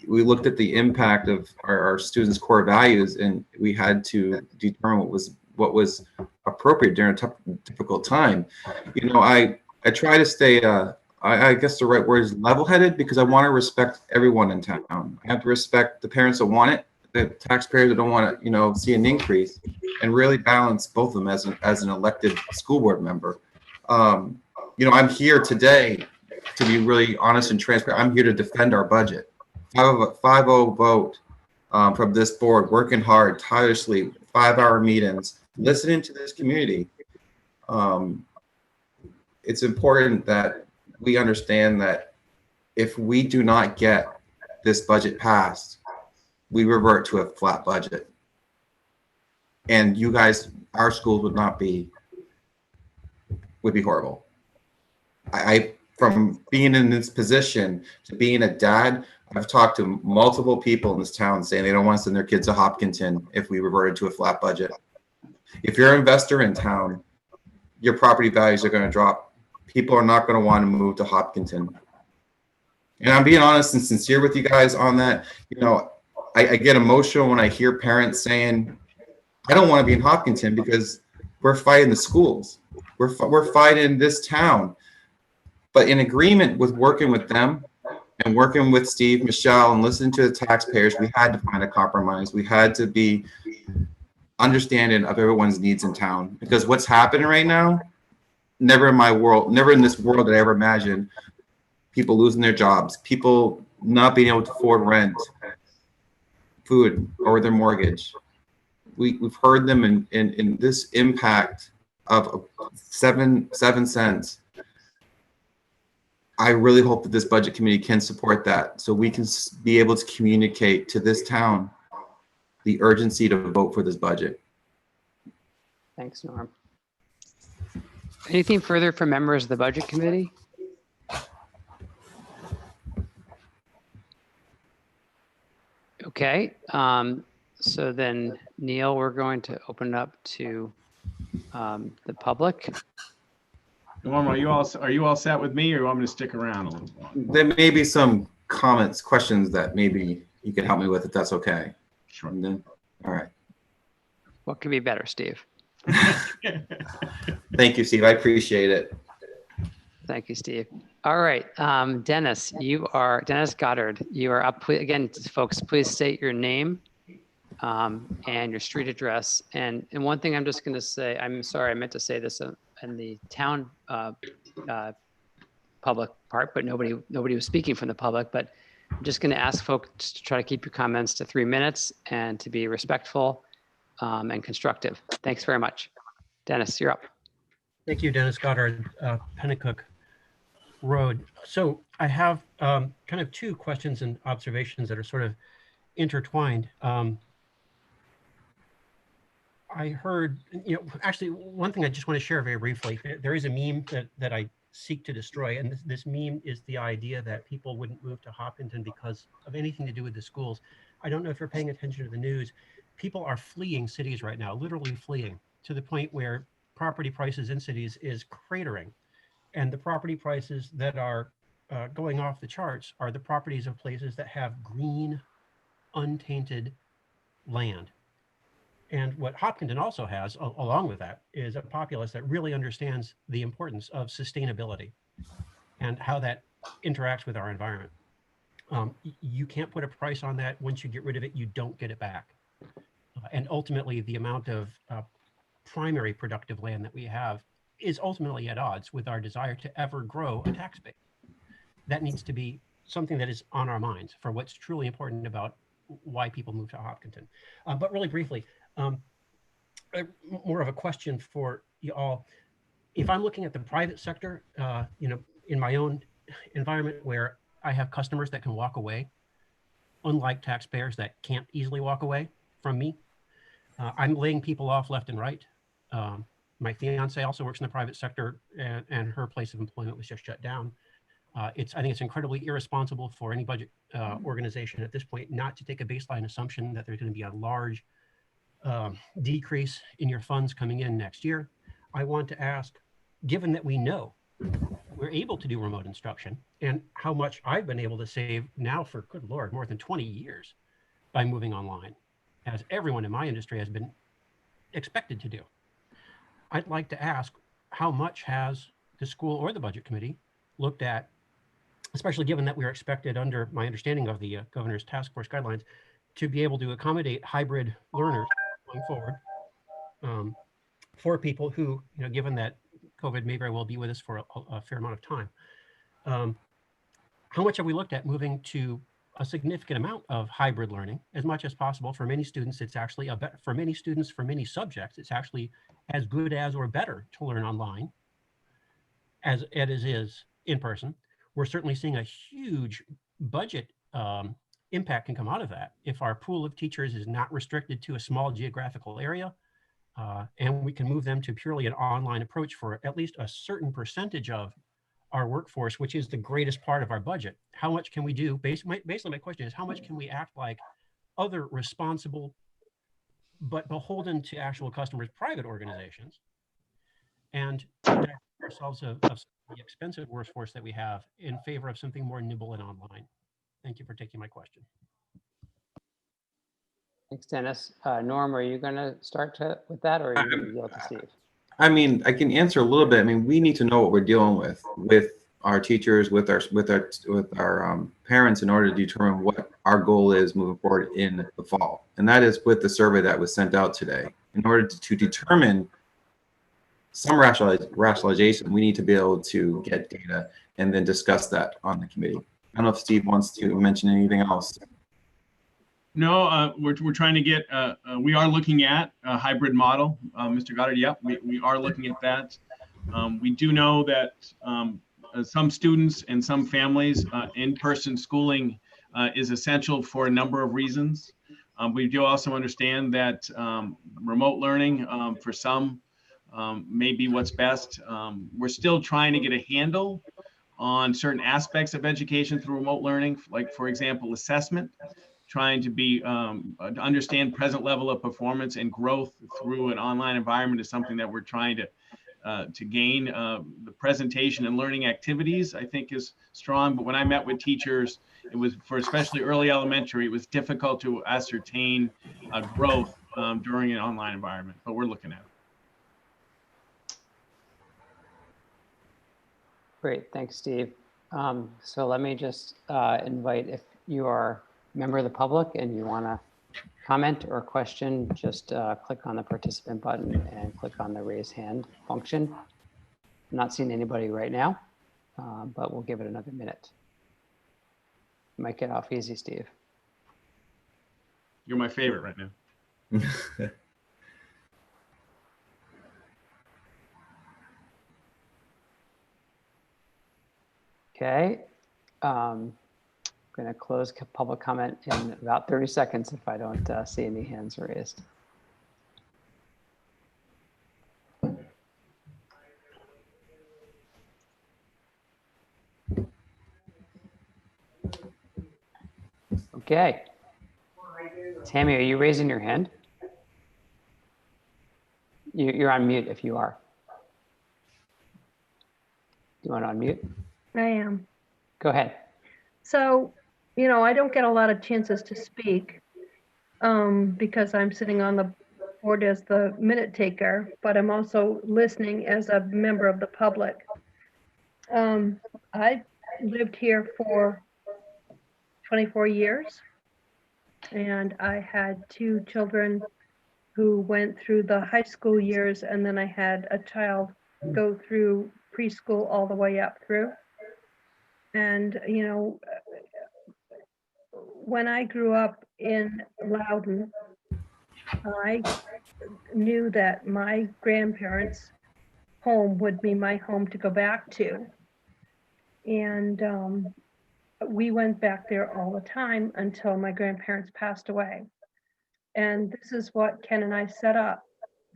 We looked at the impact of our students' core values, and we had to determine what was appropriate during a difficult time. You know, I try to stay, I guess the right word is level-headed, because I want to respect everyone in town. I have to respect the parents that want it, the taxpayers that don't want to, you know, see an increase, and really balance both of them as an elected school board member. You know, I'm here today to be really honest and transparent. I'm here to defend our budget. 5-0 vote from this board, working hard, tirelessly, 5-hour meetings, listening to this community. It's important that we understand that if we do not get this budget passed, we revert to a flat budget. And you guys, our schools would be horrible. I from being in this position to being a dad, I've talked to multiple people in this town saying they don't want to send their kids to Hopkinton if we reverted to a flat budget. If you're an investor in town, your property values are going to drop. People are not going to want to move to Hopkinton. And I'm being honest and sincere with you guys on that. You know, I get emotional when I hear parents saying, I don't want to be in Hopkinton because we're fighting the schools. We're fighting this town. But in agreement with working with them and working with Steve, Michelle, and listening to the taxpayers, we had to find a compromise. We had to be understanding of everyone's needs in town, because what's happening right now, never in this world did I ever imagine people losing their jobs, people not being able to afford rent, food, or their mortgage. We've heard them in this impact of 7 cents. I really hope that this budget committee can support that, so we can be able to communicate to this town the urgency to vote for this budget. Thanks, Norm. Anything further from members of the budget committee? Okay, So then, Neil, we're going to open it up to the public. Norm, are you all set with me, or you want me to stick around a little longer? There may be some comments, questions that maybe you could help me with, if that's okay. Sure. And then, all right. What could be better, Steve? Thank you, Steve. I appreciate it. Thank you, Steve. All right, Dennis, Dennis Goddard. You are up again, folks. Please state your name and your street address. And one thing I'm just going to say, I'm sorry, I meant to say this in the town public part, but nobody was speaking from the public. But I'm just going to ask folks to try to keep your comments to 3 minutes and to be respectful and constructive. Thanks very much. Dennis, you're up. Thank you, Dennis Goddard, Pennacook Road. So I have kind of two questions and observations that are sort of intertwined. I heard, actually one thing I just want to share very briefly. There is a meme that I seek to destroy, and this meme is the idea that people wouldn't move to Hopkinton because of anything to do with the schools. I don't know if you're paying attention to the news. People are fleeing cities right now, literally fleeing, to the point where property prices in cities is cratering. And the property prices that are going off the charts are the properties of places that have green, untainted land. And what Hopkinton also has, along with that, is a populace that really understands the importance of sustainability and how that interacts with our environment. You can't put a price on that. Once you get rid of it, you don't get it back. And ultimately, the amount of primary productive land that we have is ultimately at odds with our desire to ever grow a tax base. That needs to be something that is on our minds for what's truly important about why people move to Hopkinton. But really briefly, more of a question for you all. If I'm looking at the private sector, in my own environment where I have customers that can walk away, unlike taxpayers that can't easily walk away from me, I'm laying people off left and right. My fiance also works in the private sector, and her place of employment was just shut down. I think it's incredibly irresponsible for any budget organization at this point not to take a baseline assumption that there's going to be a large decrease in your funds coming in next year. I want to ask, given that we know we're able to do remote instruction and how much I've been able to save now for, good Lord, more than 20 years by moving online, as everyone in my industry has been expected to do. I'd like to ask, how much has the school or the budget committee looked at, especially given that we are expected under my understanding of the governor's task force guidelines to be able to accommodate hybrid learners going forward for people who, given that COVID may very well be with us for a fair amount of time. How much have we looked at moving to a significant amount of hybrid learning as much as possible? For many students, it's actually for many students, for many subjects, it's actually as good as or better to learn online as it is in person. We're certainly seeing a huge budget impact can come out of that if our pool of teachers is not restricted to a small geographical area, and we can move them to purely an online approach for at least a certain percentage of our workforce, which is the greatest part of our budget. How much can we do? Basically, my question is, how much can we act like other responsible but beholden to actual customers, private organizations, and ourselves of the expensive workforce that we have in favor of something more nimble and online? Thank you for taking my question. Thanks, Dennis. Norm, are you going to start with that, or are you going to yield to Steve? I mean, I can answer a little bit. I mean, we need to know what we're dealing with our teachers, with our parents, in order to determine what our goal is moving forward in the fall. And that is with the survey that was sent out today. In order to determine some rationalization, we need to be able to get data and then discuss that on the committee. I don't know if Steve wants to mention anything else. No, we're trying to get, we are looking at a hybrid model, Mr. Goddard. Yep, we are looking at that. We do know that some students and some families, in-person schooling is essential for a number of reasons. We do also understand that remote learning for some may be what's best. We're still trying to get a handle on certain aspects of education through remote learning, like, for example, assessment. trying to be to understand present level of performance and growth through an online environment is something that we're trying to gain. The presentation and learning activities, I think, is strong. But when I met with teachers, it was for especially early elementary, it was difficult to ascertain growth during an online environment. But we're looking at it. Great, thanks, Steve. So let me just invite, if you are a member of the public and you want to comment or question, just click on the participant button and click on the raise hand function. I'm not seeing anybody right now, but we'll give it another minute. Might get off easy, Steve. You're my favorite right now. Okay. I'm going to close public comment in about 30 seconds if I don't see any hands raised. Okay. Tammy, are you raising your hand? You're on mute if you are. Do you want to unmute? I am. Go ahead. So, I don't get a lot of chances to speak because I'm sitting on the board as the minute taker, but I'm also listening as a member of the public. I lived here for 24 years, and I had 2 children who went through the high school years, and then I had a child go through preschool all the way up through. And, when I grew up in Loudon, I knew that my grandparents' home would be my home to go back to. And we went back there all the time until my grandparents passed away. And this is what Ken and I set up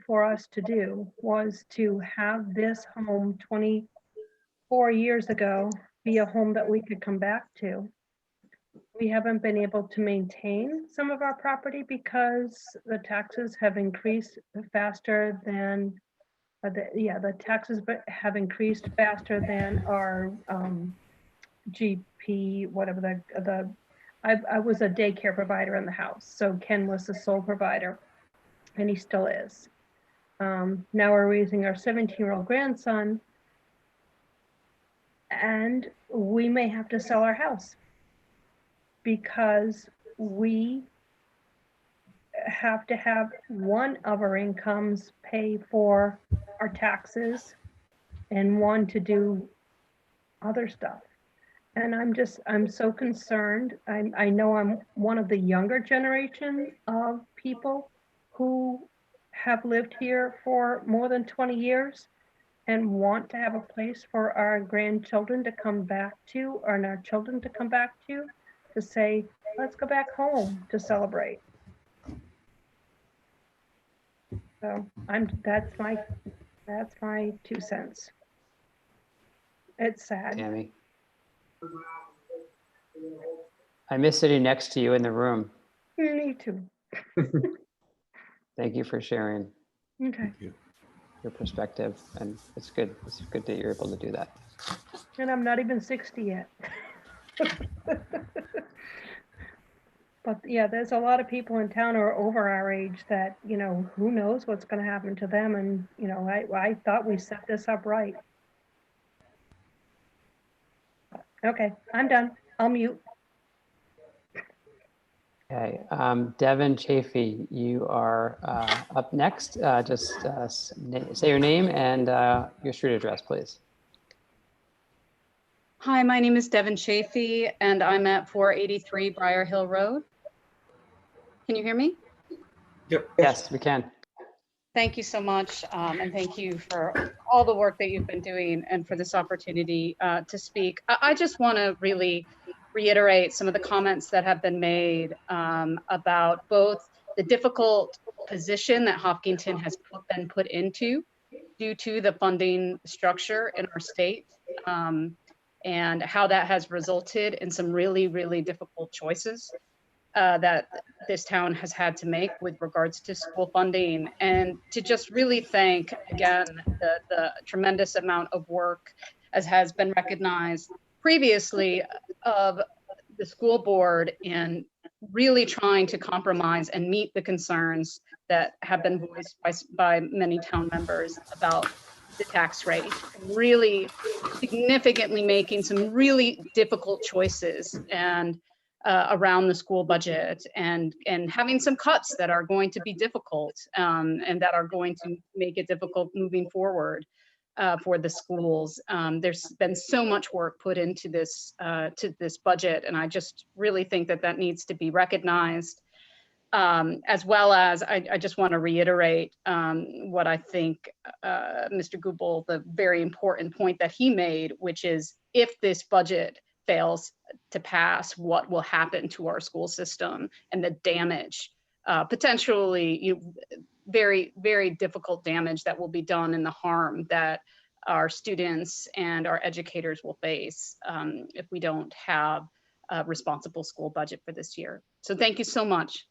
for us to do, was to have this home 24 years ago be a home that we could come back to. We haven't been able to maintain some of our property because the taxes have increased faster than the taxes have increased faster than our GP, whatever I was a daycare provider in the house, so Ken was the sole provider, and he still is. Now we're raising our 17-year-old grandson, and we may have to sell our house because we have to have one of our incomes pay for our taxes and one to do other stuff. And I'm so concerned. I know I'm one of the younger generation of people who have lived here for more than 20 years and want to have a place for our grandchildren to come back to, or our children to come back to say, let's go back home to celebrate. So that's my 2 cents. It's sad. Tammy, I miss sitting next to you in the room. You need to. Thank you for sharing Okay. your perspective, and it's good. It's good that you're able to do that. And I'm not even 60 yet. But yeah, there's a lot of people in town who are over our age that, who knows what's going to happen to them. And, I thought we set this up right. Okay, I'm done. I'll mute. Okay, Devin Chafee, you are up next. Just say your name and your street address, please. Hi, my name is Devin Chafee, and I'm at 483 Briar Hill Road. Can you hear me? Yep. Yes, we can. Thank you so much, and thank you for all the work that you've been doing and for this opportunity to speak. I just want to really reiterate some of the comments that have been made about both the difficult position that Hopkinton has been put into due to the funding structure in our state, and how that has resulted in some really, really difficult choices. that this town has had to make with regards to school funding, and to just really thank again the tremendous amount of work, as has been recognized previously, of the school board in really trying to compromise and meet the concerns that have been voiced by many town members about the tax rate, really significantly making some really difficult choices and around the school budget, and having some cuts that are going to be difficult, and that are going to make it difficult moving forward for the schools. There's been so much work put into this budget, and I just really think that that needs to be recognized. As well as I just want to reiterate what I think Mr. Goebel, the very important point that he made, which is if this budget fails to pass, what will happen to our school system and the damage, potentially very, very difficult damage that will be done, and the harm that our students and our educators will face if we don't have a responsible school budget for this year. So thank you so much.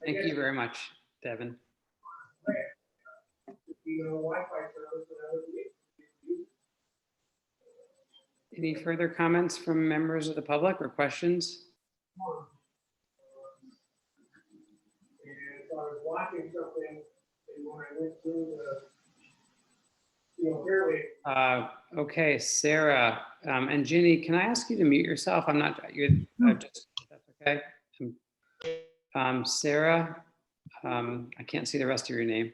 Thank you very much, Devin. Any further comments from members of the public or questions? I was watching something, and when I went through the, Okay, Sarah and Ginny, can I ask you to mute yourself? I'm not, just, that's okay. Sarah, I can't see the rest of your name.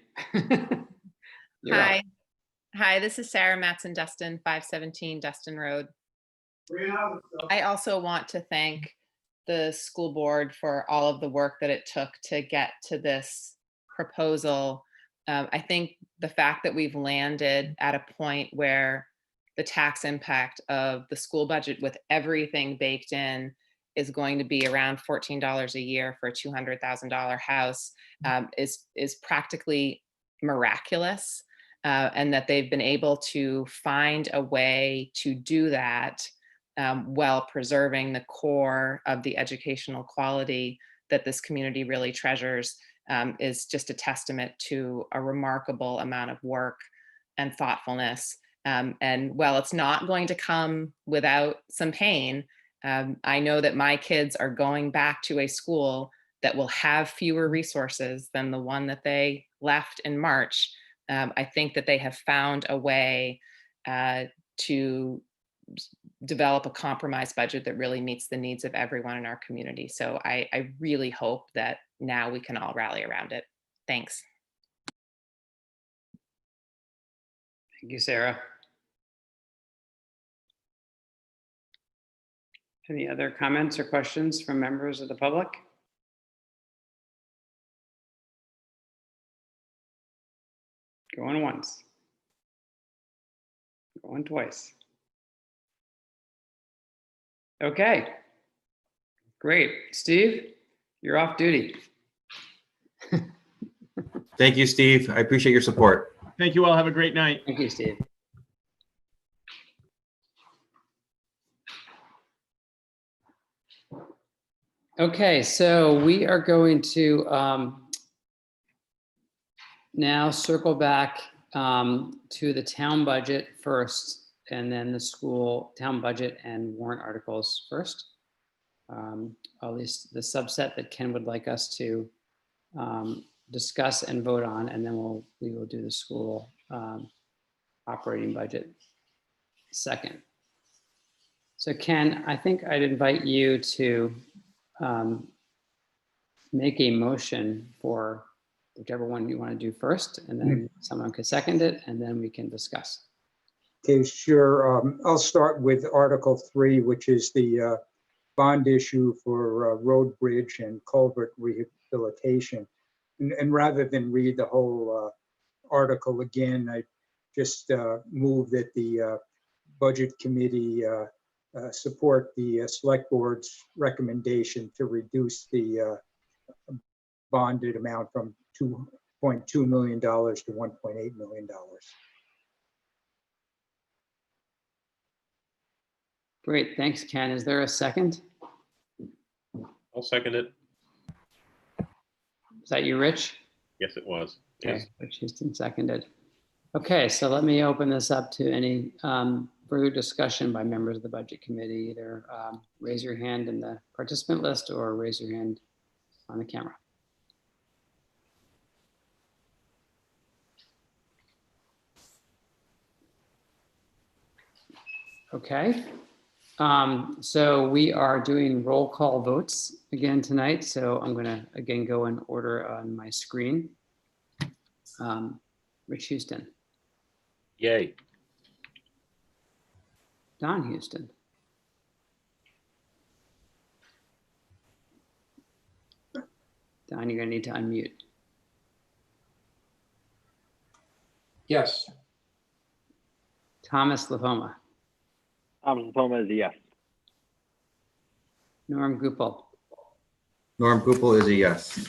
Hi. Hi, this is Sarah Matson-Dustin, 517 Dustin Road. I also want to thank the school board for all of the work that it took to get to this proposal. I think the fact that we've landed at a point where the tax impact of the school budget with everything baked in is going to be around $14 a year for a $200,000 house is practically miraculous, and that they've been able to find a way to do that while preserving the core of the educational quality that this community really treasures, is just a testament to a remarkable amount of work and thoughtfulness. And while it's not going to come without some pain, I know that my kids are going back to a school that will have fewer resources than the one that they left in March. I think that they have found a way to develop a compromise budget that really meets the needs of everyone in our community. So I really hope that now we can all rally around it. Thanks. Thank you, Sarah. Any other comments or questions from members of the public? Going once. Going twice. Okay. Great. Steve, you're off duty. Thank you, Steve. I appreciate your support. Thank you all. Have a great night. Thank you, Steve. Okay, so we are going to now circle back to the town budget first, and then the school town budget and warrant articles first. At least the subset that Ken would like us to discuss and vote on, and then we will do the school operating budget second. So Ken, I think I'd invite you to make a motion for whichever one you want to do first, and then someone could second it, and then we can discuss. Okay, sure. I'll start with Article 3, which is the bond issue for road, bridge, and culvert rehabilitation. And rather than read the whole article again, I just move that the Budget Committee support the Select Board's recommendation to reduce the bonded amount from $2.2 million to $1.8 million. Great, thanks, Ken. Is there a second? I'll second it. Is that you, Rich? Yes, it was. Okay, Yes. Rich Houston seconded. Okay, so let me open this up to any further discussion by members of the Budget Committee. Either raise your hand in the participant list or raise your hand on the camera. Okay, so we are doing roll call votes again tonight. So I'm gonna again go in order on my screen. Rich Houston, Yay. Don Houston, Don, you're gonna need to unmute. Yes. Thomas Lavoma, Thomas Lipoma is a yes. Norm Gupel, Norm Gupel is a yes.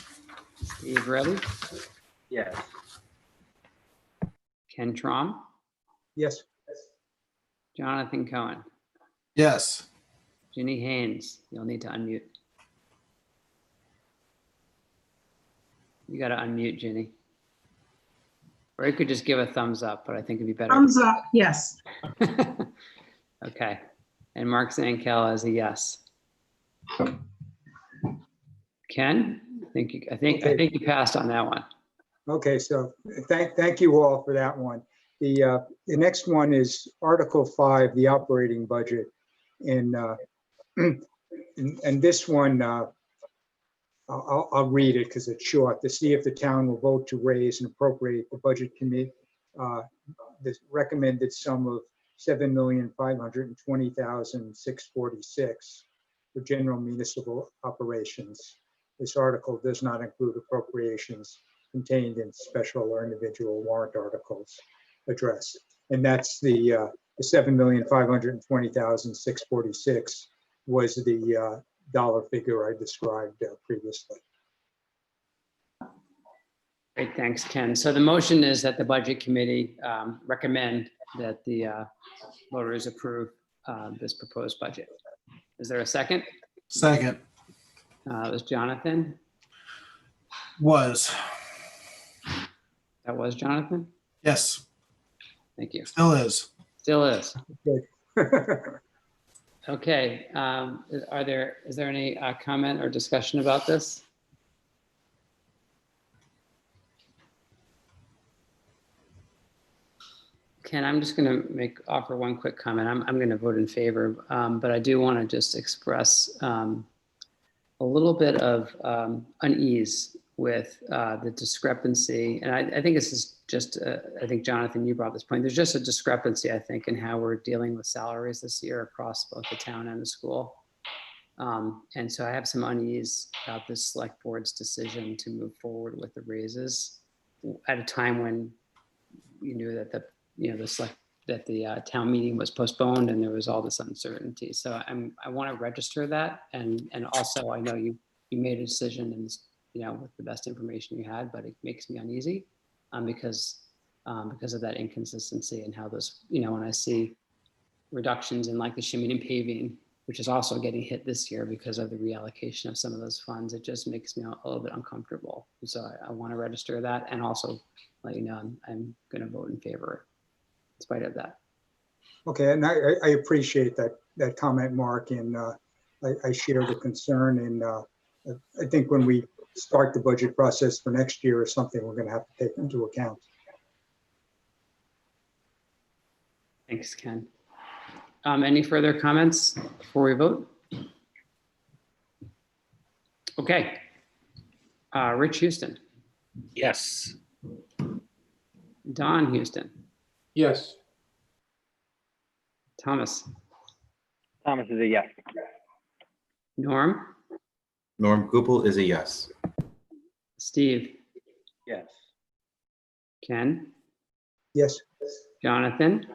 Steve Reddy, Yes. Ken Trom, Yes. Jonathan Cohen, Yes. Ginny Haynes, you'll need to unmute. You got to unmute, Ginny. Or you could just give a thumbs up, but I think it'd be better. Thumbs up, yes. Okay. And Mark Zankel is a yes. Ken, I think you passed on that one. Okay, so thank you all for that one. The next one is Article 5, the operating budget. And this one, I'll read it because it's short. To see if the town will vote to raise and appropriate the budget committee, the recommended sum of $7,520,646 for general municipal operations. This article does not include appropriations contained in special or individual warrant articles addressed. And that's the $7,520,646 was the dollar figure I described previously. Great, thanks, Ken. So the motion is that the Budget Committee recommend that the voters approve this proposed budget. Is there a second? Second. It was Jonathan. Was. That was Jonathan? Yes. Thank you. Still is. Still is. Okay. Okay, is there any comment or discussion about this? Ken, I'm just going to offer one quick comment. I'm going to vote in favor, but I do want to just express a little bit of unease with the discrepancy. And I think this is just, I think, Jonathan, you brought this point. There's just a discrepancy, I think, in how we're dealing with salaries this year across both the town and the school. And so I have some unease about this select board's decision to move forward with the raises at a time when you knew that the town meeting was postponed and there was all this uncertainty. So I want to register that. And also I know you made a decision and, with the best information you had, but it makes me uneasy because of that inconsistency and how this, when I see reductions in like the shimming and paving, which is also getting hit this year because of the reallocation of some of those funds, it just makes me a little bit uncomfortable. So I want to register that and also let you know I'm going to vote in favor in spite of that. Okay, and I appreciate that comment, Mark, and I share the concern. And I think when we start the budget process for next year is something we're going to have to take into account. Thanks, Ken. Any further comments before we vote? Okay. Rich Houston. Yes. Don Houston. Yes. Thomas. Thomas is a yes. Norm. Norm Gupel is a yes. Steve. Yes. Ken. Yes. Jonathan.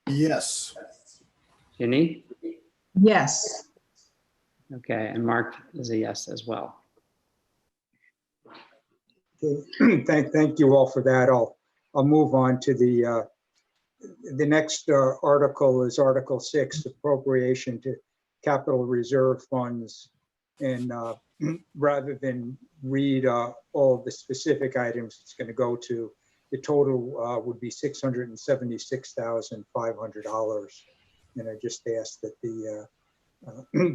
Yes. Ginny. Yes. Okay, and Mark is a yes as well. Okay. Thank you all for that. I'll move on to the next article is Article 6, appropriation to capital reserve funds And rather than read all of the specific items it's going to go to, the total would be $676,500. And I just asked that the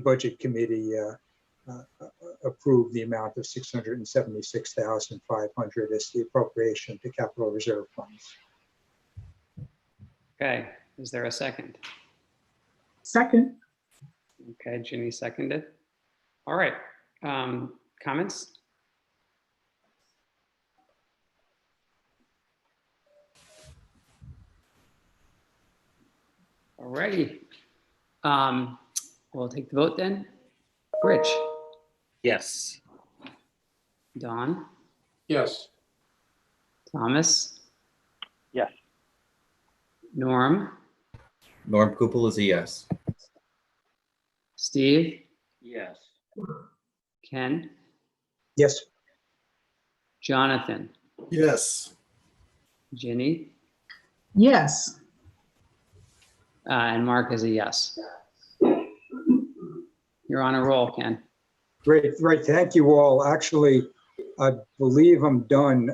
Budget Committee approve the amount of $676,500 as the appropriation to capital reserve funds. Okay, is there a second? Second. Okay, Ginny seconded. All right, comments? All righty. We'll take the vote then. Rich? Yes. Don? Yes. Thomas? Yes. Norm? Norm Gupel is a yes. Steve? Yes. Ken? Yes. Jonathan? Yes. Ginny? Yes. And Mark is a yes. You're on a roll, Ken. Great. Thank you all. Actually, I believe I'm done.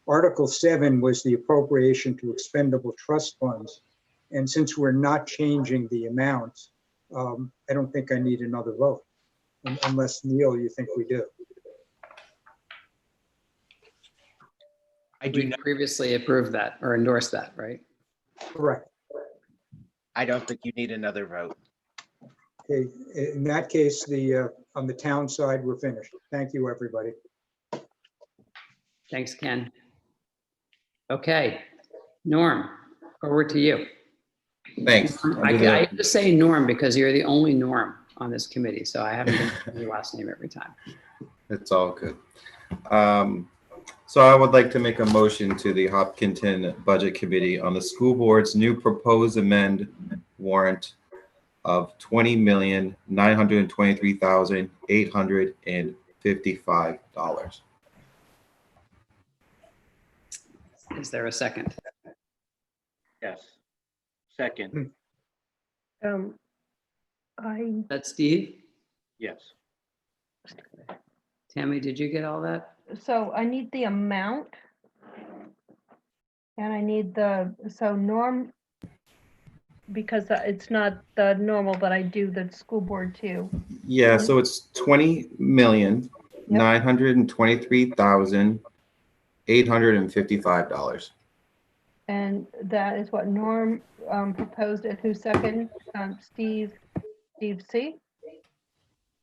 Article 7 was the appropriation to expendable trust funds. And since we're not changing the amount, I don't think I need another vote. Unless, Neil, you think we do. We previously approved that or endorsed that, right? Correct. I don't think you need another vote. Okay, in that case, on the town side, we're finished. Thank you, everybody. Thanks, Ken. Okay, Norm, over to you. Thanks. I have to say Norm because you're the only Norm on this committee, so I haven't been your last name every time. It's all good. So I would like to make a motion to the Hopkinton Budget Committee on the school board's new proposed amend warrant of $20,923,855. Is there a second? Yes. Second. That's Steve? Yes. Tammy, did you get all that? So I need the amount. And I need so Norm, because it's not the normal, but I do the school board too. Yeah, so it's $20,923,855. And that is what Norm proposed, and who second? Steve C?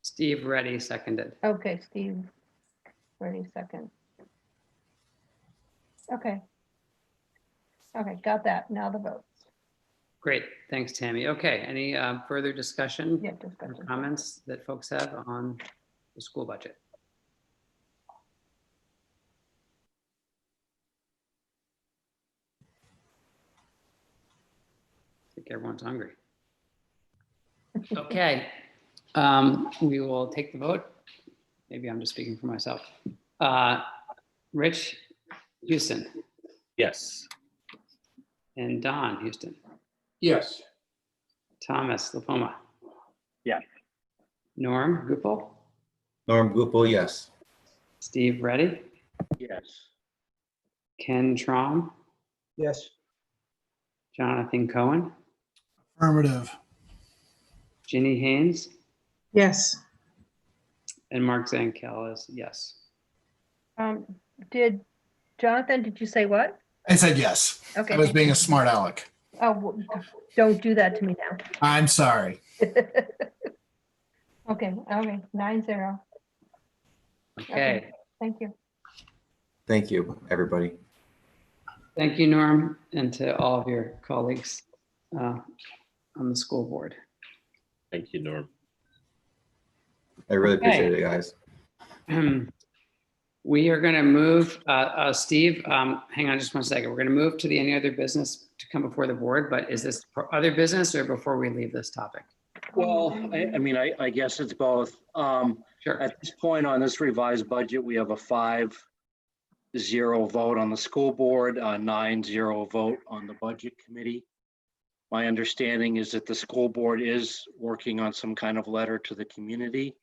Steve Reddy seconded. Okay, Steve Reddy second. Okay. Okay, got that. Now the votes. Great, thanks, Tammy. Okay, any further discussion? Yeah, Or comments that folks have on the school budget? I think everyone's hungry. Okay, we will take the vote. Maybe I'm just speaking for myself. Rich Houston. Yes. And Don Houston. Yes. Thomas Lipoma. Yes. Norm Gupel. Norm Gupel, yes. Steve Reddy. Yes. Ken Trom. Yes. Jonathan Cohen. Affirmative. Ginny Haynes. Yes. And Mark Zankel is yes. Did you say what? I said yes. Okay. I was being a smart aleck. Oh, don't do that to me now. I'm sorry. Okay, 9-0. Okay. Thank you. Thank you, everybody. Thank you, Norm, and to all of your colleagues on the school board. Thank you, Norm. I really Okay. appreciate it, guys. We are going to move, Steve, hang on just one second. We're going to move to the any other business to come before the board, but is this for other business or before we leave this topic? Well, I mean, I guess it's both. Sure. At this point on this revised budget, we have a 5-0 vote on the school board, a 9-0 vote on the budget committee. My understanding is that the school board is working on some kind of letter to the community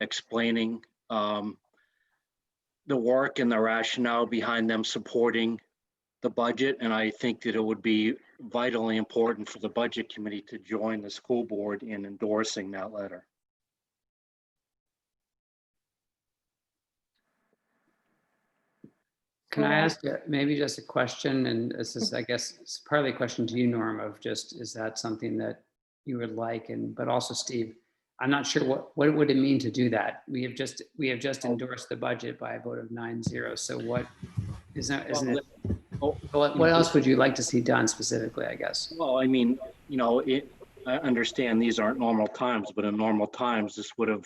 explaining the work and the rationale behind them supporting the budget. And I think that it would be vitally important for the budget committee to join the school board in endorsing that letter. Can I ask maybe just a question? And this is, I guess, it's partly a question to you, Norm, of just, is that something that you would like? And, but also Steve, I'm not sure what would it mean to do that? We have just endorsed the budget by a vote of 9-0. So what is that, isn't it? What else would you like to see done specifically, I guess? Well, I mean, you know, I understand these aren't normal times, but in normal times, this would have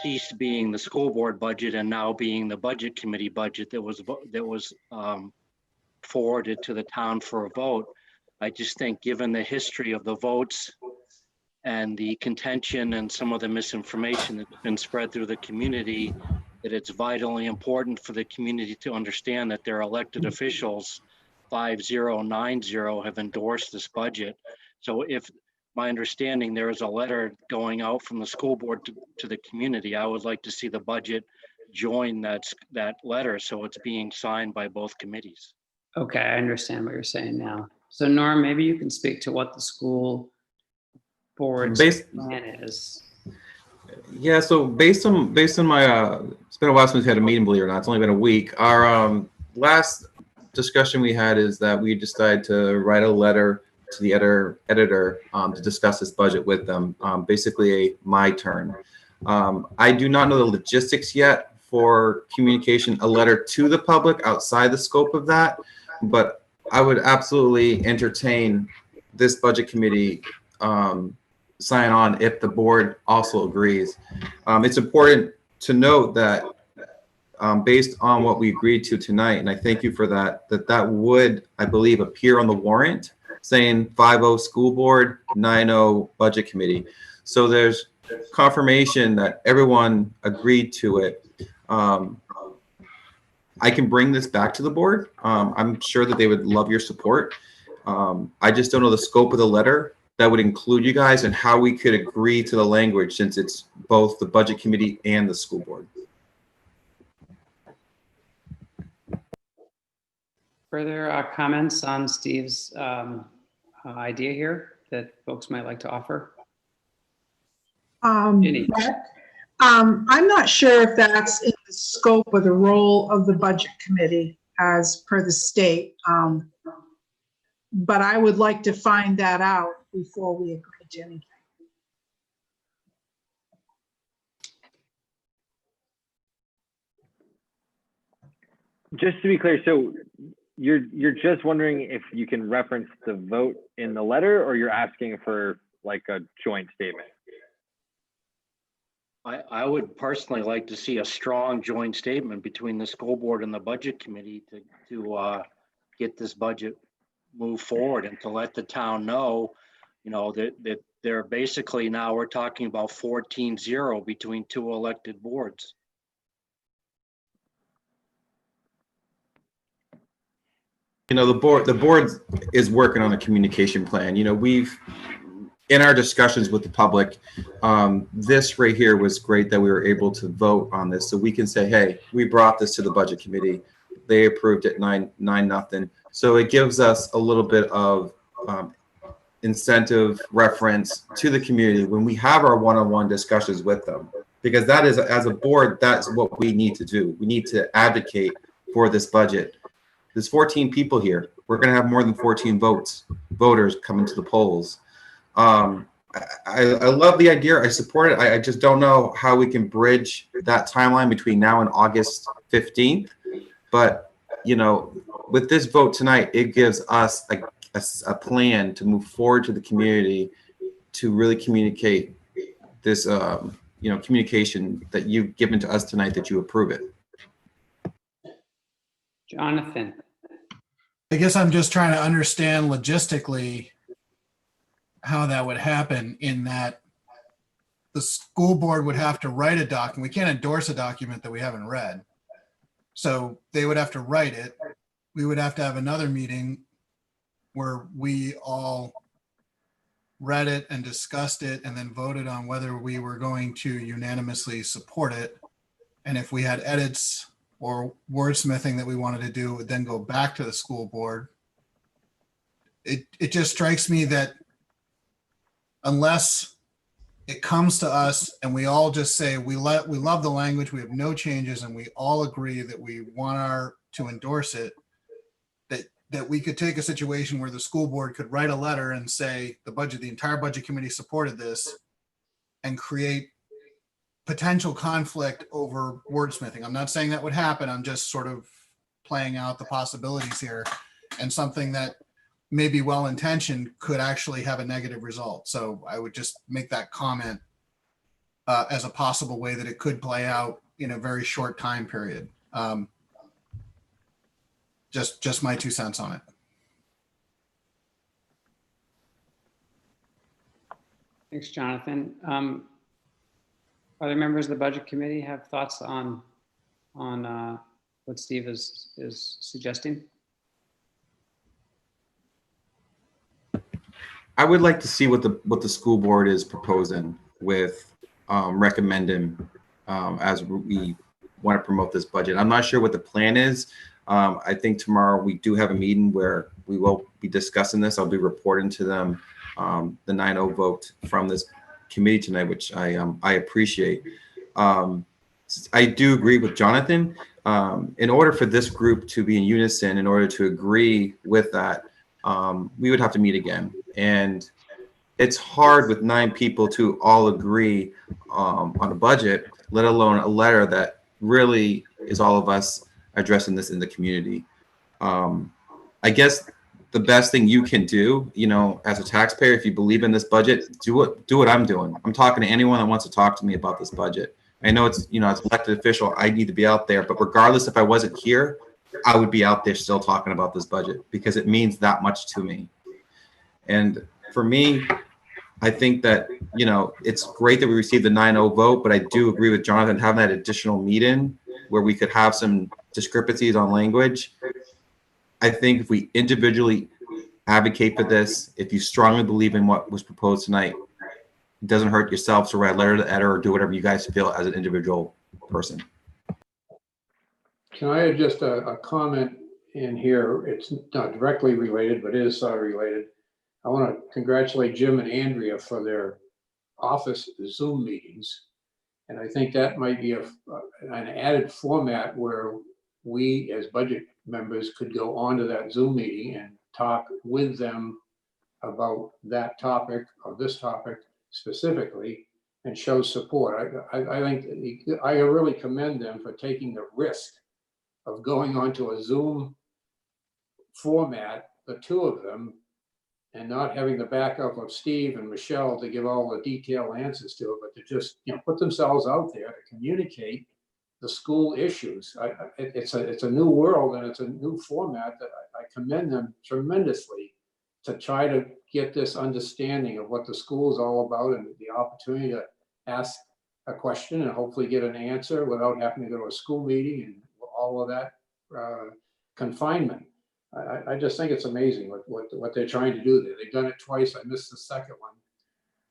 ceased being the school board budget and now being the budget committee budget that was forwarded to the town for a vote. I just think, given the history of the votes and the contention and some of the misinformation that's been spread through the community, that it's vitally important for the community to understand that their elected officials, 5-0, 9-0, have endorsed this budget. So if my understanding, there is a letter going out from the school board to the community, I would like to see the budget join that letter, so it's being signed by both committees. Okay, I understand what you're saying now. So Norm, maybe you can speak to what the school board's plan is. Yeah, so based on my it's been a while since we had a meeting, believe it or not. It's only been a week. Our last discussion we had is that we decided to write a letter to the editor to discuss this budget with them. Basically my turn. I do not know the logistics yet for communication, a letter to the public outside the scope of that, but I would absolutely entertain this budget committee sign on if the board also agrees. It's important to note that based on what we agreed to tonight, and I thank you for that, that would, I believe, appear on the warrant saying 5-0 school board, 9-0 budget committee. So there's confirmation that everyone agreed to it. I can bring this back to the board. I'm sure that they would love your support. I just don't know the scope of the letter that would include you guys and how we could agree to the language, since it's both the budget committee and the school board. Further comments on Steve's idea here that folks might like to offer? I'm not sure if that's in the scope or the role of the budget committee as per the state. But I would like to find that out before we agree to anything. Just to be clear, so you're just wondering if you can reference the vote in the letter, or you're asking for like a joint statement? I would personally like to see a strong joint statement between the school board and the budget committee to get this budget moved forward, and to let the town know, you know, that they're basically, now we're talking about 14-0 between two elected boards. You know, the board is working on a communication plan. You know, we've, in our discussions with the public, this right here was great that we were able to vote on this, so we can say, hey, we brought this to the budget committee. They approved it 9-0. So it gives us a little bit of incentive reference to the community when we have our one-on-one discussions with them, because that is, as a board, that's what we need to do. We need to advocate for this budget. There's 14 people here. We're going to have more than 14 voters coming to the polls. I love the idea. I support it. I just don't know how we can bridge that timeline between now and August 15th. But, you know, with this vote tonight, it gives us a plan to move forward to the community to really communicate this, you know, communication that you've given to us tonight, that you approve it. Jonathan. I guess I'm just trying to understand logistically how that would happen, in that the school board would have to write a document. We can't endorse a document that we haven't read. So they would have to write it. We would have to have another meeting where we all read it and discussed it and then voted on whether we were going to unanimously support it. And if we had edits or wordsmithing that we wanted to do, it would then go back to the school board. It just strikes me that unless it comes to us and we all just say, we love the language, we have no changes, and we all agree that we want to endorse it, that we could take a situation where the school board could write a letter and say the entire budget committee supported this, and create potential conflict over wordsmithing. I'm not saying that would happen. I'm just sort of playing out the possibilities here, and something that may be well-intentioned could actually have a negative result. So I would just make that comment as a possible way that it could play out in a very short time period. Just my 2 cents on it. Thanks, Jonathan. Other members of the budget committee have thoughts on what Steve is suggesting? I would like to see what the school board is proposing with recommending as we want to promote this budget. I'm not sure what the plan is. I think tomorrow we do have a meeting where we will be discussing this. I'll be reporting to them the 9-0 vote from this committee tonight, which I appreciate. I do agree with Jonathan. In order for this group to be in unison, in order to agree with that, we would have to meet again. And it's hard with 9 people to all agree on a budget, let alone a letter that really is all of us addressing this in the community. I guess the best thing you can do, as a taxpayer, if you believe in this budget, do what I'm doing. I'm talking to anyone that wants to talk to me about this budget. I know it's, as elected official, I need to be out there, but regardless if I wasn't here, I would be out there still talking about this budget because it means that much to me. And for me, I think that, it's great that we received the 9-0 vote, but I do agree with Jonathan having that additional meeting where we could have some discrepancies on language. I think if we individually advocate for this, if you strongly believe in what was proposed tonight, it doesn't hurt yourself to write a letter to the editor or do whatever you guys feel as an individual person. Can I add just a comment in here? It's not directly related, but it is related. I want to congratulate Jim and Andrea for their office Zoom meetings. And I think that might be an added format where we as budget members could go onto that Zoom meeting and talk with them about that topic or this topic specifically and show support. I think I really commend them for taking the risk of going onto a Zoom format, the 2 of them, and not having the backup of Steve and Michelle to give all the detailed answers to it, but to just put themselves out there to communicate the school issues. It's a new world and it's a new format that I commend them tremendously to try to get this understanding of what the school is all about and the opportunity to ask a question and hopefully get an answer without having to go to a school meeting and all of that confinement. I just think it's amazing what they're trying to do there. They've done it twice. I missed the second one,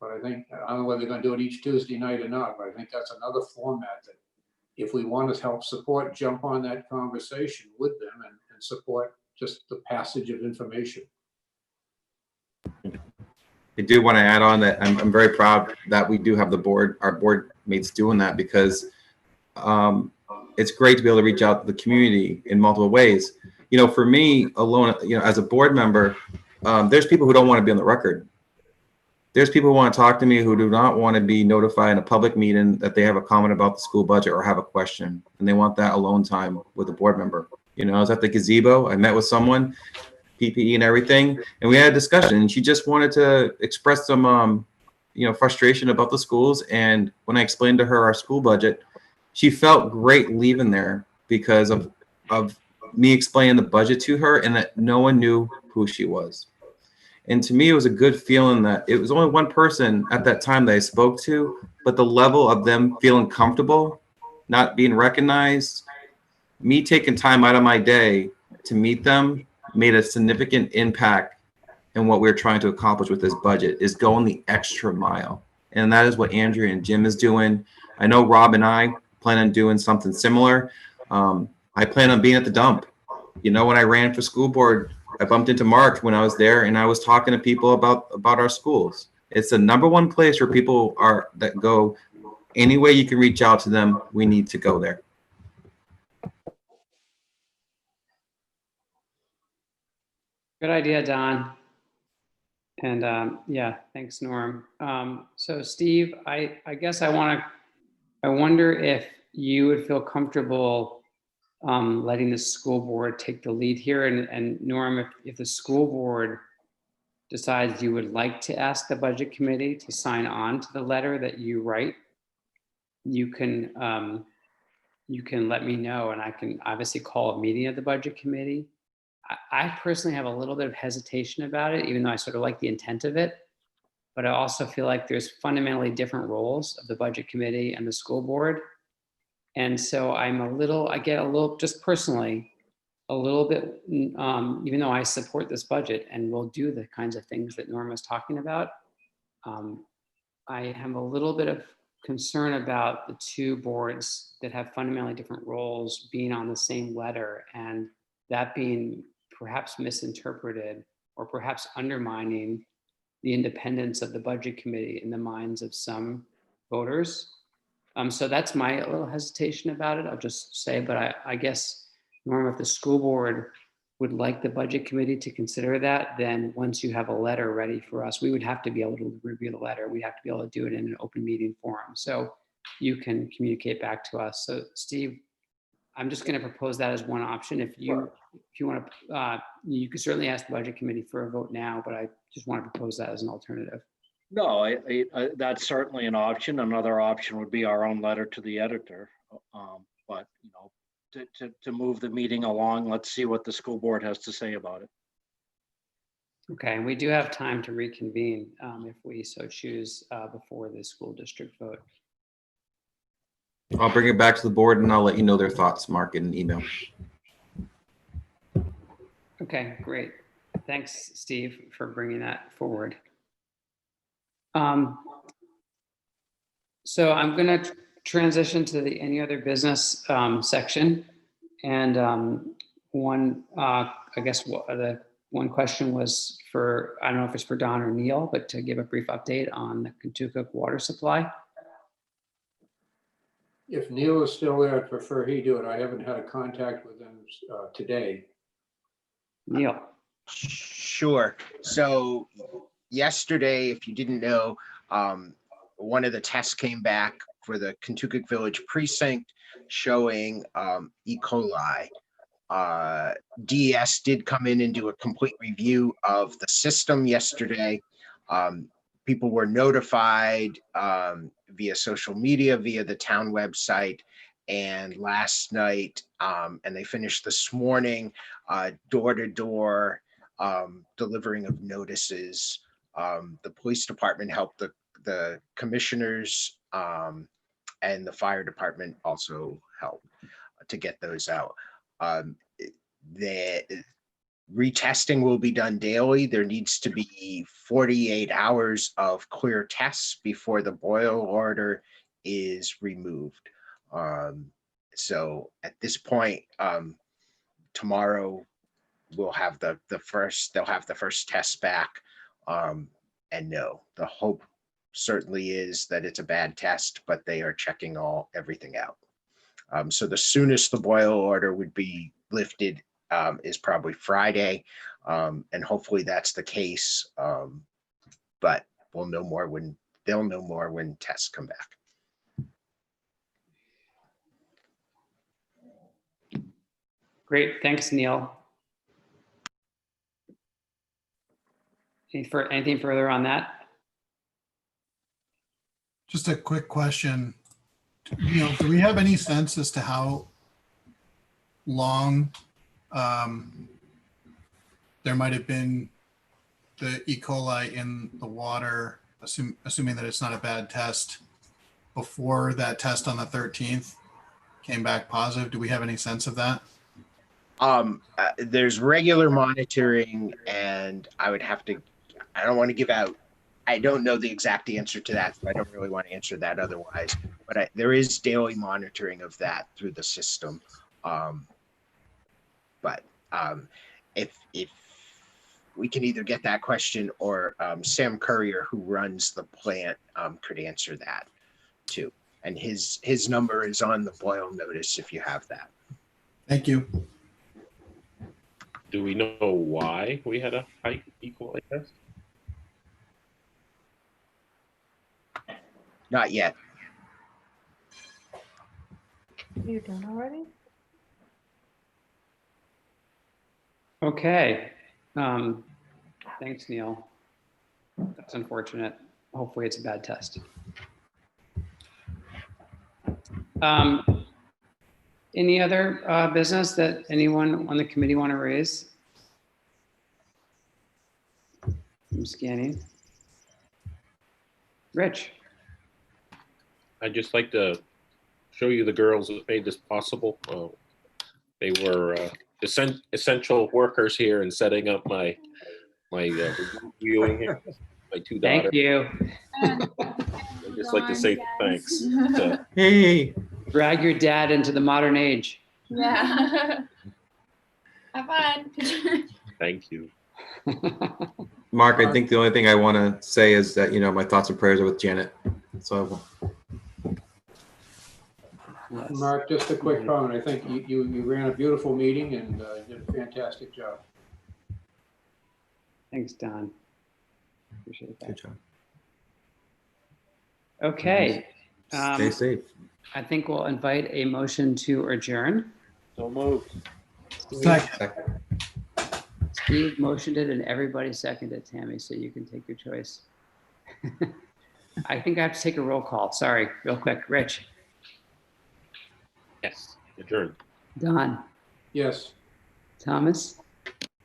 but I don't know whether they're going to do it each Tuesday night or not, but I think that's another format that if we want to help support, jump on that conversation with them and support just the passage of information. I do want to add on that I'm very proud that we do have our board mates doing that because it's great to be able to reach out to the community in multiple ways. For me alone, as a board member, there's people who don't want to be on the record. There's people who want to talk to me who do not want to be notified in a public meeting that they have a comment about the school budget or have a question, and they want that alone time with a board member. I was at the gazebo. I met with someone, PPE and everything, and we had a discussion. And she just wanted to express some, frustration about the schools. And when I explained to her our school budget, she felt great leaving there because of me explaining the budget to her and that no one knew who she was. And to me, it was a good feeling that it was only one person at that time that I spoke to, but the level of them feeling comfortable, not being recognized, me taking time out of my day to meet them made a significant impact and what we're trying to accomplish with this budget is going the extra mile. And that is what Andrea and Jim is doing. I know Rob and I plan on doing something similar. I plan on being at the dump. You know, when I ran for school board, I bumped into Mark when I was there, and I was talking to people about our schools. It's the #1 place where people are that go. Any way you can reach out to them, we need to go there. Good idea, Don. And yeah, thanks, Norm. So Steve, I guess I wonder if you would feel comfortable letting the school board take the lead here. And Norm, if the school board decides you would like to ask the budget committee to sign on to the letter that you write, you can let me know, and I can obviously call a meeting of the budget committee. I personally have a little bit of hesitation about it, even though I sort of like the intent of it. But I also feel like there's fundamentally different roles of the budget committee and the school board. And so I get a little, just personally, a little bit, even though I support this budget and will do the kinds of things that Norm was talking about, I have a little bit of concern about the two boards that have fundamentally different roles being on the same letter, and that being perhaps misinterpreted or perhaps undermining the independence of the budget committee in the minds of some voters. So that's my little hesitation about it, I'll just say. But I guess, Norm, if the school board would like the budget committee to consider that, then once you have a letter ready for us, we would have to be able to review the letter. We have to be able to do it in an open meeting forum. So you can communicate back to us. So Steve, I'm just going to propose that as one option. If you want to, you could certainly ask the budget committee for a vote now, but I just want to propose that as an alternative. No, that's certainly an option. Another option would be our own letter to the editor. But, you know, to move the meeting along, let's see what the school board has to say about it. Okay, and we do have time to reconvene if we so choose before the school district vote. I'll bring it back to the board and I'll let you know their thoughts, Mark, in an email. Okay, great. Thanks, Steve, for bringing that forward. So I'm going to transition to the any other business section. And I guess the one question was for, I don't know if it's for Don or Neil, but to give a brief update on the Kentucky water supply. If Neil is still there, I'd prefer he do it. I haven't had a contact with him today. Neil. Sure. So yesterday, if you didn't know, one of the tests came back for the Kentucky Village precinct showing E. coli. DES did come in and do a complete review of the system yesterday. People were notified via social media, via the town website, and last night, and they finished this morning, door-to-door delivering of notices. The police department helped the commissioners, and the fire department also helped to get those out. The retesting will be done daily. There needs to be 48 hours of clear tests before the boil order is removed. So at this point, tomorrow we'll have they'll have the first test back. And no, the hope certainly is that it's a bad test, but they are checking everything out. So the soonest the boil order would be lifted is probably Friday, and hopefully that's the case. But they'll know more when tests come back. Great, thanks, Neil. Anything further on that? Just a quick question. Neil, do we have any sense as to how long there might have been the E. coli in the water, assuming that it's not a bad test, before that test on the 13th came back positive? Do we have any sense of that? There's regular monitoring, and I don't want to give out, I don't know the exact answer to that, so I don't really want to answer that otherwise, but there is daily monitoring of that through the system. If we can either get that question, or Sam Courier, who runs the plant, could answer that too. And his number is on the Boyle notice if you have that. Thank you. Do we know why we had a high E. coli test? Not yet. You done already? Okay. Thanks, Neil. That's unfortunate. Hopefully it's a bad test. Any other business that anyone on the committee want to raise? I'm scanning. Rich. I'd just like to show you the girls that made this possible. They were essential workers here in setting up my viewing here. My two daughters. Thank you. I'd just like to say thanks. Hey. Drag your dad into the modern age. Yeah. Have fun. Thank you. Mark, I think the only thing I want to say is that, my thoughts and prayers are with Janet. So, Yes. Mark, just a quick comment. I think you ran a beautiful meeting and did a fantastic job. Thanks, Don. Appreciate that. good job. Okay. Stay safe. I think we'll invite a motion to adjourn. So moved. Second. Steve motioned it and everybody seconded, Tammy, so you can take your choice. I think I have to take a roll call. Sorry, real quick. Rich. Yes. Adjourned. Don. Yes. Thomas.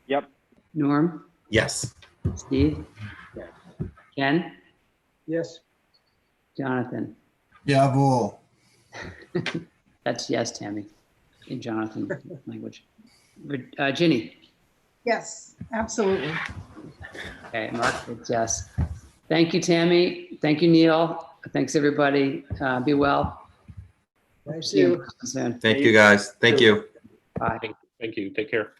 Yep. Norm. Yes. Steve. Yes. Ken. Yes. Jonathan. Jawohl. That's yes, Tammy, in Jonathan language. Ginny. Yes, absolutely. Okay, Mark, it's yes. Thank you, Tammy. Thank you, Neil. Thanks, everybody. Be well. Thank See you you. soon. Thank you, guys. Thank you. Bye. Thank you. Take care.